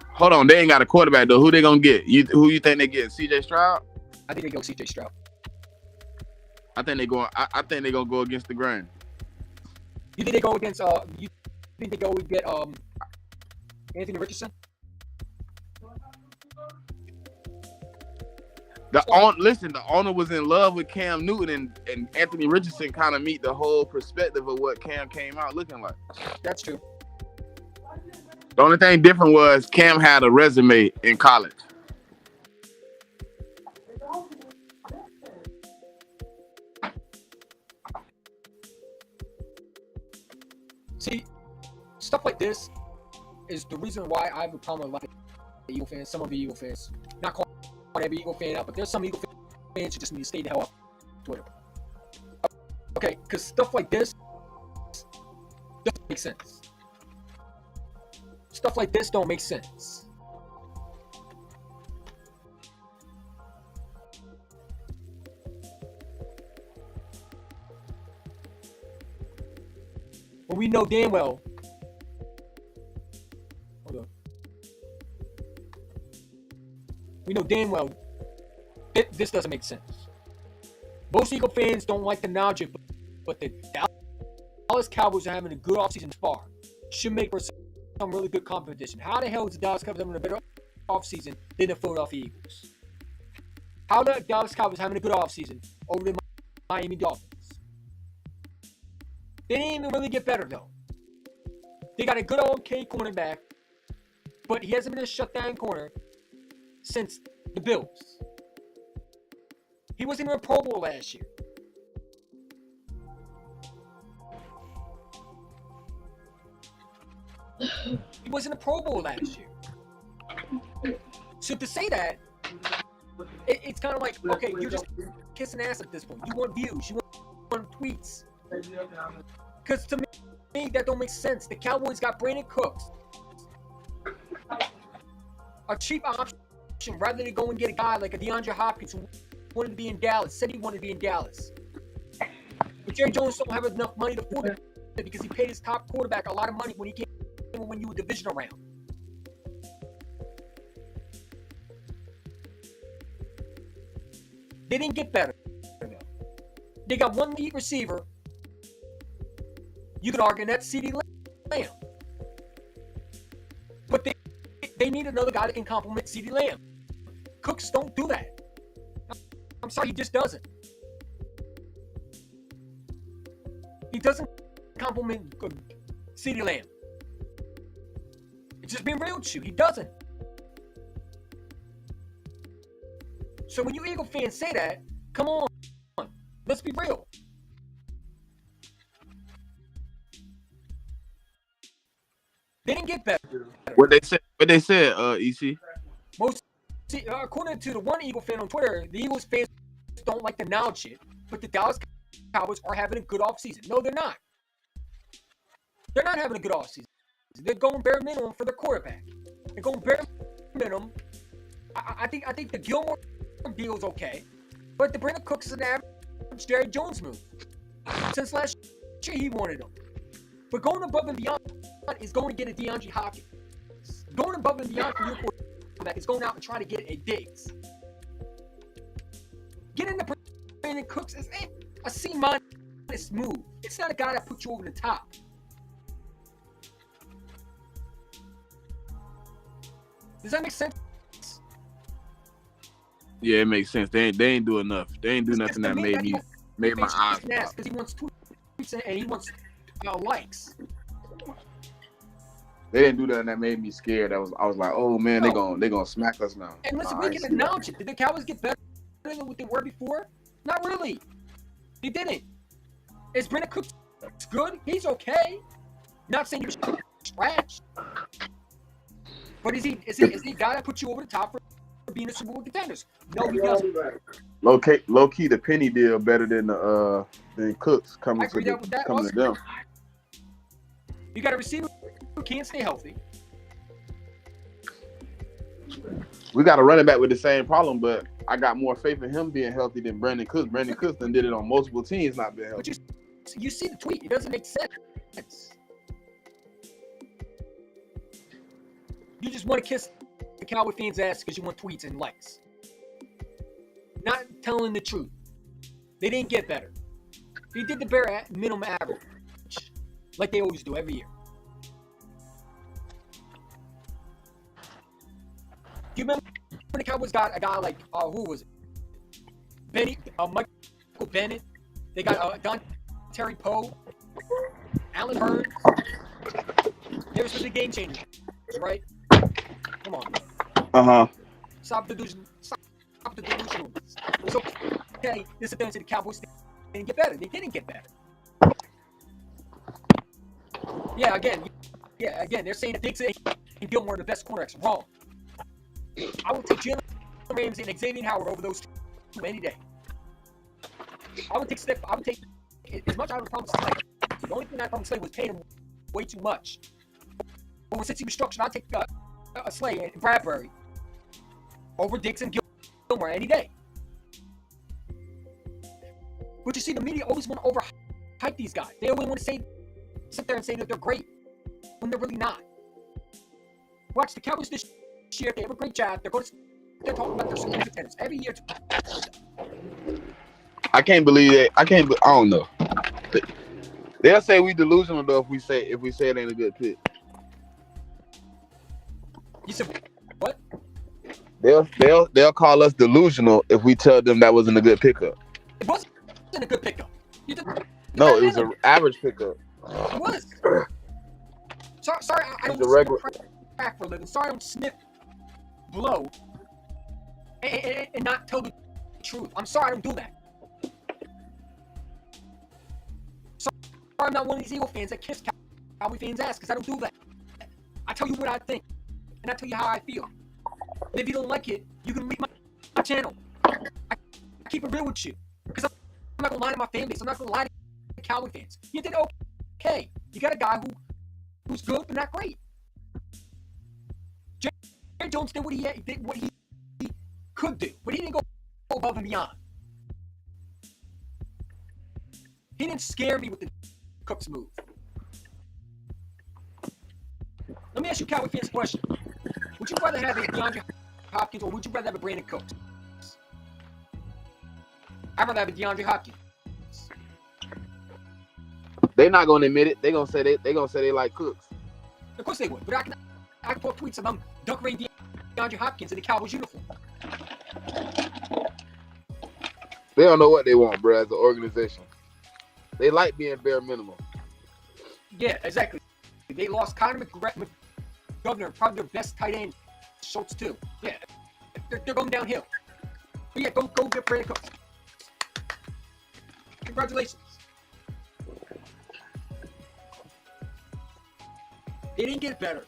Hold on, they ain't got a quarterback though. Who they gonna get? Who you think they get? CJ Stroud? I think they go CJ Stroud. I think they gonna go against the grain. You think they go against you think they go get Anthony Richardson? The owner was in love with Cam Newton, and Anthony Richardson kind of meet the whole perspective of what Cam came out looking like. That's true. The only thing different was Cam had a resume in college. See, stuff like this is the reason why I have a problem with a lot of Eagle fans, some of the Eagle fans. Not calling every Eagle fan out, but there's some Eagle fans who just need to stay the hell off Twitter. Okay, because stuff like this doesn't make sense. Stuff like this don't make sense. But we know damn well. Hold on. We know damn well this doesn't make sense. Most Eagle fans don't like the knowledge of, but the Dallas Cowboys are having a good offseason far. Should make for some really good competition. How the hell is the Dallas Cowboys having a better offseason than the Philadelphia Eagles? How are the Dallas Cowboys having a good offseason over the Miami Dolphins? They didn't even really get better, though. They got a good old K cornerback, but he hasn't been a shutdown corner since the Bills. He wasn't even a Pro Bowl last year. He wasn't a Pro Bowl last year. So to say that, it's kind of like, okay, you're just kissing ass at this point. You want views. You want tweets. Because to me, that don't make sense. The Cowboys got Brandon Cooks. a cheap option rather than go and get a guy like a DeAndre Hopkins who wanted to be in Dallas, said he wanted to be in Dallas. But Jerry Jones don't have enough money to afford it because he paid his top quarterback a lot of money when he came and win you a divisional round. They didn't get better. They got one lead receiver. You could argue that's CeeDee Lamb. But they need another guy that can complement CeeDee Lamb. Cooks don't do that. I'm sorry, he just doesn't. He doesn't complement CeeDee Lamb. It's just being real with you. He doesn't. So when you Eagle fans say that, come on. Let's be real. They didn't get better. What they said, EC. According to the one Eagle fan on Twitter, the Eagles fans don't like the knowledge shit, but the Dallas Cowboys are having a good offseason. No, they're not. They're not having a good offseason. They're going bare minimum for their quarterback. They're going bare minimum. I think the Gilmore deal is okay, but the Brandon Cooks is an average Jerry Jones move. Since last year, he wanted him. But going above and beyond is going to get a DeAndre Hopkins. Going above and beyond for your quarterback is going out and trying to get a Diggs. Getting the Brandon Cooks is a C-minus move. It's not a guy that puts you over the top. Does that make sense? Yeah, it makes sense. They ain't do enough. They ain't do nothing that made my eyes pop. Because he wants tweets and he wants likes. They didn't do that, and that made me scared. I was like, oh man, they gonna smack us now. And listen, we can acknowledge it. Did the Cowboys get better than what they were before? Not really. They didn't. Is Brandon Cooks good? He's okay. Not saying he's trash. But is he a guy that puts you over the top for being a Super Bowl contenders? No, he doesn't. Low key, the Penny deal better than Cooks coming to them. You got a receiver who can't stay healthy. We got a running back with the same problem, but I got more faith in him being healthy than Brandon Cooks. Brandon Cooks done did it on multiple teams not being healthy. But you see the tweet. It doesn't make sense. You just want to kiss the Cowboy fans' ass because you want tweets and likes. Not telling the truth. They didn't get better. They did the bare minimum average, like they always do every year. Do you remember when the Cowboys got a guy like, who was it? Michael Bennett. They got Terry Poe, Alan Burns. They were supposed to be game changers, right? Come on. Stop the delusion. Stop the delusional. It's okay. This is the Cowboys didn't get better. They didn't get better. Yeah, again, they're saying that Diggs and Gilmore are the best cornerbacks. Wrong. I would take Jalen Ramsey and Xavier Howard over those two any day. I would take as much out of Thomas Slay. The only thing that Thomas Slay was paying him way too much. But since he was structured, I'd take a Slay and Bradbury over Diggs and Gilmore any day. But you see, the media always want to overhype these guys. They always want to sit there and say that they're great when they're really not. Watch the Cowboys this year. They have a great job. They're talking about their Super Bowl contenders every year. I can't believe that. I don't know. They'll say we delusional though if we say it ain't a good pick. You said what? They'll call us delusional if we tell them that wasn't a good pickup. It wasn't a good pickup. No, it was an average pickup. It was. Sorry, I don't crack for a living. Sorry, I don't sniff blow and not tell the truth. I'm sorry, I don't do that. Sorry, I'm not one of these Eagle fans that kiss Cowboy fans' ass because I don't do that. I tell you what I think, and I tell you how I feel. And if you don't like it, you can leave my channel. I keep it real with you because I'm not gonna lie to my fan base. I'm not gonna lie to Cowboy fans. You did okay. You got a guy who's good but not great. Jones did what he could do, but he didn't go above and beyond. He didn't scare me with the Cooks move. Let me ask you, Cowboy fans, a question. Would you rather have a DeAndre Hopkins or would you rather have a Brandon Cooks? I'd rather have a DeAndre Hopkins. They're not gonna admit it. They're gonna say they like Cooks. Of course they would, but I can put tweets of them dunkering DeAndre Hopkins in the Cowboys uniform. They don't know what they want, bro, as an organization. They like being bare minimum. Yeah, exactly. They lost Connor McGovern, probably their best tight end, Schultz too. Yeah, they're going downhill. But yeah, go get Brandon Cooks. Congratulations. They didn't get better.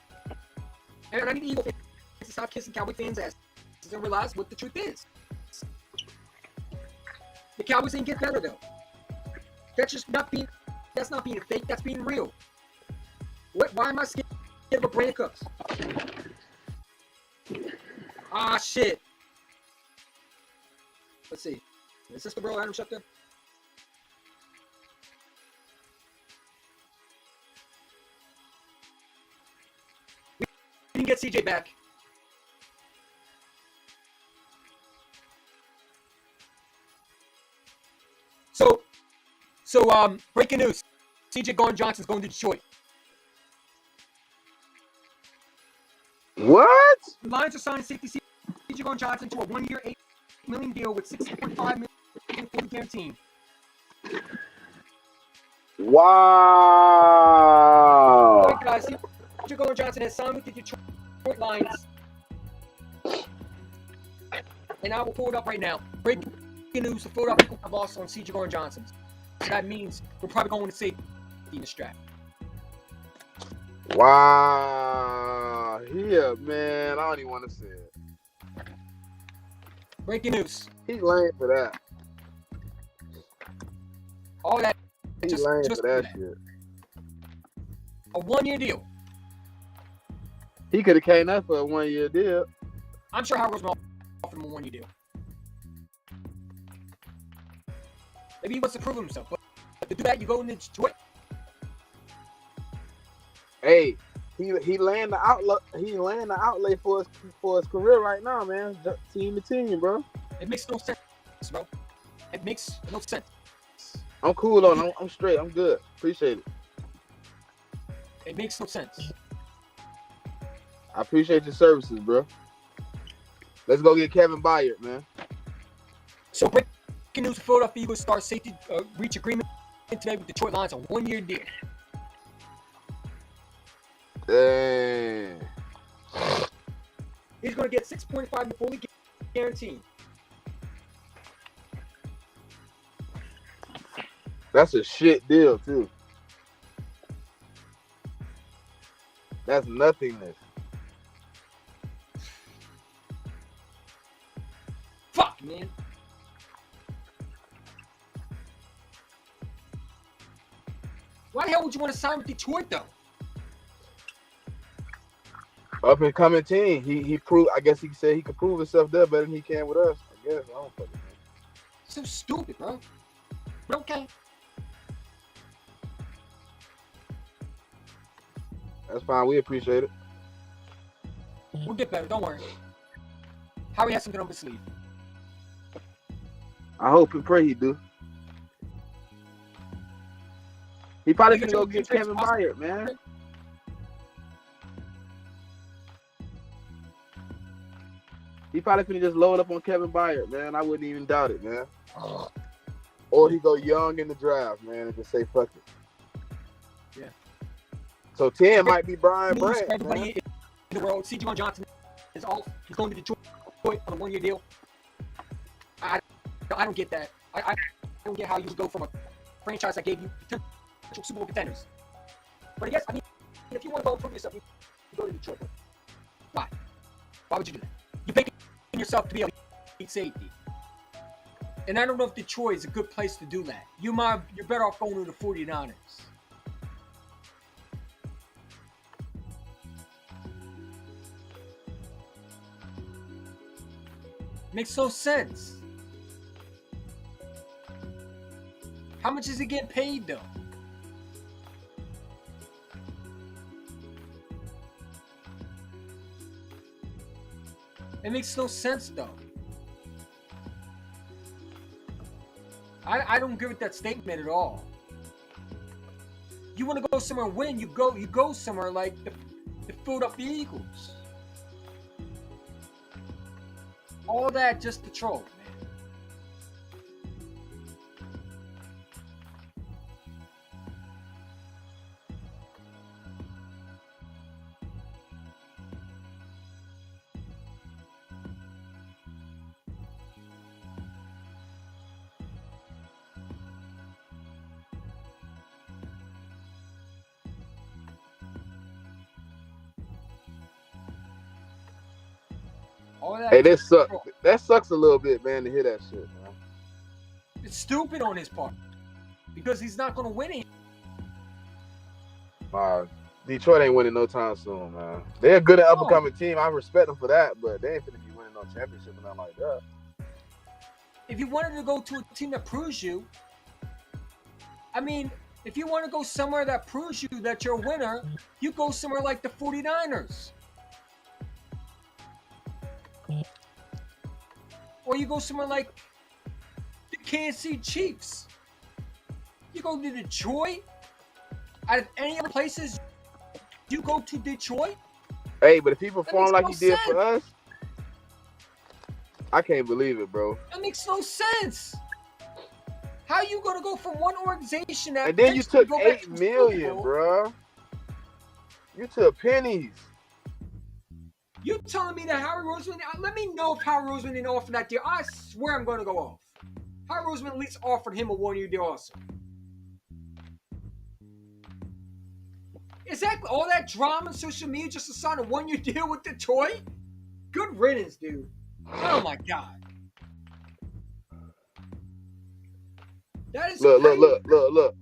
And I need Eagle fans to stop kissing Cowboy fans' asses and realize what the truth is. The Cowboys didn't get better though. That's not being a fake, that's being real. Why am I scared of Brandon Cooks? Ah, shit. Let's see. Is this the bro Adam Schefter? We didn't get CJ back. So breaking news. CJ Gardner-Johnson's going to Detroit. What? The Lions are signing safety CJ Gardner-Johnson to a 1-year, $8 million deal with $6.5 million fully guaranteed. Wow. All right, guys. CJ Gardner-Johnson has signed with the Detroit Lions. And I will pull it up right now. Breaking news: the Philadelphia Eagles have lost on CJ Gardner-Johnson. So that means we're probably going to safety in this draft. Wow. Yeah, man. I don't even want to say it. Breaking news. He's lame for that. All that. He's lame for that shit. A 1-year deal. He could have came up for a 1-year deal. I'm sure Howard Roseman offered him a 1-year deal. Maybe he wants to prove himself, but to do that, you go into Detroit. Hey, he laying the outlet. He laying the outlay for his career right now, man. Team to team, bro. It makes no sense, bro. It makes no sense. I'm cool on it. I'm straight. I'm good. Appreciate it. It makes no sense. I appreciate your services, bro. Let's go get Kevin Byard, man. So breaking news: the Philadelphia Eagles star safety reach agreement today with Detroit Lions, a 1-year deal. Dang. He's going to get $6.5 million fully guaranteed. That's a shit deal, too. That's nothingness. Fuck, man. Why the hell would you want to sign with Detroit, though? Up and coming team. He proved. I guess he said he could prove himself there better than he can with us. I guess. I don't fucking know. So stupid, bro. But okay. That's fine. We appreciate it. We'll get better. Don't worry. Howie has something up his sleeve. I hope and pray he do. He probably gonna go get Kevin Byard, man. He probably could just load up on Kevin Byard, man. I wouldn't even doubt it, man. Or he go young in the draft, man, and just say fuck it. Yeah. So 10 might be Brian News Brandt, for everybody man. in the world. CJ Gardner-Johnson is off. He's going to Detroit on a 1-year deal. I don't get that. I don't get how you would go from a franchise that gave you potential Super Bowl contenders. But I guess, if you want to go prove yourself, you go to Detroit. Why? Why would you do that? You're picking yourself to be a elite safety. And I don't know if Detroit is a good place to do that. You're better off going to the 49ers. Makes no sense. How much is he getting paid though? It makes no sense though. I don't agree with that statement at all. You want to go somewhere and win, you go somewhere like the Philadelphia Eagles. All that just to troll, man. All that Hey, that just to sucks. troll. That sucks a little bit, man, to hear that shit, man. It's stupid on his part because he's not going to win it. Detroit ain't winning no time soon, man. They're a good up and coming team. I respect them for that, but they ain't gonna be winning no championship or nothing like that. If you wanted to go to a team that proves you, I mean, if you want to go somewhere that proves you that you're a winner, you go somewhere like the 49ers. Or you go somewhere like the Kansas City Chiefs. You go to Detroit. Out of any other places, you go to Detroit. Hey, but if he performed makes like no he did sense. for us, I can't believe it, bro. That makes no sense. How you gonna go from one organization that And then you eventually took go back to $8 the million, Super Bowl? bro. You took pennies. You telling me that Harry Roseman? Let me know if Harry Roseman didn't offer that deal. I swear I'm going to go off. Harry Roseman at least offered him a one-year deal also. Exactly. All that drama on social media just to sign a one-year deal with Detroit? Good riddance, dude. Oh my God. That is crazy. Look.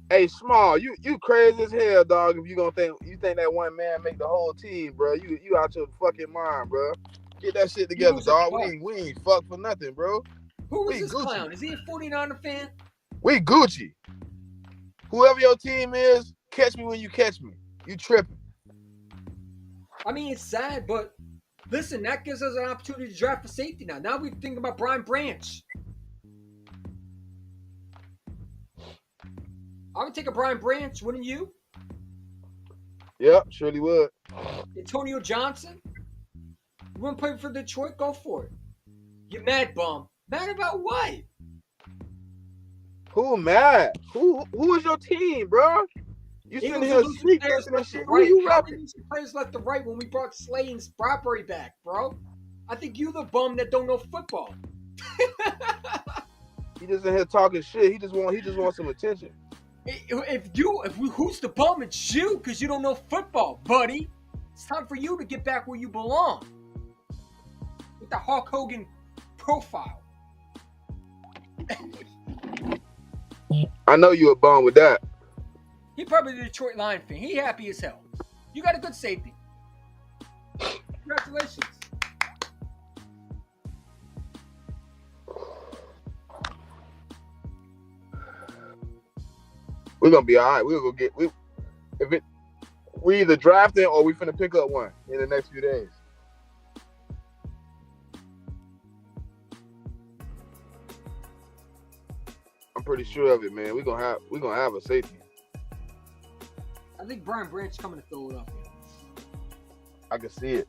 Hey, Small, you crazy as hell, dog. If you think that one man make the whole team, bro, you out your fucking mind, bro. Get that shit together, was a dog. fuck. We ain't fucked for nothing, bro. Who is we this Gucci. clown? Is he a 49er fan? We Gucci. Whoever your team is, catch me when you catch me. You tripping. I mean, it's sad, but listen, that gives us an opportunity to draft for safety now. Now we're thinking about Brian Branch. I would take a Brian Branch, wouldn't you? Yep, surely would. Antonio Johnson? You want to play for Detroit? Go for it. You mad, bum? Mad about what? Who mad? Who is your team, bro? You sitting here sneak dissing and shit. Who you How repping? many players left to right when we brought Slay and Bradbury back, bro? I think you the bum that don't know football. He just in here talking shit. He just want some attention. Who's the bum? It's you, because you don't know football, buddy. It's time for you to get back where you belong. With the Hulk Hogan profile. I know you a bum with that. He probably a Detroit Lion fan. He happy as hell. You got a good safety. Congratulations. We're gonna be all right. We either drafting or we finna pick up one in the next few days. I'm pretty sure of it, man. We're gonna have a safety. I think Brian Branch coming to Philadelphia. I can see it.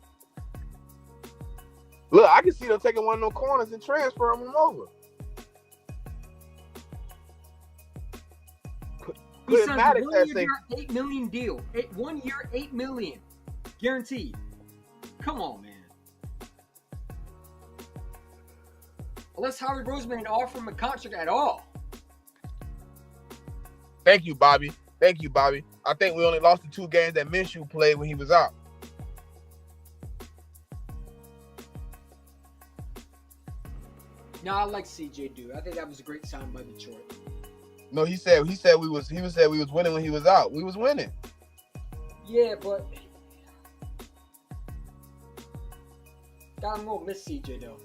Look, I can see them taking one of them corners and transferring them over. He Put signed Maddox a at 1 safety. year, $8 million deal. 1 year, $8 million. Guaranteed. Come on, man. Unless Howie Roseman didn't offer him a contract at all. Thank you, Bobby. I think we only lost the 2 games that Minshew played when he was out. No, I like CJ, dude. I think that was a great sign by Detroit. No, he said we was winning when he was out. We was winning. Yeah, but I'm gonna miss CJ though.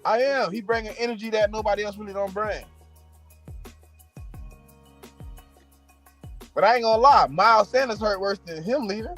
I am. He bringing energy that nobody else really don't bring. But I ain't gonna lie, Miles Sanders hurt worse than him leaving.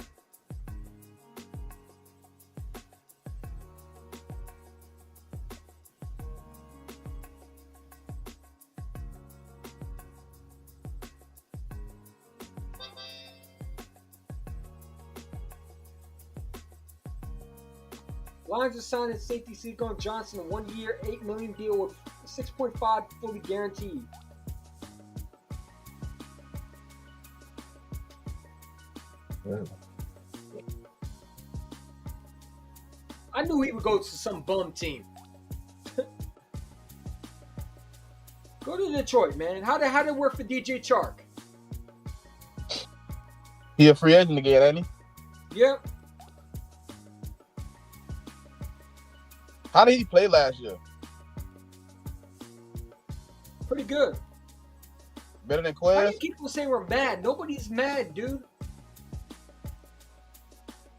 Lions are signing safety Seagon Johnson a 1 year, $8 million deal with 6.5 fully guaranteed. I knew he would go to some bum team. Go to Detroit, man. How did it work for DJ Chark? He a free agent again, ain't he? Yep. How did he play last year? Pretty good. Better than Why Quez? do people say we're mad? Nobody's mad, dude.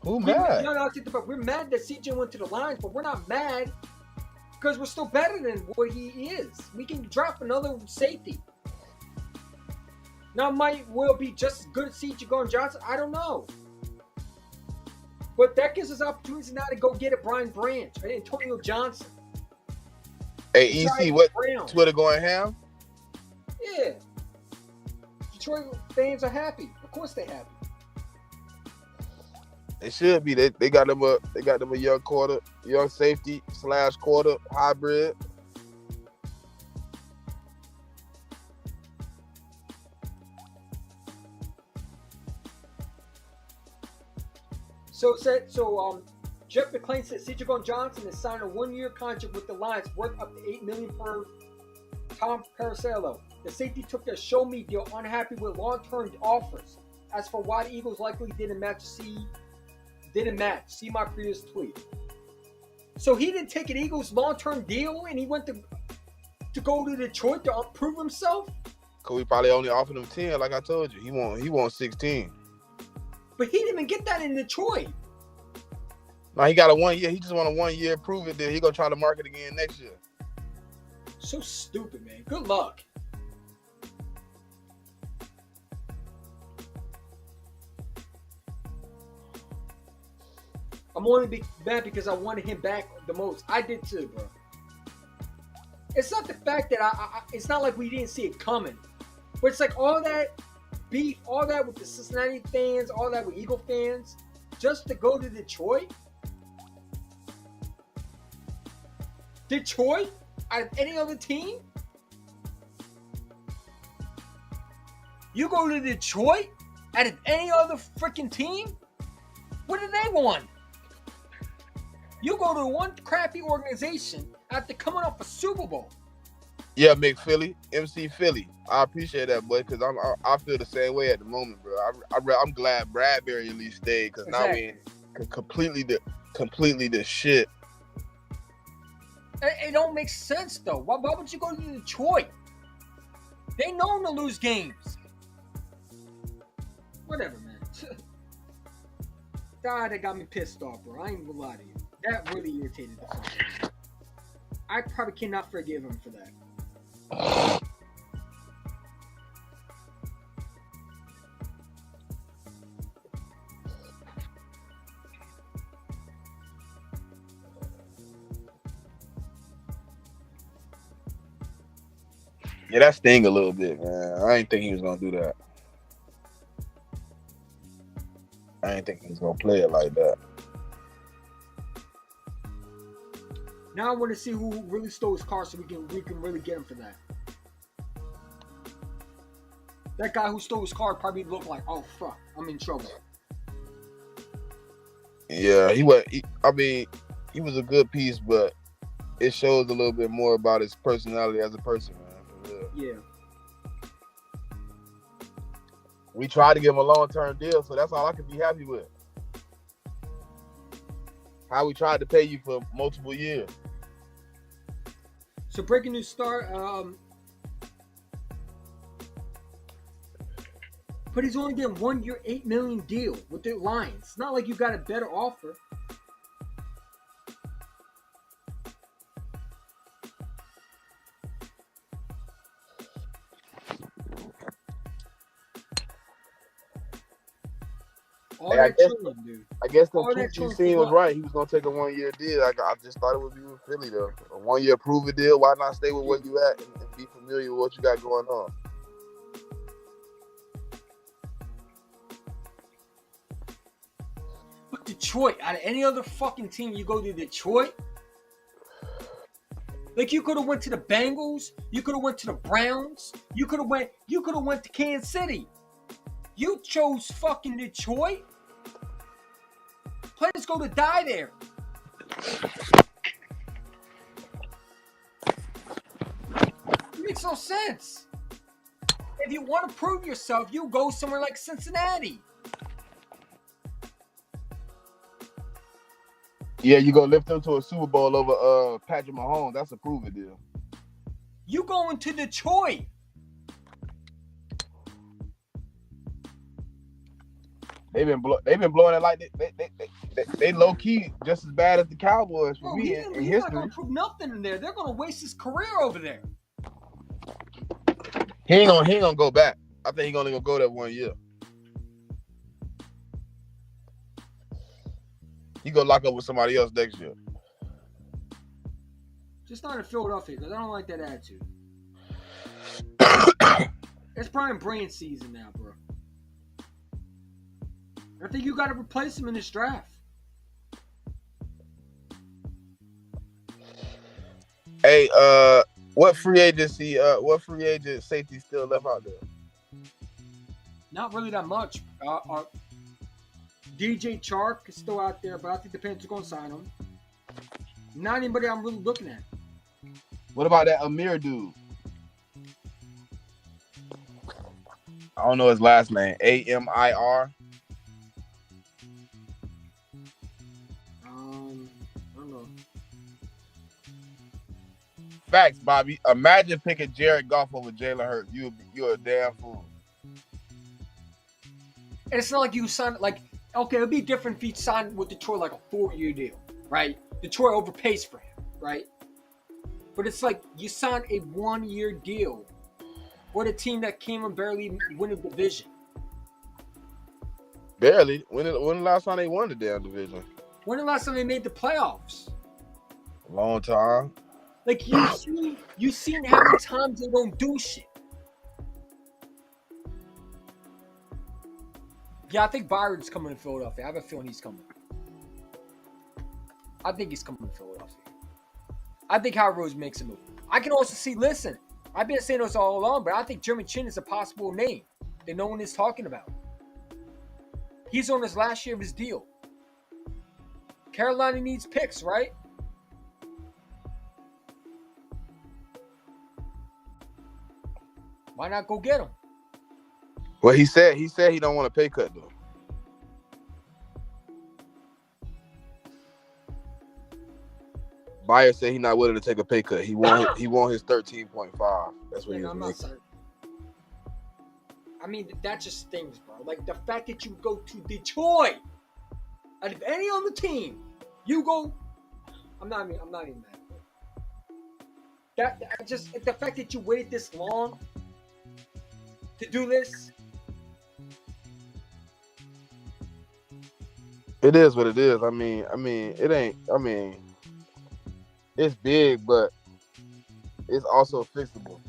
Who mad? No, I think about we're mad that CJ went to the Lions, but we're not mad because we're still better than what he is. We can drop another safety. Now might will be just as good as CJ Gordon Johnson. I don't know. But that gives us opportunities now to go get a Brian Branch, right? Antonio Johnson. Hey, EC, what Brown. Twitter going ham? Yeah. Detroit fans are happy. Of course they're happy. They should be. They got them a young safety / quarter hybrid. So Jeff McClain said CJ Gordon Johnson has signed a 1 year contract with the Lions worth up to $8 million per Tom Paracello. The safety took their show me deal, unhappy with long-term offers. As for why the Eagles likely didn't match. See my previous tweet. So he didn't take an Eagles long-term deal and he went to go to Detroit to prove himself? Cause we probably only offered him 10, like I told you. He want 16. But he didn't even get that in Detroit. Now he got a 1 year. He just want a 1 year prove it. Then he gonna try to market again next year. So stupid, man. Good luck. I'm only mad because I wanted him back the most. I did too, bro. It's not the fact that it's not like we didn't see it coming. But it's like all that beef, all that with the Cincinnati fans, all that with Eagle fans, just to go to Detroit? Detroit? Out of any other team? You go to Detroit out of any other freaking team? What do they want? You go to one crappy organization after coming off a Super Bowl. Yeah, McPhilly, MC Philly. I appreciate that, boy, because I feel the same way at the moment, bro. I'm glad Bradbury at least stayed, because now we in completely the shit. It don't make sense though. Why would you go to Detroit? They known to lose games. Whatever, man. That got me pissed off, bro. I ain't gonna lie to you. That really irritated the fuck out of me. I probably cannot forgive him for that. Yeah, that sting a little bit, man. I didn't think he was gonna do that. I didn't think he was gonna play it like that. Now I want to see who really stole his car so we can really get him for that. That guy who stole his car probably looked like, oh fuck, I'm in trouble. Yeah, he was a good piece, but it shows a little bit more about his personality as a person, man. For real. Yeah. We tried to give him a long-term deal, so that's all I could be happy with. How we tried to pay you for multiple years. So breaking news start, but he's only getting 1 year, $8 million deal with the Lions. It's not like you got a better offer. All Hey, I that guess trillion, dude. I guess the All that tweets you trillion seen for was what? right. He was gonna take a 1-year deal. I just thought it would be with Philly though. A 1-year prove it deal. Why not stay with where you at and be familiar with what you got going on? But Detroit, out of any other fucking team, you go to Detroit. Like you could have went to the Bengals, you could have went to the Browns, you could have went to Kansas City. You chose fucking Detroit. Players go to die there. It makes no sense. If you want to prove yourself, you go somewhere like Cincinnati. Yeah, you gonna lift them to a Super Bowl over Patrick Mahomes. That's a prove it deal. You going to Detroit. They've been blowing it like they low key just as bad as the Cowboys for me in he's history. not gonna prove nothing in there. They're gonna waste his career over there. He ain't gonna go back. I think he's only gonna go that 1 year. He gonna lock up with somebody else next year. Just not in Philadelphia because I don't like that attitude. It's prime brain season now, bro. I think you got to replace him in this draft. Hey, what free agent safety still left out there? Not really that much. DJ Chark is still out there, but I think the Panthers are going to sign him. Not anybody I'm really looking at. What about that Amir dude? I don't know his last name. Amir. I don't know. Facts, Bobby. Imagine picking Jared Goff over Jalen Hurts. You're a damn fool. And it's not like you signed like okay, it'd be different if you signed with Detroit like a 4-year deal, right? Detroit overpays for him, right? But it's like you signed a 1-year deal with a team that came and barely win a division. Barely. When the last time they won the damn division? When the last time they made the playoffs? A long time. Like you seen how many times they don't do shit. Yeah, I think Byron's coming to Philadelphia. I have a feeling he's coming. I think he's coming to Philadelphia. I think Howard Rose makes a move. I can also see, listen, I've been saying this all along, but I think Jeremy Chin is a possible name that no one is talking about. He's on his last year of his deal. Carolina needs picks, right? Why not go get him? Well, he said he don't want a pay cut though. Bayer said he's not willing to take a pay cut. He want his 13.5. That's what he was making. I mean, that just stings, bro. Like the fact that you go to Detroit, out of any other team, you go. I'm not even mad. That just the fact that you waited this long to do this. It is what it is. I mean, it ain't. I mean, it's big, but it's also fixable.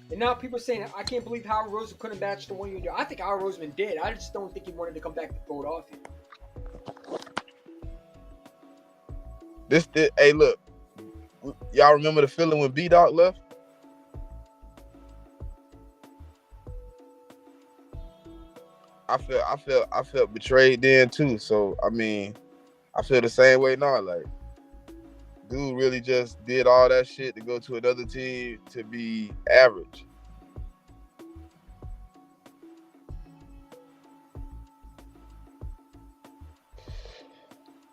And now people are saying, I can't believe Howard Roseman couldn't match the 1-year deal. I think Howard Roseman did. I just don't think he wanted to come back to Philadelphia. Hey, look, y'all remember the feeling when B-Dog left? I felt betrayed then too. So I mean, I feel the same way now. Like, dude really just did all that shit to go to another team to be average.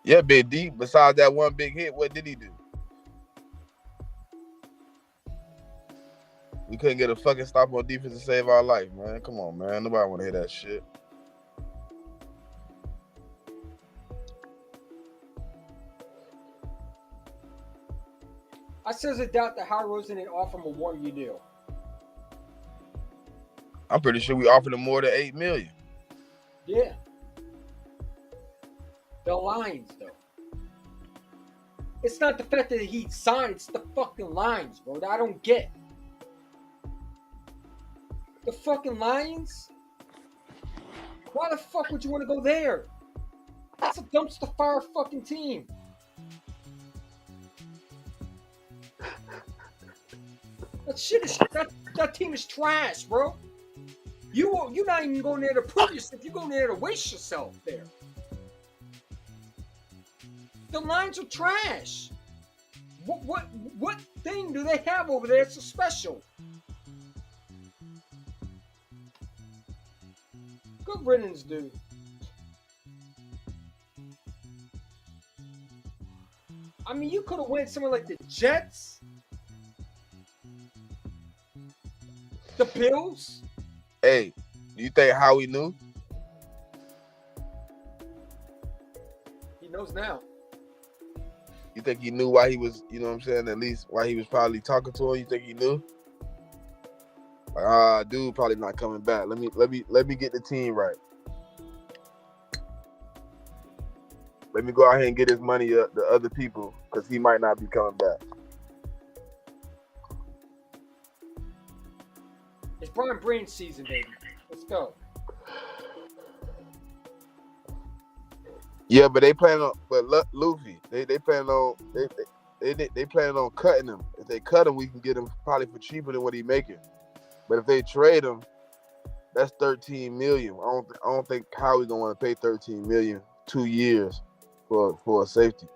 Yeah, Big D. Besides that one big hit, what did he do? We couldn't get a fucking stop on defense to save our life, man. Come on, man. Nobody want to hear that shit. I still doubt that Howard Roseman didn't offer him a 1-year deal. I'm pretty sure we offered him more than $8 million. Yeah. The Lions, though. It's not the fact that he signed. It's the fucking Lions, bro. That I don't get. The fucking Lions? Why the fuck would you want to go there? That's a dumpster fire fucking team. That shit is that team is trash, bro. You're not even going there to prove yourself. You're going there to waste yourself there. The Lions are trash. What thing do they have over there that's so special? Good riddance, dude. I mean, you could have went somewhere like the Jets, the Bills. Hey, do you think Howie knew? He knows now. You think he knew why he was, you know what I'm saying, at least why he was probably talking to him? You think he knew? Like, dude probably not coming back. Let me get the team right. Let me go out here and get his money up to other people because he might not be coming back. It's Brian Brain season, baby. Let's go. Yeah, but they plan on, Luffy, they plan on, they plan on cutting him. If they cut him, we can get him probably for cheaper than what he's making. But if they trade him, that's $13 million. I don't think Howie's gonna want to pay $13 million 2 years for a safety.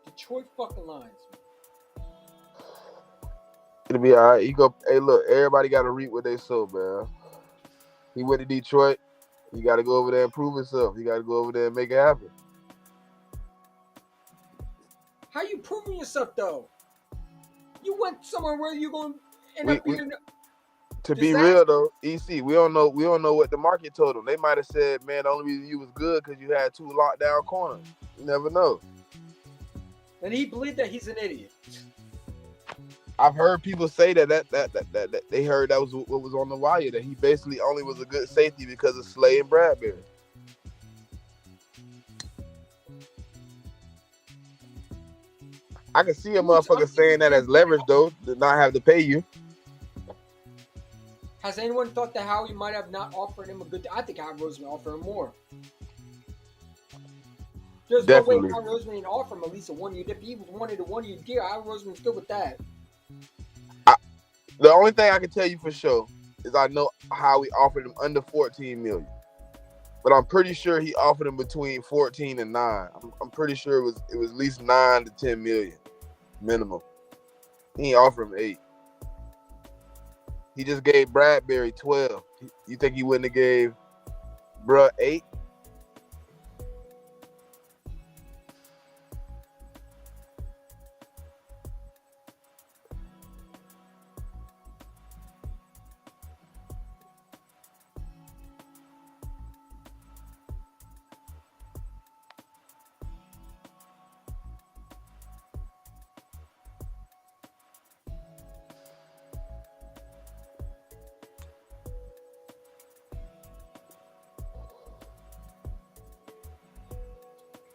Detroit fucking Lions. It'll be all right. Hey, look, everybody got to reap what they sow, man. He went to Detroit. He got to go over there and prove himself. He got to go over there and make it happen. How you proving yourself, though? You went somewhere where you're going to end up being... To be real, though, EC, we don't know what the market told them. They might have said, man, the only reason you was good because you had 2 lockdown corners. You never know. And he believed that he's an idiot. I've heard people say that they heard that was what was on the wire, that he basically only was a good safety because of Slay and Bradbury. I can see a motherfucker saying that as leverage, though, to not have to pay you. Has anyone thought that Howie might have not offered him a good... I think Howie Roseman offered him more. There's Definitely. no way Howie Roseman didn't offer him at least a 1 year. If he wanted a 1 year deal, Howie Roseman's good with that. The only thing I can tell you for sure is I know Howie offered him under $14 million. But I'm pretty sure he offered him between 14 and 9. I'm pretty sure it was at least 9 to 10 million minimum. He ain't offer him 8. He just gave Bradbury 12. You think he wouldn't have gave bruh 8?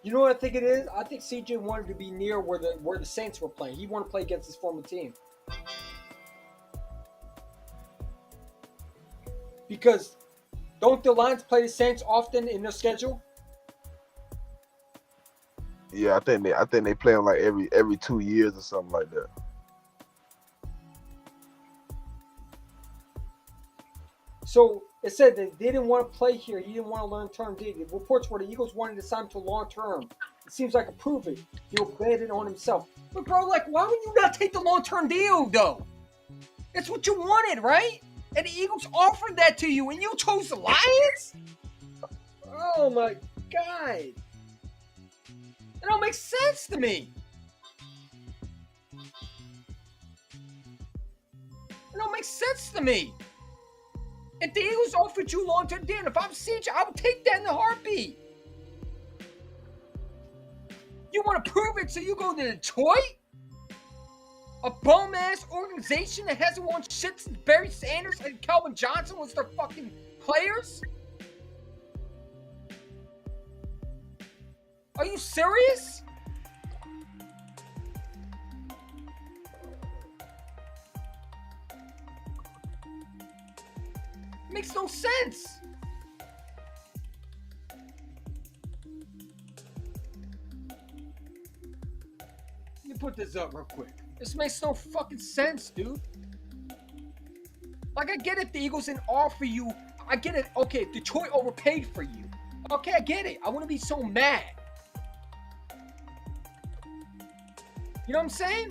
You know what I think it is? I think CJ wanted to be near where the Saints were playing. He wanted to play against his former team. Because don't the Lions play the Saints often in their schedule? Yeah, I think they play them like every 2 years or something like that. So it said that they didn't want to play here. He didn't want to long-term deal. The reports were the Eagles wanted to sign him to long-term. It seems like a prove it. He'll bet it on himself. But bro, like, why would you not take the long-term deal though? That's what you wanted, right? And the Eagles offered that to you, and you chose the Lions? Oh my God! It don't make sense to me. It don't make sense to me. If the Eagles offered you long-term deal, if I'm CJ, I would take that in a heartbeat. You want to prove it, so you go to Detroit? A bum-ass organization that hasn't won shit since Barry Sanders and Calvin Johnson was their fucking players? Are you serious? Makes no sense. Let me put this up real quick. This makes no fucking sense, dude. Like, I get it, the Eagles didn't offer you. I get it. Okay, Detroit overpaid for you. Okay, I get it. I wouldn't be so mad. You know what I'm saying?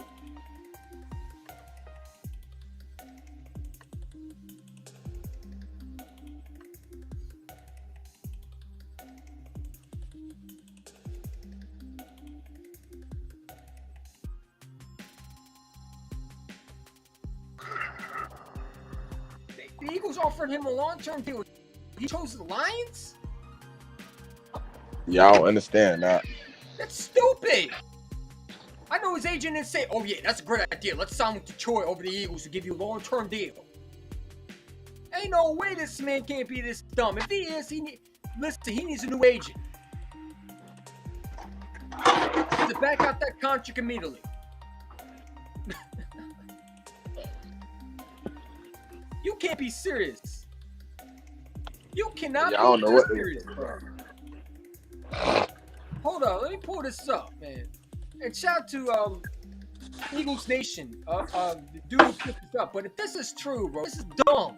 The Eagles offered him a long-term deal. He chose the Lions? Yeah, I don't understand that. That's stupid. I know his agent didn't say, oh yeah, that's a great idea. Let's sign with Detroit over the Eagles to give you a long-term deal. Ain't no way this man can't be this dumb. If he is, he needs a new agent. To back out that contract immediately. You can't be serious. You cannot I don't be know what serious, bro. Hold on, let me pull this up, man. And shout out to Eagles Nation, the dude who put this up. But if this is true, bro, this is dumb.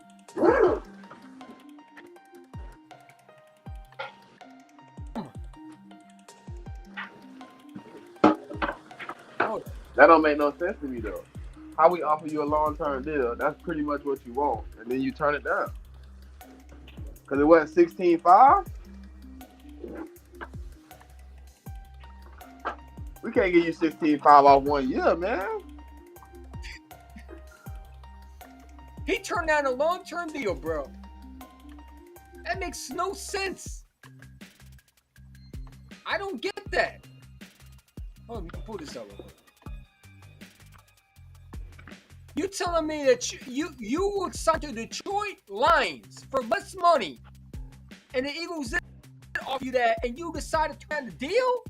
That don't make no sense to me though. How we offer you a long-term deal? That's pretty much what you want, and then you turn it down. Cause it was 16.5. We can't give you 16.5 off 1 year, man. He turned down a long-term deal, bro. That makes no sense. I don't get that. Hold on, let me pull this up real quick. You telling me that you would sign to Detroit Lions for less money, and the Eagles didn't offer you that, and you decided to turn the deal?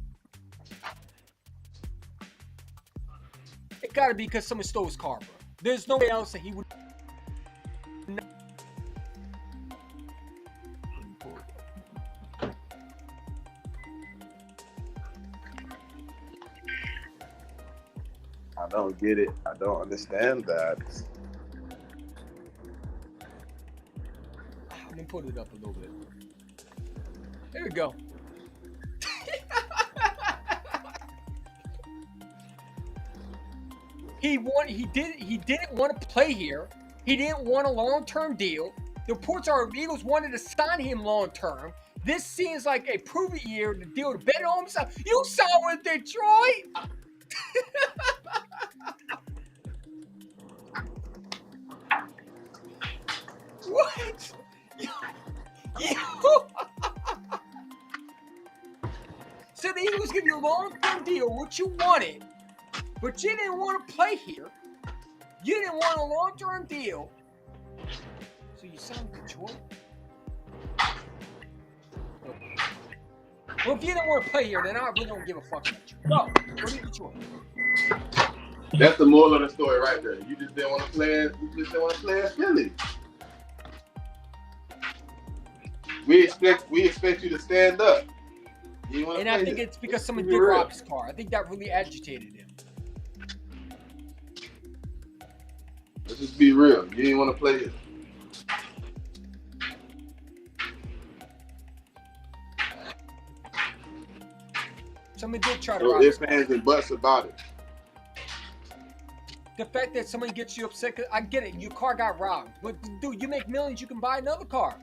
It gotta be because someone stole his car, bro. There's no way else that he would. I don't get it. I don't understand that. Let me put it up a little bit. There we go. He didn't want to play here. He didn't want a long-term deal. The reports are the Eagles wanted to sign him long-term. This seems like a prove-it year to deal to bet on himself. You saw with Detroit. What? So the Eagles give you a long-term deal, what you wanted, but you didn't want to play here. You didn't want a long-term deal, so you signed Detroit. Well, if you didn't want to play here, then I really don't give a fuck about you. No, go to Detroit. That's the moral of the story right there. You just didn't want to play. You just didn't want to play in Philly. We expect you to stand up. And I think it's because someone did rob his car. I think that really agitated him. Let's just be real. You didn't want to play it. Someone did try to rob his car. There's fans and butts about it. The fact that somebody gets you upset, I get it. Your car got robbed. But, dude, you make millions, you can buy another car.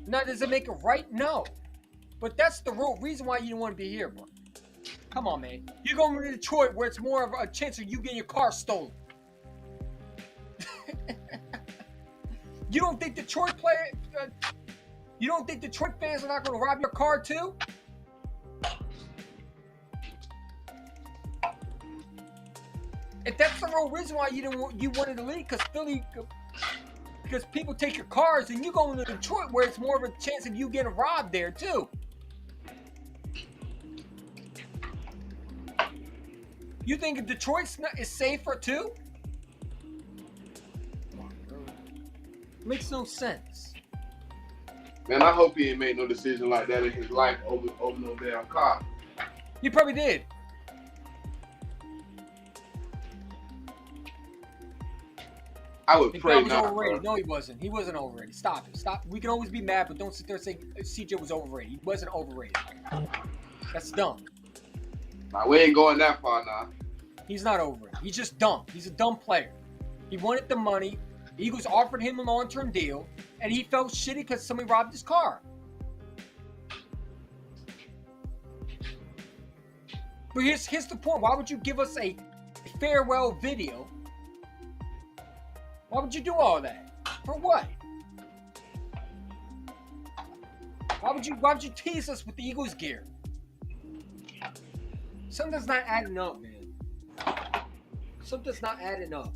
Now, does it make it right? No. But that's the real reason why you didn't want to be here, bro. Come on, man. You're going to Detroit where it's more of a chance of you getting your car stolen. You don't think Detroit you don't think Detroit fans are not going to rob your car too? If that's the real reason why you wanted to leave, because Philly because people take your cars and you go into Detroit where it's more of a chance of you getting robbed there too. You think Detroit is safer too? Makes no sense. Man, I hope he ain't made no decision like that in his life over no damn car. He probably did. I would He pray was not. overrated. Bro. No, he wasn't. He wasn't overrated. Stop it. Stop. We can always be mad, but don't sit there and say CJ was overrated. He wasn't overrated. That's dumb. Nah, we ain't going that far now. He's not overrated. He's just dumb. He's a dumb player. He wanted the money. Eagles offered him a long-term deal, and he felt shitty because somebody robbed his car. But here's the point. Why would you give us a farewell video? Why would you do all that? For what? Why would you tease us with the Eagles gear? Something's not adding up, man. Something's not adding up.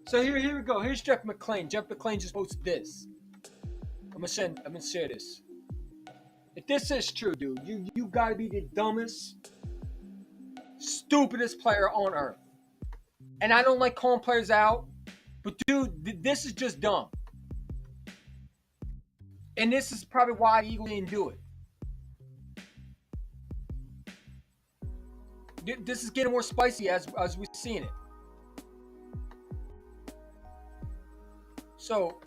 So here we go. Here's Jeff McClain. Jeff McClain just posted this. I'm gonna share this. If this is true, dude, you gotta be the dumbest, stupidest player on earth. And I don't like calling players out, but dude, this is just dumb. And this is probably why the Eagles didn't do it. This is getting more spicy as we're seeing it. So,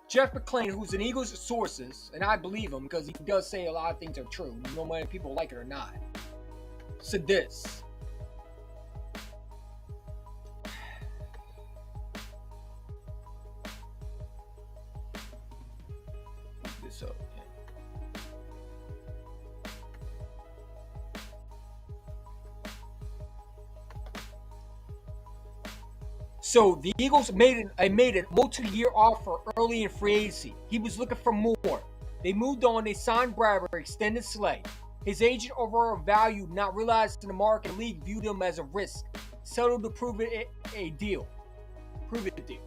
Jeff McClain, who's an Eagles sources, and I believe him because he does say a lot of things are true, no matter if people like it or not, said this. Look this up. So the Eagles made a multi-year offer early in free agency. He was looking for more. They moved on. They signed Bradbury, extended Slay. His agent overall value, not realized in the market, the league viewed him as a risk. Settled to prove it a deal. Prove it a deal.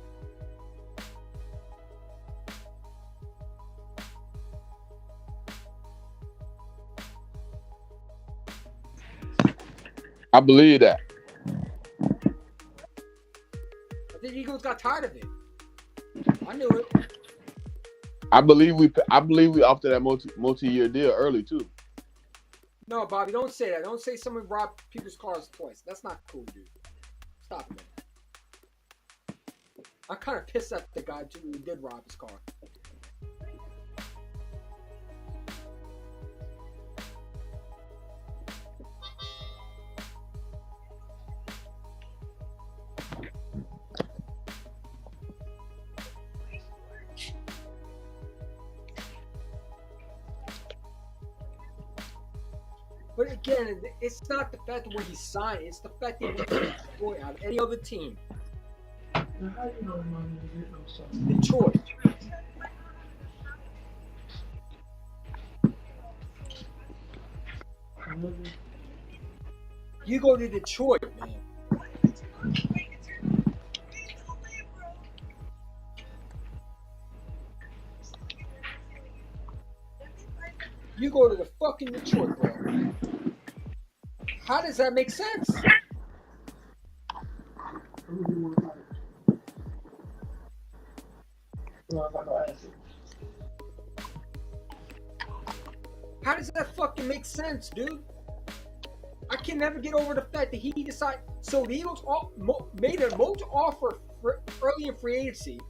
I believe that. The Eagles got tired of it. I knew it. I believe we offered that multi-year deal early too. No, Bobby, don't say that. Don't say someone robbed people's cars twice. That's not cool, dude. Stop it, man. I'm kind of pissed at the guy who did rob his car. But again, it's not the fact that when he signed, it's the fact that he destroyed out of any other team. Detroit. You go to Detroit, man. You go to the fucking Detroit, bro. How does that make sense? How does that fucking make sense, dude? I can never get over the fact that he decided. So the Eagles made a multi offer early in free agency.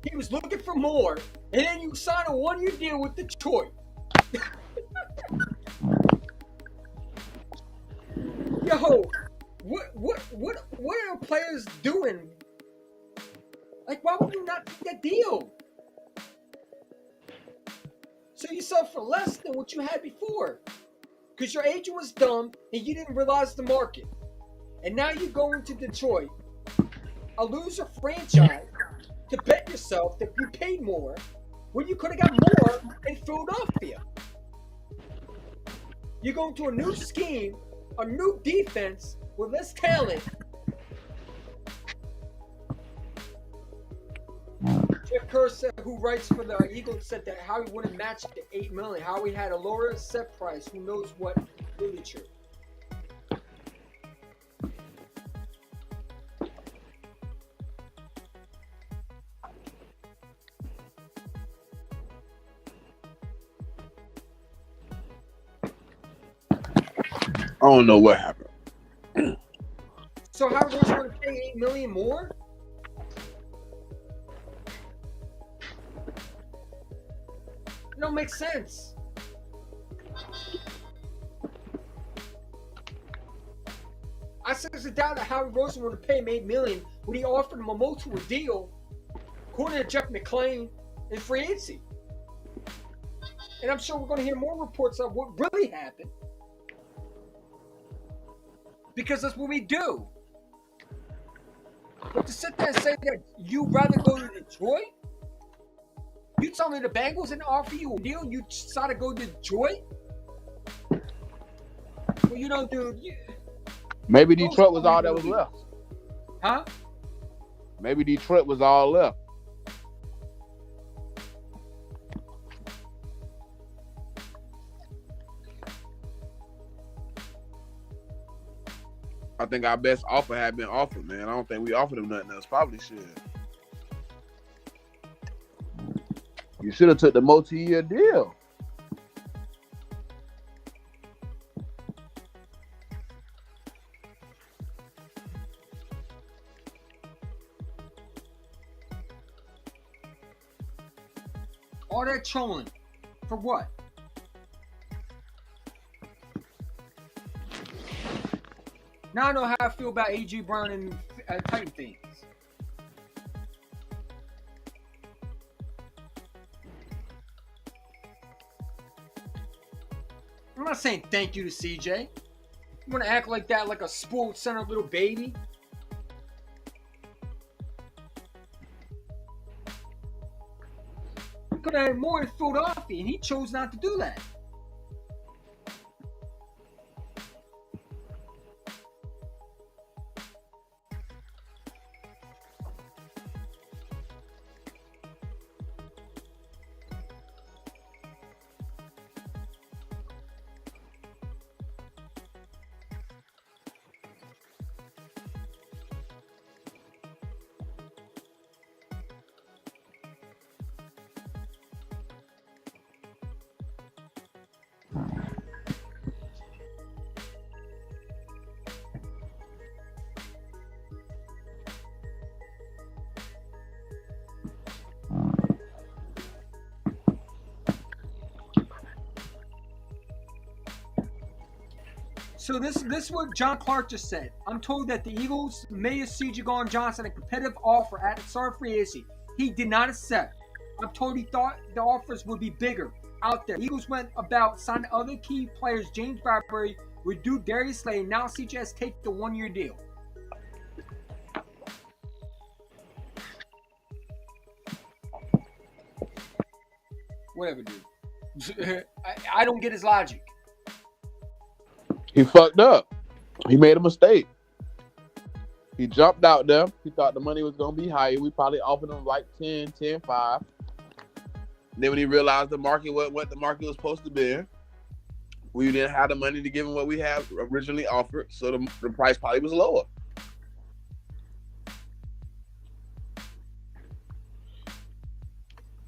He was looking for more, and then you sign a 1-year deal with Detroit. Yo, what are players doing? Like, why would you not take that deal? So you sell for less than what you had before. Because your agent was dumb and you didn't realize the market. And now you go into Detroit, a loser franchise, to bet yourself that you paid more when you could have got more in Philadelphia. You go into a new scheme, a new defense with less talent. Jeff Kerr said, who writes for the Eagles, said that Howie wouldn't match the $8 million. Howie had a lower set price. Who knows what really true? I don't know what happened. So Howie was going to pay $8 million more? It don't make sense. I seriously doubt that Howie Roseman would have paid him $8 million when he offered him a multiple deal, according to Jeff McClain, in free agency. And I'm sure we're going to hear more reports of what really happened. Because that's what we do. But to sit there and say that you'd rather go to Detroit? You tell me the Bengals didn't offer you a deal, you decided to go to Detroit? Well, you know, dude. Maybe Detroit was all that was left. Huh? Maybe Detroit was all left. I think our best offer had been offered, man. I don't think we offered him nothing else. Probably should. You should have took the multi-year deal. All that trolling. For what? Now I know how I feel about A.J. Brown and Titan things. I'm not saying thank you to CJ. You want to act like that, like a sports center little baby? He could have had more in Philadelphia, and he chose not to do that. So this is what John Clark just said. I'm told that the Eagles made CJ Gardner-Johnson a competitive offer at the start of free agency. He did not accept. I'm told he thought the offers would be bigger out there. Eagles went about signing other key players. James Bradbury reduced Darius Slay. Now CJ has taken the 1-year deal. Whatever, dude. I don't get his logic. He fucked up. He made a mistake. He jumped out there. He thought the money was going to be higher. We probably offered him like 10, 5. Then when he realized the market wasn't what the market was supposed to be, we didn't have the money to give him what we had originally offered, so the price probably was lower.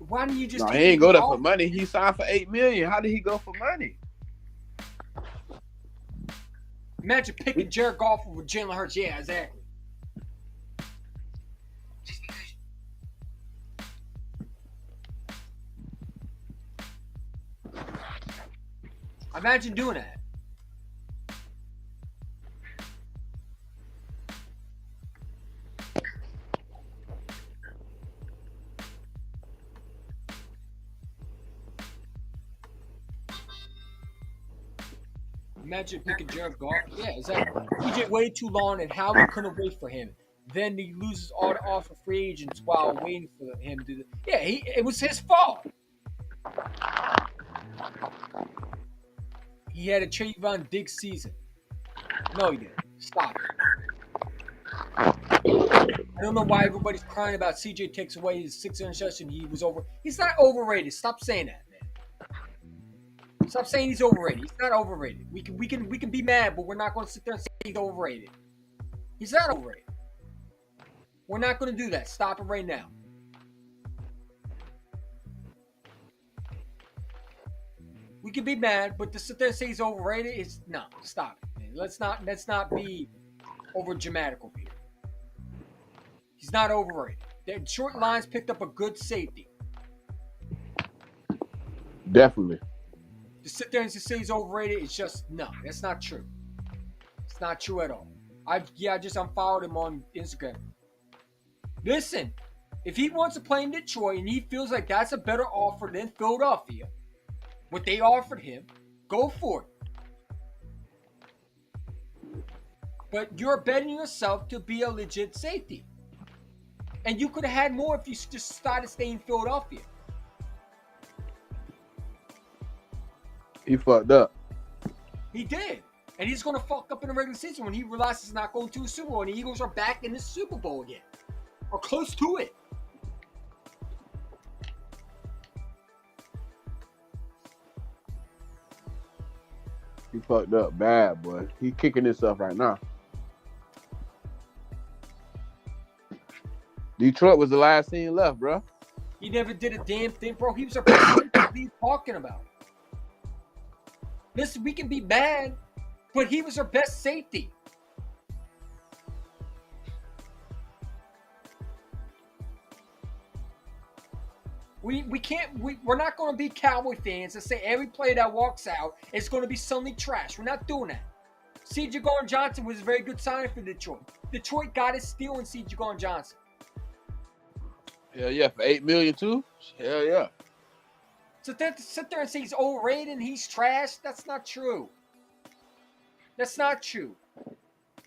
Why didn't you just? No, take he ain't go there for off? money. He signed for $8 million. How did he go for money? Imagine picking Jared Goff with Jalen Hurts. Yeah, exactly. Imagine doing that. Imagine picking Jared Goff. Yeah, exactly. TJ waited too long, and Howie couldn't wait for him. Then he loses all the offer free agents while waiting for him to. Yeah, it was his fault. He had a Trayvon Diggs season. No, he didn't. Stop it. I don't know why everybody's crying about CJ takes away his 6 interception. He was over. He's not overrated. Stop saying that, man. Stop saying he's overrated. He's not overrated. We can be mad, but we're not going to sit there and say he's overrated. He's not overrated. We're not going to do that. Stop it right now. We can be mad, but to sit there and say he's overrated is no. Stop it, man. Let's not be over dramatic over here. He's not overrated. The short lines picked up a good safety. Definitely. To sit there and say he's overrated, it's just no. That's not true. It's not true at all. I just unfollowed him on Instagram. Listen, if he wants to play in Detroit and he feels like that's a better offer than Philadelphia, what they offered him, go for it. But you're betting yourself to be a legit safety. And you could have had more if you just started staying in Philadelphia. He fucked up. He did. And he's going to fuck up in the regular season when he realizes he's not going to a Super Bowl and the Eagles are back in the Super Bowl again. Or close to it. He fucked up bad, boy. He kicking himself right now. Detroit was the last team left, bro. He never did a damn thing, bro. He was a person. What are you talking about? Listen, we can be mad, but he was our best safety. We're not going to be Cowboy fans and say every player that walks out is going to be suddenly trash. We're not doing that. C.J. Gardner-Johnson was a very good signing for Detroit. Detroit got his steal in C.J. Gardner-Johnson. Hell yeah, for $8 million too? Hell yeah. So to sit there and say he's overrated and he's trash, that's not true. That's not true.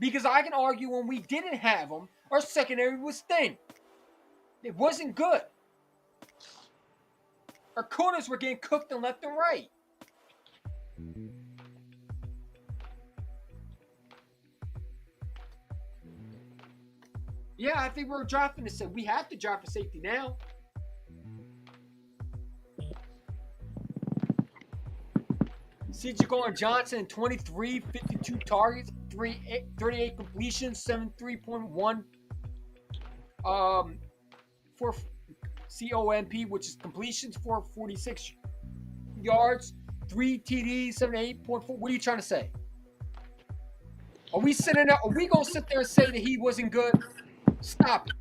Because I can argue when we didn't have him, our secondary was thin. It wasn't good. Our corners were getting cooked on left and right. Yeah, I think we're drafting a safety. We have to draft a safety now. C.J. Gardner-Johnson, 23, 52 targets, 38 completions, 73.1 for COMP, which is completions, for 46 yards, 3 TDs, 78.4. What are you trying to say? Are we going to sit there and say that he wasn't good? Stop it.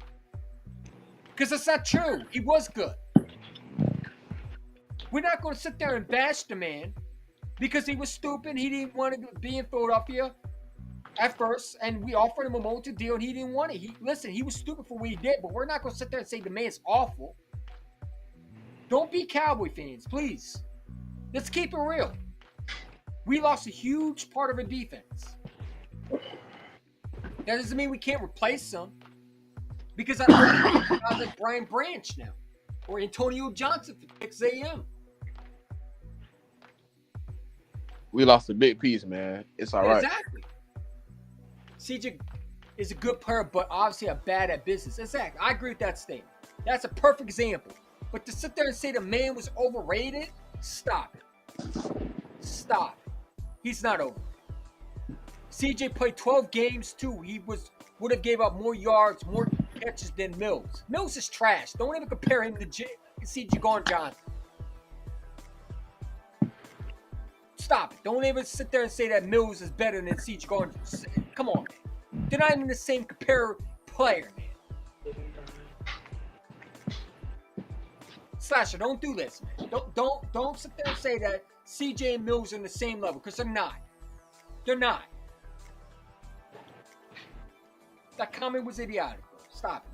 Because that's not true. He was good. We're not going to sit there and bash the man because he was stupid. He didn't want to be in Philadelphia at first, and we offered him a multi deal, and he didn't want it. He was stupid for what he did, but we're not going to sit there and say the man's awful. Don't be Cowboy fans, please. Let's keep it real. We lost a huge part of our defense. That doesn't mean we can't replace them. Because I don't think guys like Brian Branch now. Or Antonio Johnson for 6 a.m. We lost a big piece, man. It's all right. Exactly. CJ is a good player, but obviously a bad at business. Exactly. I agree with that statement. That's a perfect example. But to sit there and say the man was overrated, stop it. Stop it. He's not overrated. CJ played 12 games too. He would have gave up more yards, more catches than Mills. Mills is trash. Don't even compare him to C.J. Gardner-Johnson. Stop it. Don't ever sit there and say that Mills is better than C.J. Gardner-Johnson. Come on, man. They're not even the same compare player, man. Slasher, don't do this, man. Don't sit there and say that C.J. and Mills are on the same level, because they're not. They're not. That comment was idiotic, bro. Stop it.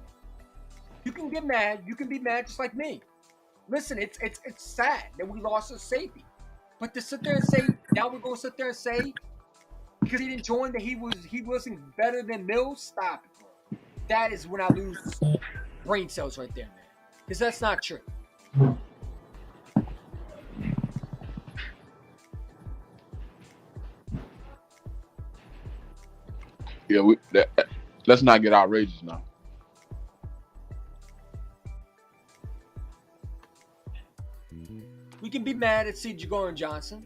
You can get mad. You can be mad just like me. Listen, it's sad that we lost a safety. But to sit there and say, now we're going to sit there and say, because he didn't join, that he wasn't better than Mills, stop it, bro. That is when I lose brain cells right there, man. Because that's not true. Yeah, let's not get outrageous now. We can be mad at C.J. Gardner-Johnson,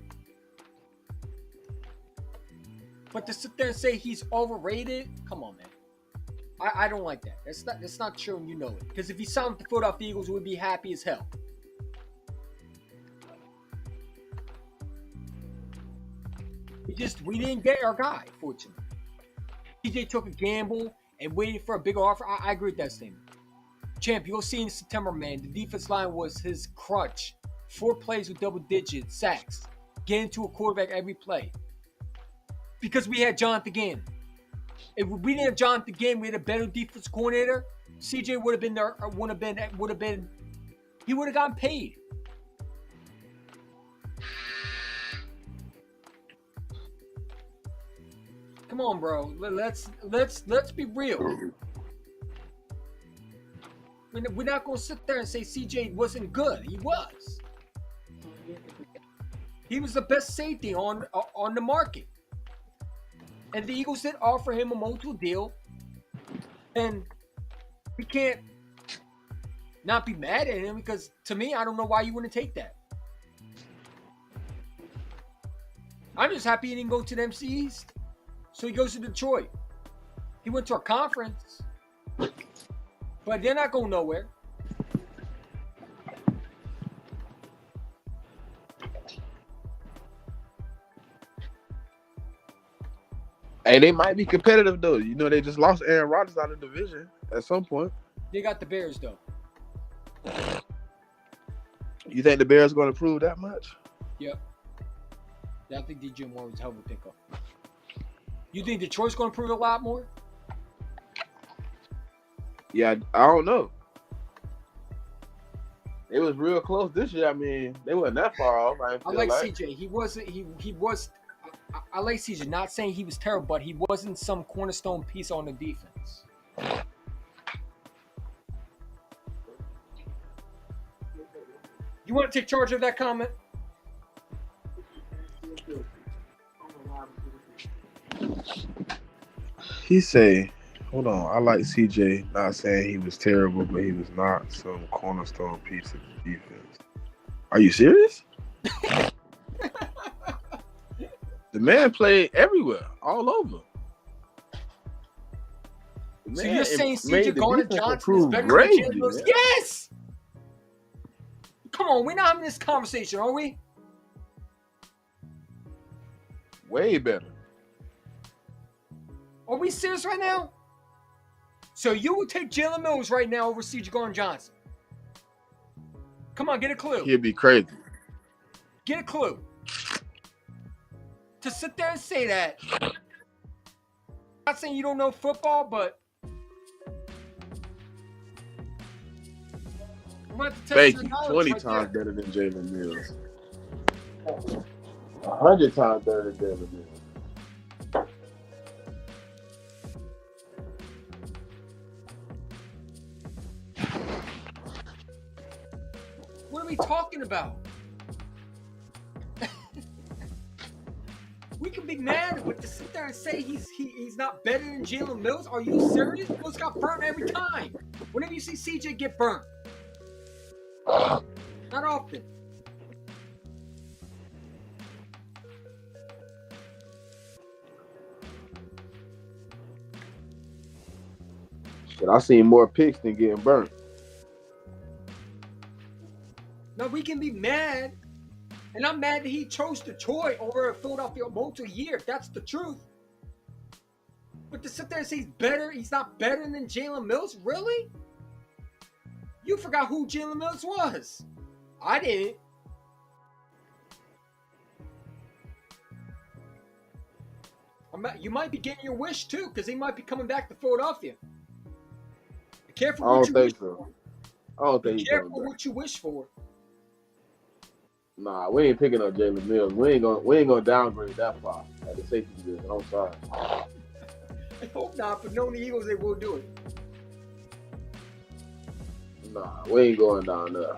but to sit there and say he's overrated, come on, man. I don't like that. That's not true, and you know it. Because if he signed with the Philadelphia Eagles, we'd be happy as hell. We didn't get our guy, fortunately. CJ took a gamble and waited for a bigger offer. I agree with that statement. Champ, you'll see in September, man, the defense line was his crutch. 4 plays with double-digit sacks. Getting to a quarterback every play. Because we had Jonathan Gannon. If we didn't have Jonathan Gannon, we had a better defense coordinator. CJ would have been there. He would have gotten paid. Come on, bro. Let's be real. We're not gonna sit there and say CJ wasn't good. He was. He was the best safety on the market. And the Eagles did offer him a multiple deal. And we can't not be mad at him, because to me, I don't know why you wouldn't take that. I'm just happy he didn't go to the MC East. So he goes to Detroit. He went to a conference. But they're not going nowhere. Hey, they might be competitive though. You know, they just lost Aaron Rodgers out of the division at some point. They got the Bears though. You think the Bears are going to prove that much? Yep. Yeah, I think DJ Moore was a hell of a pickup. You think Detroit's going to prove a lot more? Yeah, I don't know. It was real close this year. I mean, they weren't that far off. I like CJ. He wasn't. He was. I like CJ. Not saying he was terrible, but he wasn't some cornerstone piece on the defense. You want to take charge of that comment? He say, hold on, I like CJ, not saying he was terrible, but he was not some cornerstone piece of the defense. Are you serious? The man played everywhere, all over. So you're saying CJ Gardner-Johnson is better than Jalen Mills? Yes! Come on, we're not having this conversation, are we? Way better. Are we serious right now? So you would take Jalen Mills right now over CJ Gardner-Johnson? Come on, get a clue. He'd be crazy. Get a clue. To sit there and say that, I'm not saying you don't know football, but I'm going to have to test your knowledge 20 right times there. better than Jalen Mills. 100 times better than Jalen Mills. What are we talking about? We can be mad, but to sit there and say he's not better than Jalen Mills, are you serious? Mills got burnt every time. Whenever you see CJ get burnt. Not often. But I seen more picks than getting burnt. we can be mad. And I'm mad that he chose Detroit over Philadelphia multi-year, if that's the truth. But to sit there and say he's not better than Jalen Mills, really? You forgot who Jalen Mills was. I didn't. You might be getting your wish too, because he might be coming back to Philadelphia. Be careful what you wish for. I don't think Be careful what you wish for. Nah, we ain't picking up Jalen Mills. We ain't gonna downgrade that far at the safety position. I'm sorry. I hope not, but knowing the Eagles, they will do it. Nah, we ain't going down there.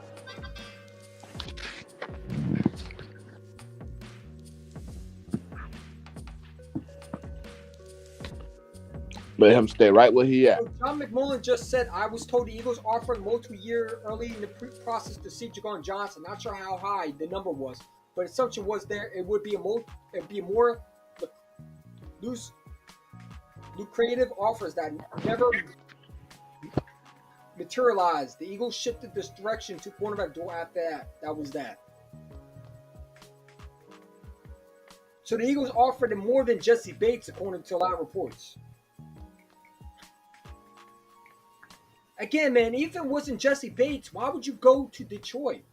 Let him stay right where he at. So John McMullen just said, I was told the Eagles offered multi-year early in the process to see Jaquan Johnson. Not sure how high the number was, but assumption was there it would be more lucrative offers that never materialized. The Eagles shifted this direction to cornerback door after that. That was that. So the Eagles offered him more than Jesse Bates, according to a lot of reports. Again, man, even if it wasn't Jesse Bates, why would you go to Detroit?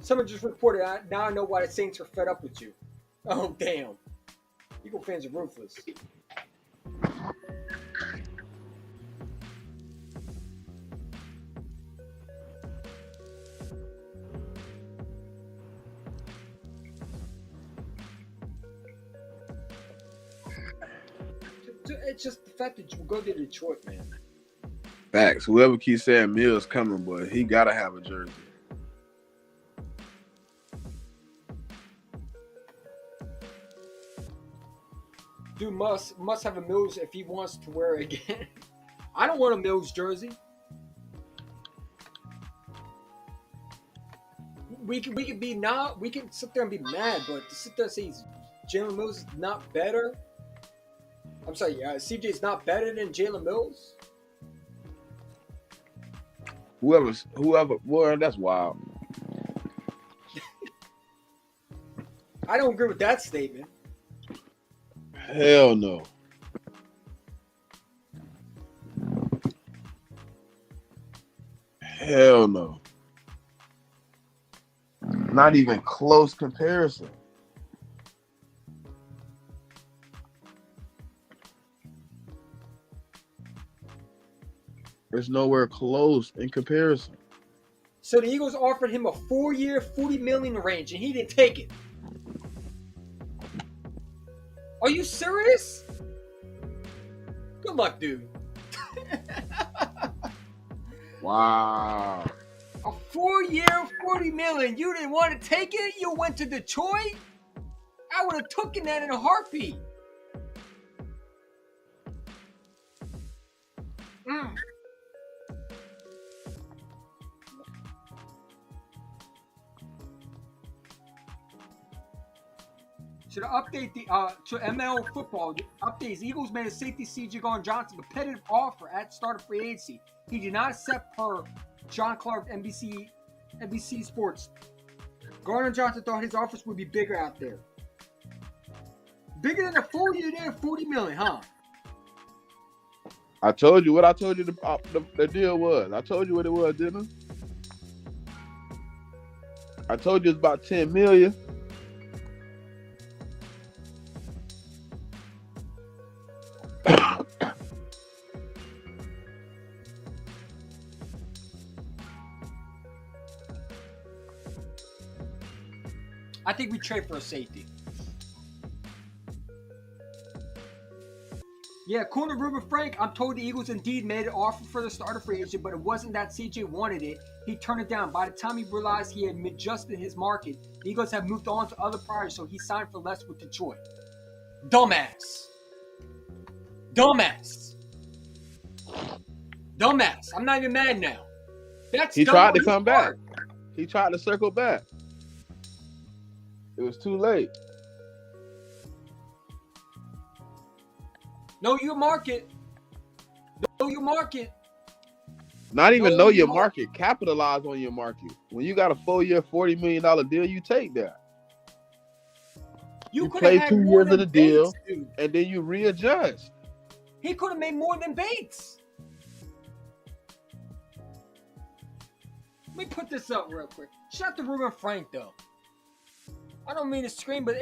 Someone just reported, now I know why the Saints are fed up with you. Oh, damn. Eagle fans are ruthless. It's just the fact that you go to Detroit, man. Facts. Whoever keeps saying Mills coming, boy, he gotta have a jersey. Dude must have a Mills if he wants to wear it again. I don't want a Mills jersey. We can sit there and be mad, but to sit there and say Jalen Mills is not better. I'm sorry, CJ's not better than Jalen Mills. Whoever, boy, that's wild. I don't agree with that statement. Hell no. Hell no. Not even close comparison. There's nowhere close in comparison. So the Eagles offered him a 4-year, $40 million range, and he didn't take it. Are you serious? Good luck, dude. Wow. A 4-year, $40 million. You didn't want to take it? You went to Detroit? I would have taken that in a heartbeat. So to update to ML football, updates, Eagles made a safety Jaquan Johnson competitive offer at start of free agency. He did not accept per John Clark, NBC Sports. Gardner Johnson thought his offers would be bigger out there. Bigger than a 4-year there, $40 million, huh? I told you what I told you the deal was. I told you what it was, didn't I? I told you it's about $10 million. I think we trade for a safety. Yeah, corner Ruben Frank, I'm told the Eagles indeed made an offer for the starter free agent, but it wasn't that CJ wanted it. He turned it down. By the time he realized he had adjusted his market, the Eagles have moved on to other priorities, so he signed for less with Detroit. Dumbass. Dumbass. I'm not even mad now. That's He dumb tried on to his come back. part. He tried to circle back. It was too late. Know your market. Know your market. Not even No, know you your don't. market. Capitalize on your market. When you got a 4-year, $40 million deal, you take that. You could play have had 2 more years of than the deal, Bates, dude. and then you readjust. He could have made more than Bates. Let me put this up real quick. Shout out to Ruben Frank, though. I don't mean to scream, but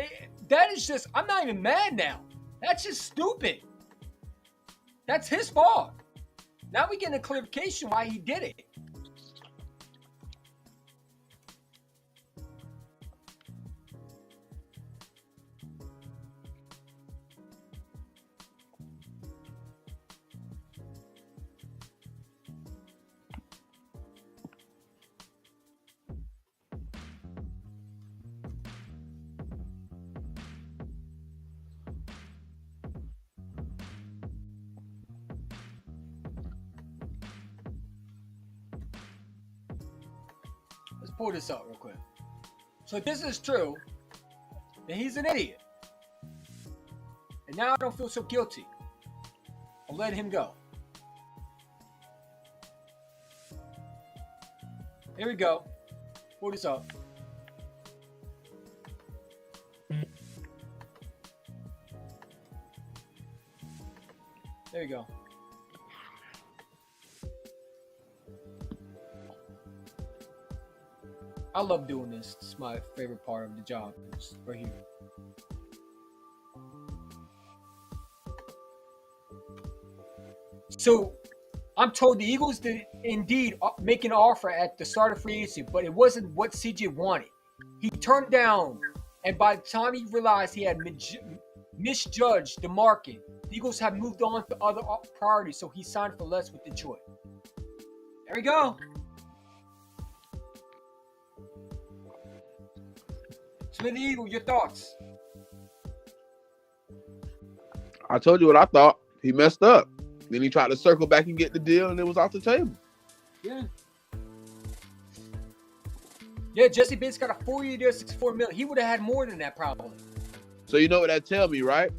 that is just, I'm not even mad now. That's just stupid. That's his fault. Now we get a clarification why he did it. Let's pull this up real quick. So if this is true, then he's an idiot. And now I don't feel so guilty. I'll let him go. Here we go. Pull this up. There you go. I love doing this. It's my favorite part of the job. It's right here. So, I'm told the Eagles did indeed make an offer at the start of free agency, but it wasn't what CJ wanted. He turned down, and by the time he realized he had misjudged the market, the Eagles have moved on to other priorities, so he signed for less with Detroit. There we go. Smithy Eagle, your thoughts? I told you what I thought. He messed up. Then he tried to circle back and get the deal, and it was off the table. Yeah. Yeah, Jesse Bates got a 4-year deal, $64 million. He would have had more than that probably. So you know what that tell me, right?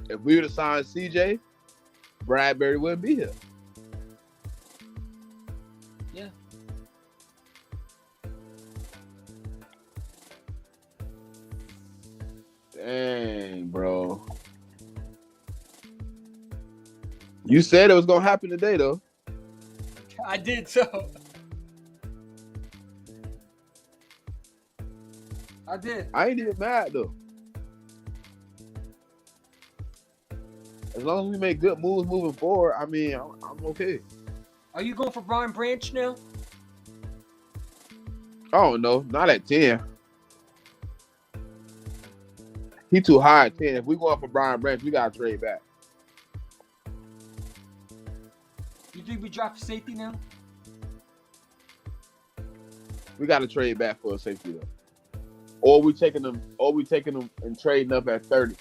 If we would have signed CJ, Bradbury wouldn't be here. Yeah. Dang, bro. You said it was gonna happen today, though. I did so. I did. I ain't even mad though. As long as we make good moves moving forward, I mean, I'm okay. Are you going for Brian Branch now? I don't know, not at 10. He too high at 10. If we go up for Brian Branch, we gotta trade back. You think we draft safety now? We gotta trade back for a safety though. Or we taking them and trading up at 30.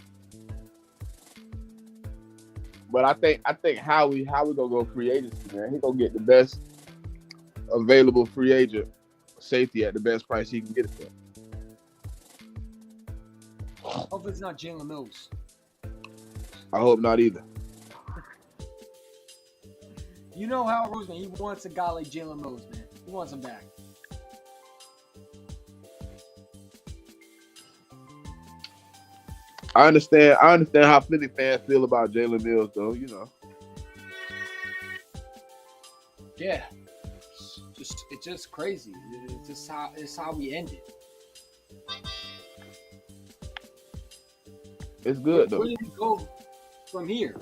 But I think how we gonna go free agency, man. He gonna get the best available free agent safety at the best price he can get it for. Hopefully it's not Jalen Mills. I hope not either. You know how Roseman, he wants a guy like Jalen Mills, man. He wants him back. I understand how Philly fans feel about Jalen Mills, though. You know. Yeah. It's just crazy. It's how we end it. It's good though. Where do we go from here?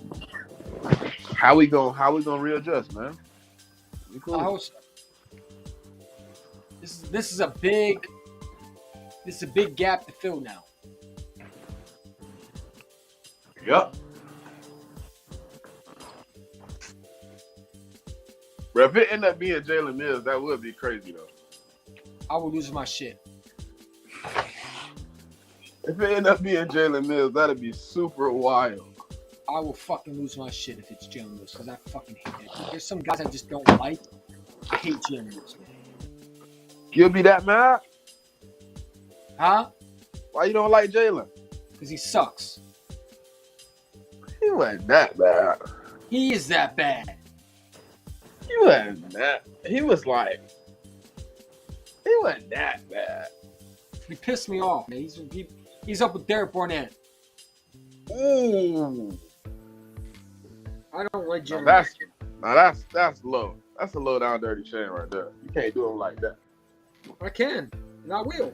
How we gonna readjust, man? We cool. I hope so. This is a big gap to fill now. Yep. But if it end up being Jalen Mills, that would be crazy though. I will lose my shit. If it end up being Jalen Mills, that'd be super wild. I will fucking lose my shit if it's Jalen Mills because I fucking hate it. There's some guys I just don't like. I hate Jalen Mills, man. You'll be that mad? Huh? Why you don't like Jalen? Because he sucks. He wasn't that bad. He is that bad. He wasn't that. He was like. He wasn't that bad. He pissed me off, man. He's up with Derek Barnett. Ooh. I don't like Jalen. That's low. That's a low down dirty shame right there. You can't do him like that. I can, and I will.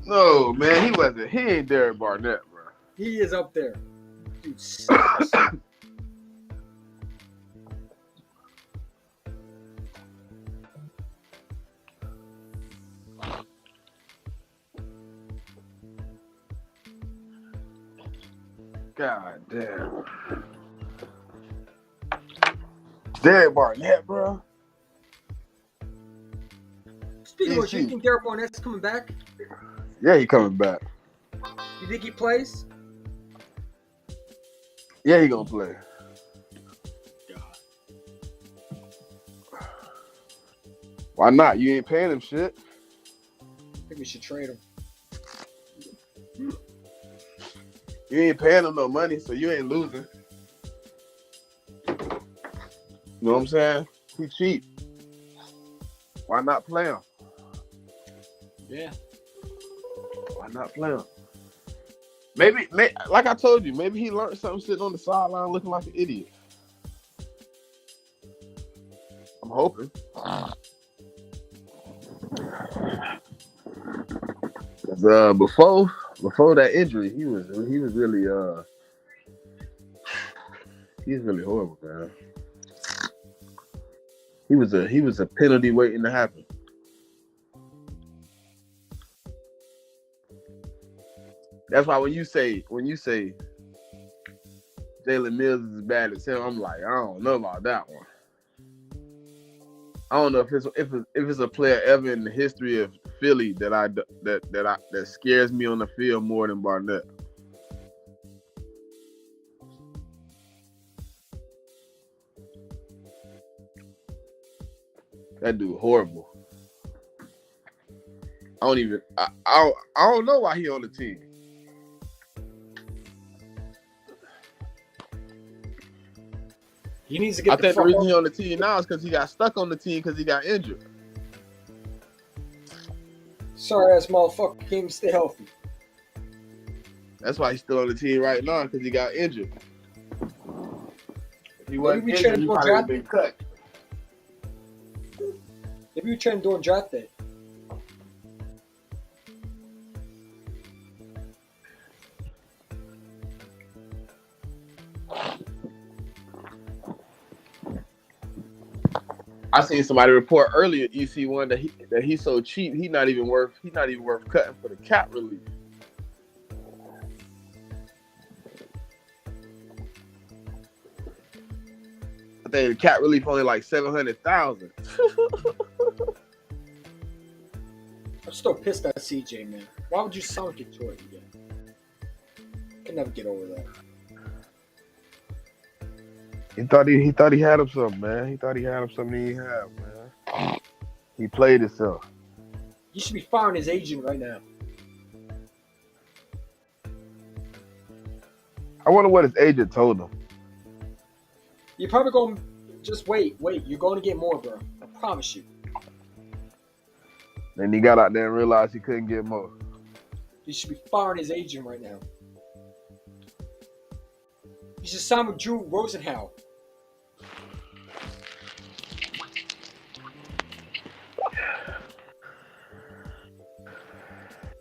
No, man, he wasn't. He ain't Derek Barnett, bro. He is up there. Dude sucks. God damn. Derek Barnett, bro. Speaking of which, you think Derek Barnett's coming back? Yeah, he coming back. You think he plays? Yeah, he gonna play. Why not? You ain't paying him shit. I think we should trade him. You ain't paying him no money, so you ain't losing. You know what I'm saying? He cheap. Why not play him? Yeah. Why not play him? Maybe, like I told you, maybe he learned something sitting on the sideline looking like an idiot. I'm hoping. Before that injury, he was really horrible, man. He was a penalty waiting to happen. That's why when you say Jalen Mills is as bad as him, I'm like, I don't know about that one. I don't know if it's a player ever in the history of Philly that scares me on the field more than Barnett. That dude horrible. I don't know why he on the team. He needs to get I think the reason he on the team now is because he got stuck on the team because he got injured. Sorry ass motherfucker can't even stay healthy. That's why he's still on the team right now because he got injured. If he wasn't Maybe injured, he probably would have been cut. Maybe we trade during draft day. I seen somebody report earlier EC1 that he's so cheap he's not even worth cutting for the cap relief. I think the cap relief only like $700,000. I'm still pissed at CJ, man. Why would you sunk it to it again? Can never get over that. He thought he had him something, man. He thought he had him something he didn't have, man. He played himself. He should be firing his agent right now. I wonder what his agent told him. You're probably going to just wait. You're going to get more, bro. I promise you. Then he got out there and realized he couldn't get more. He should be firing his agent right now. He should sign with Drew Rosenhaus.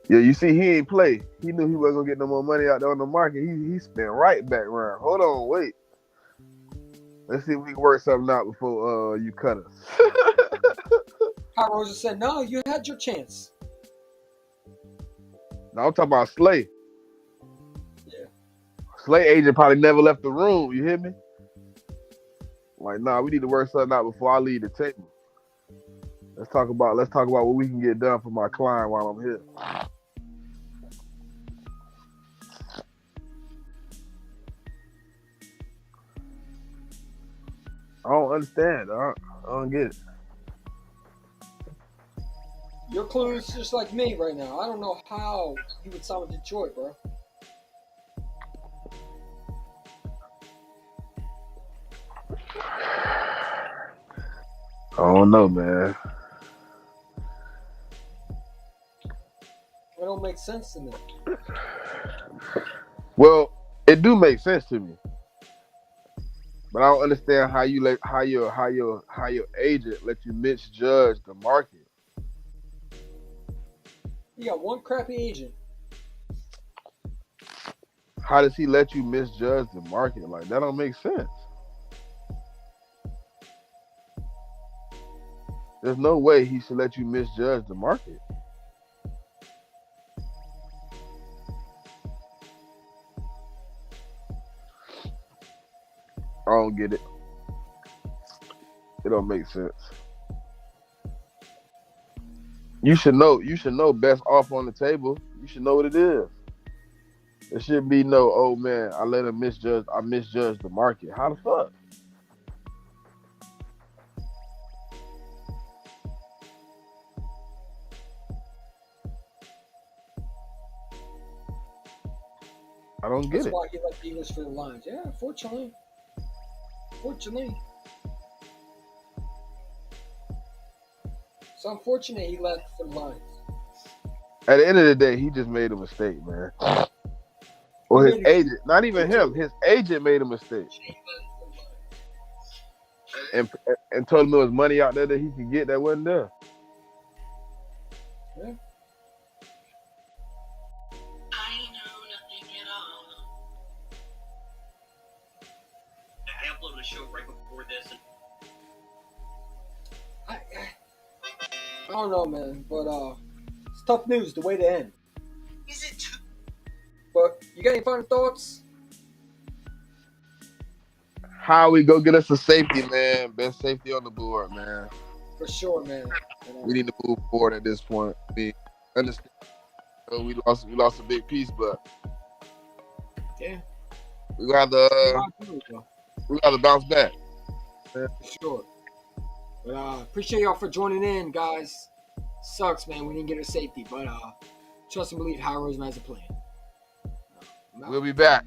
Yeah, you see, he ain't play. He knew he wasn't gonna get no more money out there on the market. He spent right back round. Hold on, wait. Let's see if we can work something out before you cut us. Howard Rosen said, "No, you had your chance." Now I'm talking about Slay. Yeah. Slay agent probably never left the room. You hear me? Like, nah, we need to work something out before I leave the table. Let's talk about what we can get done for my client while I'm here. I don't understand. I don't get it. Your clues just like me right now. I don't know how you would sign with Detroit, bro. I don't know, man. It don't make sense to me. Well, it do make sense to me, but I don't understand how you let how your agent let you misjudge the market. You got one crappy agent. How does he let you misjudge the market? Like that don't make sense. There's no way he should let you misjudge the market. I don't get it. It don't make sense. You should know best off on the table. You should know what it is. There shouldn't be no, oh man, I misjudged the market. How the fuck? I don't get That's it. why he left the Eagles for the Lions. Yeah, fortunately. It's unfortunate he left for the Lions. At the end of the day, he just made a mistake, man. Or his agent, not even him, his agent made a mistake. And told him there was money out there that he could get that wasn't there. Yeah. I know nothing at all. I uploaded a show right before this. And I don't know, man, but it's tough news. The way to end. is it too? But you got any final thoughts? How we go get us a safety, man? Best safety on the board, man. For sure, man. We need to move forward at this point. We understand we lost a big piece, but Yeah. we got to bounce back. For sure. But appreciate y'all for joining in, guys. Sucks, man. We didn't get a safety, but trust and believe Howard Roseman has a plan. We'll be back.